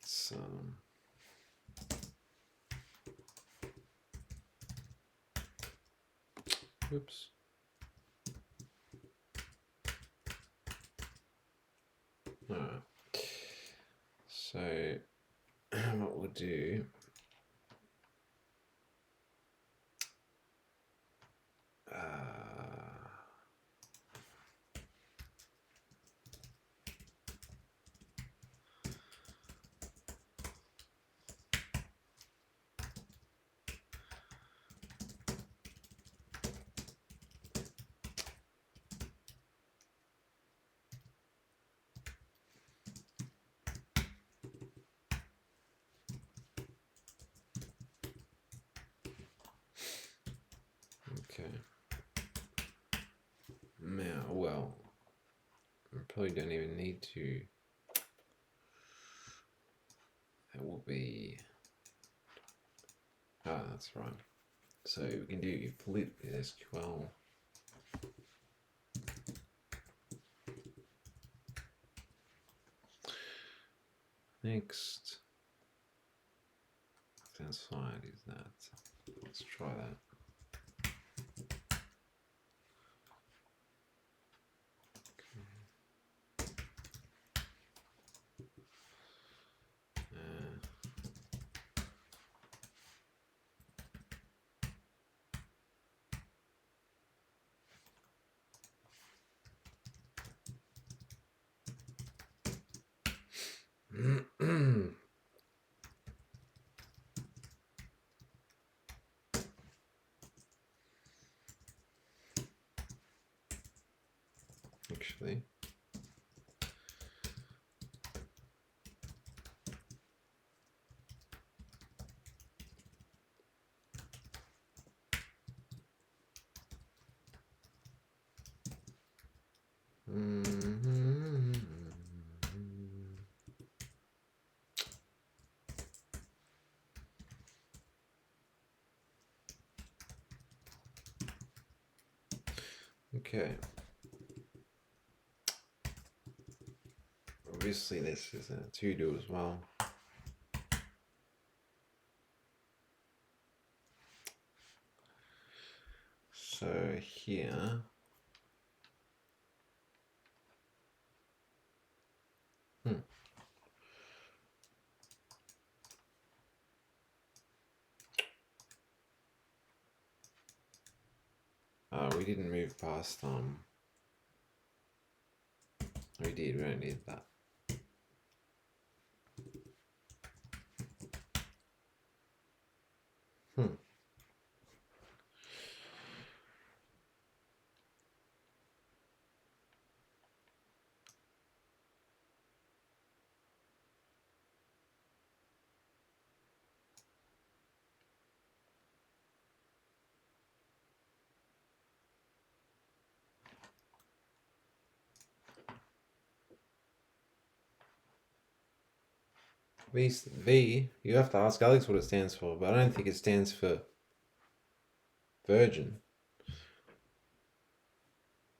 So, oops. Alright. So, what we'll do. Okay. Now, well, I probably don't even need to. That will be. That's right. So we can do flip SQL. Next. Left-hand side is that. Let's try that. Actually, okay. Obviously, this is a to-do as well. So here, we didn't move past we did. We don't need that. V, you have to ask Alex what it stands for, but I don't think it stands for virgin.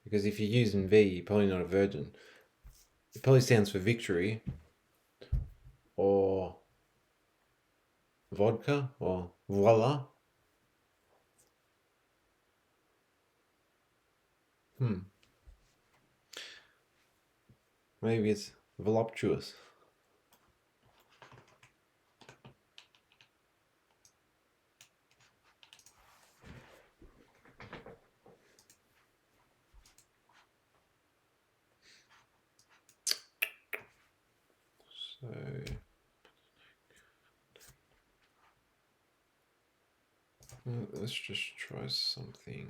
Because if you're using V, you're probably not a virgin. It probably stands for victory or vodka or voila. Maybe it's voluptuous. Well, let's just try something.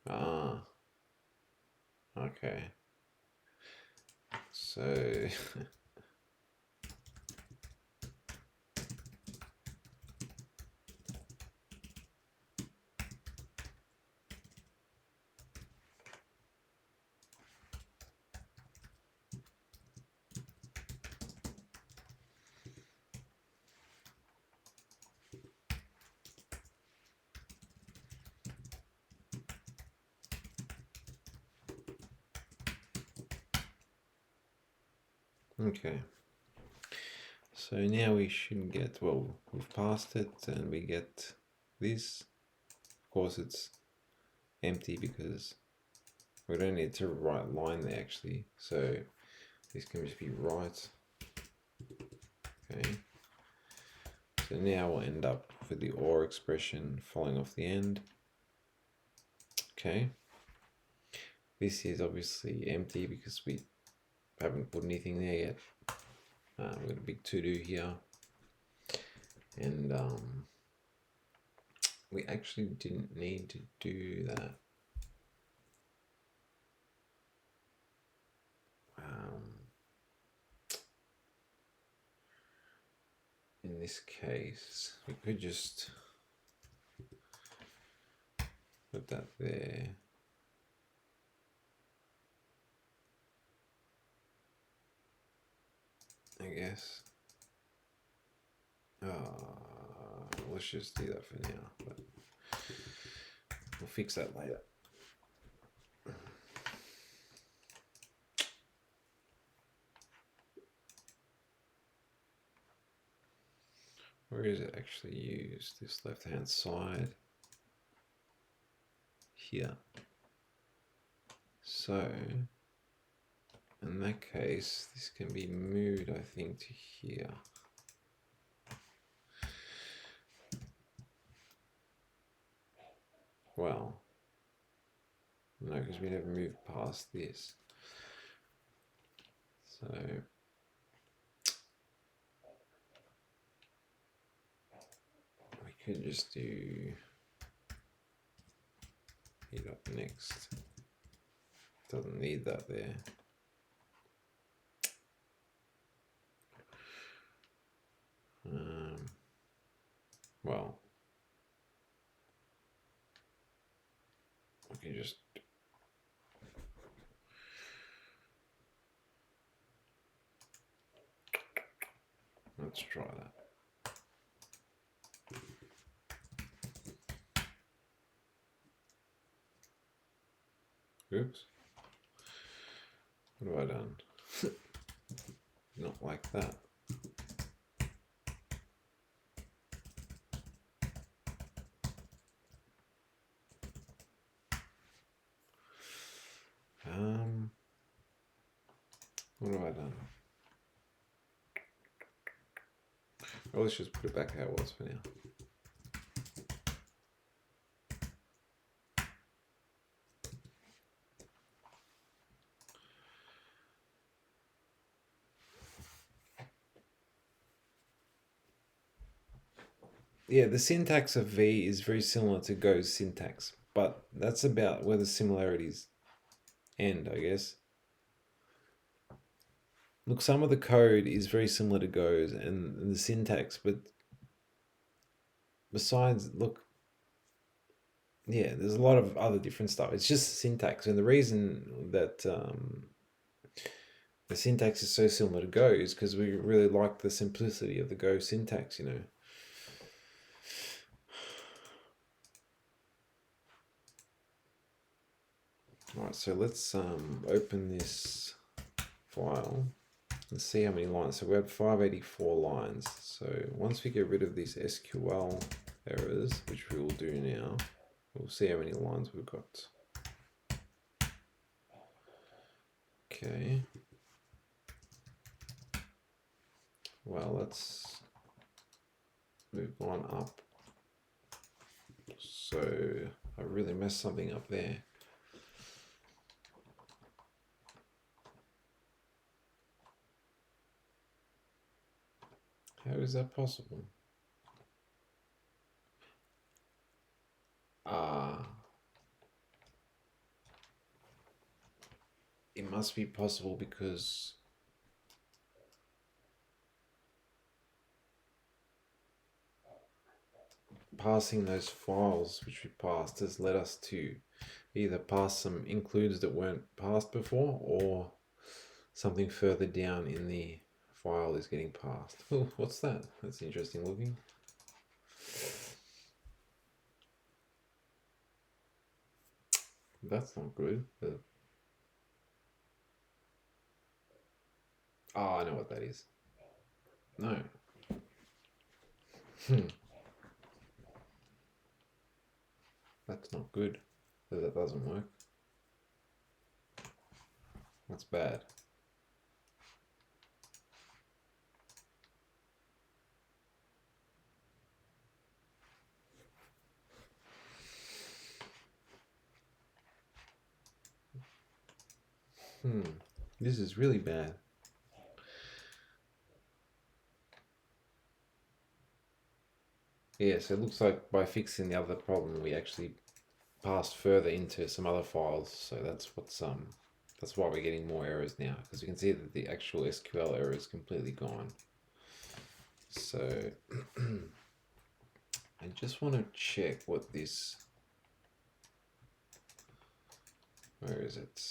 Ah, okay. So okay. So now we should get, well, we've passed it and we get this. Of course it's empty because we don't need to write line there actually. So this can just be right. Okay. So now we'll end up with the OR expression falling off the end. Okay. This is obviously empty because we haven't put anything there yet. We've got a big to-do here. And we actually didn't need to do that. In this case, we could just put that there. I guess. Let's just do that for now, but we'll fix that later. Where is it actually used? This left-hand side here. So in that case, this can be moved, I think, to here. Well, no, because we never moved past this. So we could just do heat up next. Doesn't need that there. Well, we can just let's try that. Oops. What have I done? Not like that. What have I done? Well, let's just put it back how it was for now. Yeah, the syntax of V is very similar to Go's syntax, but that's about where the similarities end, I guess. Look, some of the code is very similar to Go's and the syntax, but besides, look, yeah, there's a lot of other different stuff. It's just syntax, and the reason that the syntax is so similar to Go is because we really like the simplicity of the Go syntax, you know. All right, so let's open this file and see how many lines. So we have 584 lines. So once we get rid of these SQL errors, which we will do now, we'll see how many lines we've got. Okay. Well, let's move on up. So I really messed something up there. How is that possible? It must be possible because passing those files which we passed has led us to either pass some includes that weren't passed before, or something further down in the file is getting passed. Oh, what's that? That's interesting looking. That's not good. Oh, I know what that is. No. That's not good. That doesn't work. That's bad. This is really bad. Yes, it looks like by fixing the other problem, we actually passed further into some other files. So that's why we're getting more errors now, because you can see that the actual SQL error is completely gone. So I just want to check what this, where is it?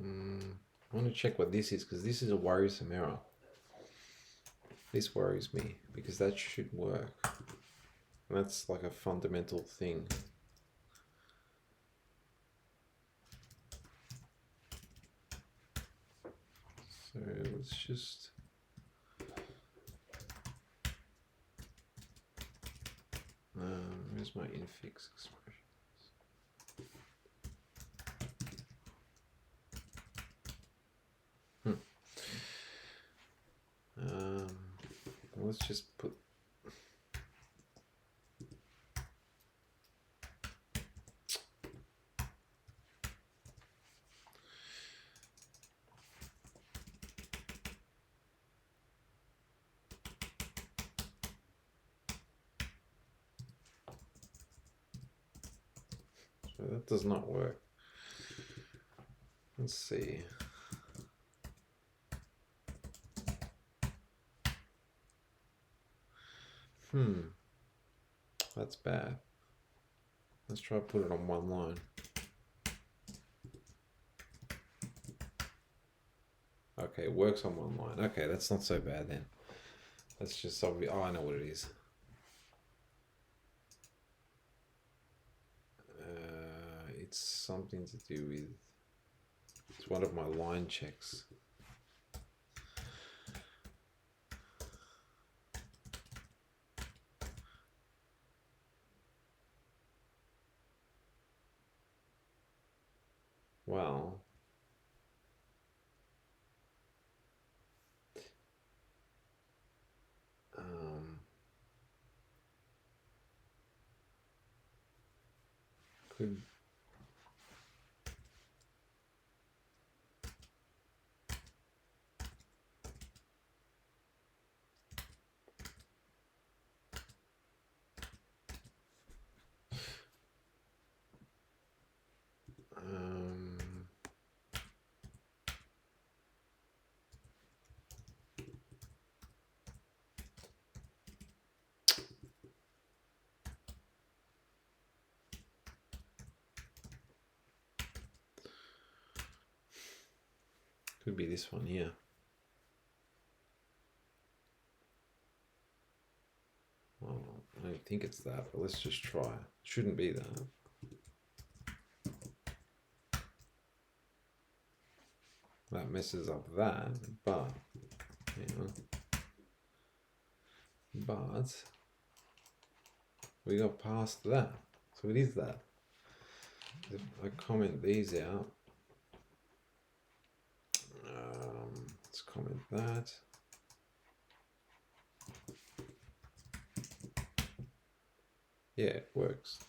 I want to check what this is, because this is a worrisome error. This worries me because that should work. And that's like a fundamental thing. So let's just where's my infix expressions? Let's just put so that does not work. Let's see. That's bad. Let's try to put it on one line. Okay, it works on one line. Okay, that's not so bad then. That's just obvious. Oh, I know what it is. It's something to do with, it's one of my line checks. Well, could could be this one here. Well, I don't think it's that, but let's just try. It shouldn't be that. That messes up that, but we got past that, so it is that. if I comment these out, let's comment that. Yeah, it works.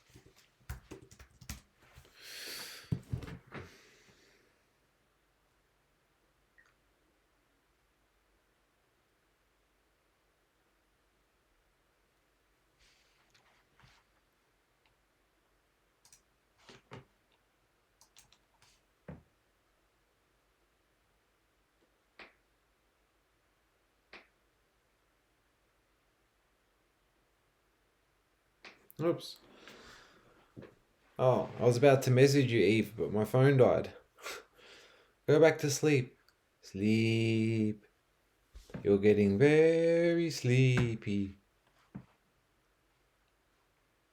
Oops. Oh, I was about to message you, Eve, but my phone died. Go back to sleep. Sleep. You're getting very sleepy.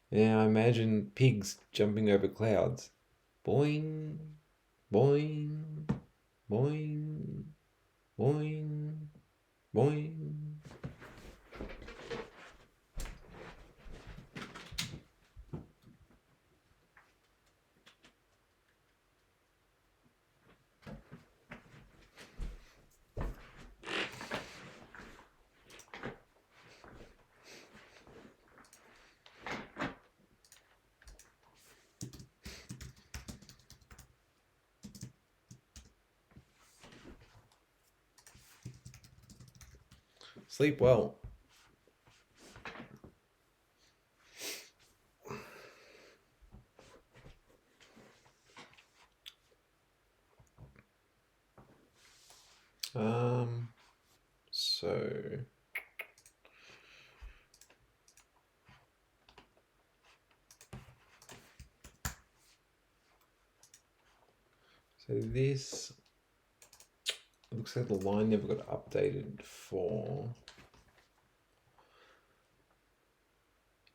Yeah, I imagine pigs jumping over clouds. Boing, boing, boing, boing, boing. Sleep well. So this looks like the line never got updated for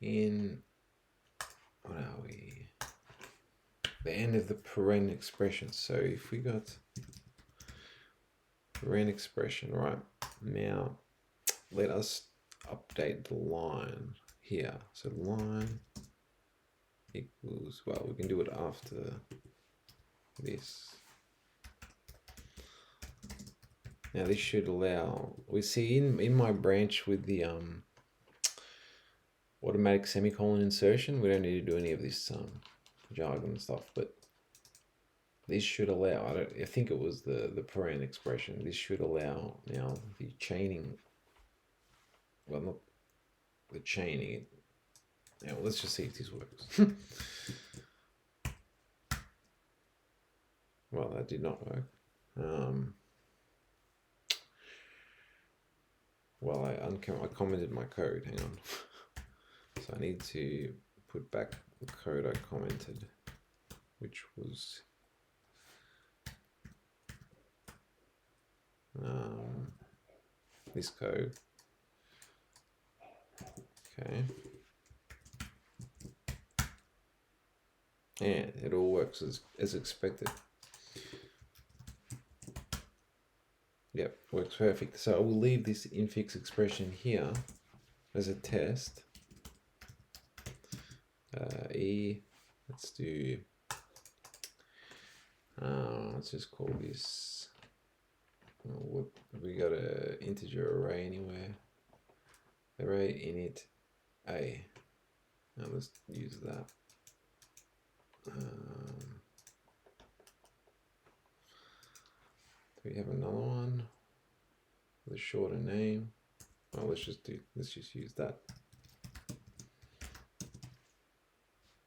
in, what are we? The end of the paren expression. So if we got paren expression, right, now let us update the line here. So line equals, well, we can do it after this. Now this should allow, we see in my branch with the automatic semicolon insertion, we don't need to do any of this jargon and stuff, but this should allow, I think it was the paren expression, this should allow now the chaining, well, not the chaining. Now let's just see if this works. Well, that did not work. Well, I commented my code, hang on. So I need to put back the code I commented, which was this code. Okay. And it all works as expected. Yep, works perfect. So I will leave this infix expression here as a test. Let's do, let's just call this, what, we got an integer array anywhere. Array init a. Now let's use that. Do we have another one with a shorter name? Oh, let's just use that.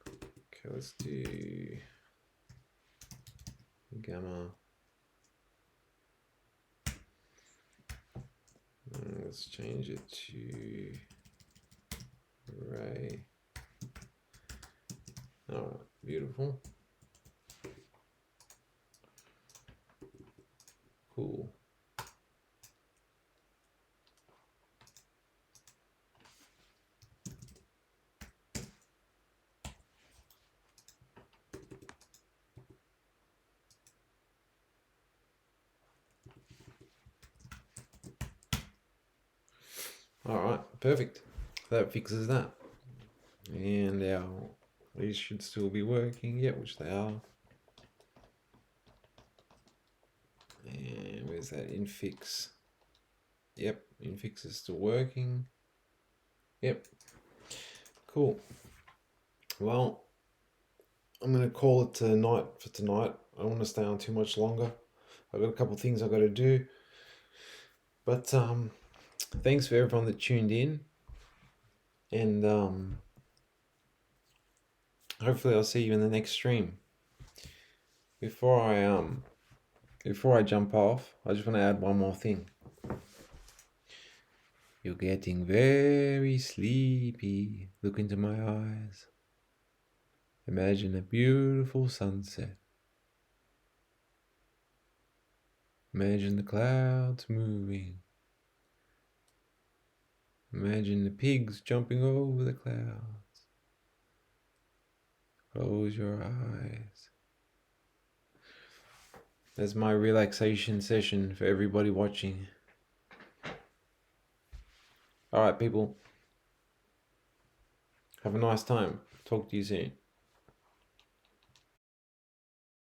Okay, let's do gamma. Let's change it to array. All right, beautiful. Cool. All right, perfect. That fixes that. And These should still be working. Yeah, which they are. And where's that infix? Yep, infix is still working. Yep. Cool. Well, I'm going to call it a night for tonight. I don't want to stay on too much longer. I've got a couple of things I've got to do. But thanks for everyone that tuned in. And hopefully I'll see you in the next stream. Before I jump off, I just want to add one more thing. You're getting very sleepy. Look into my eyes. Imagine a beautiful sunset. Imagine the clouds moving. Imagine the pigs jumping over the clouds. Close your eyes. That's my relaxation session for everybody watching. Alright, people. Have a nice time. Talk to you soon.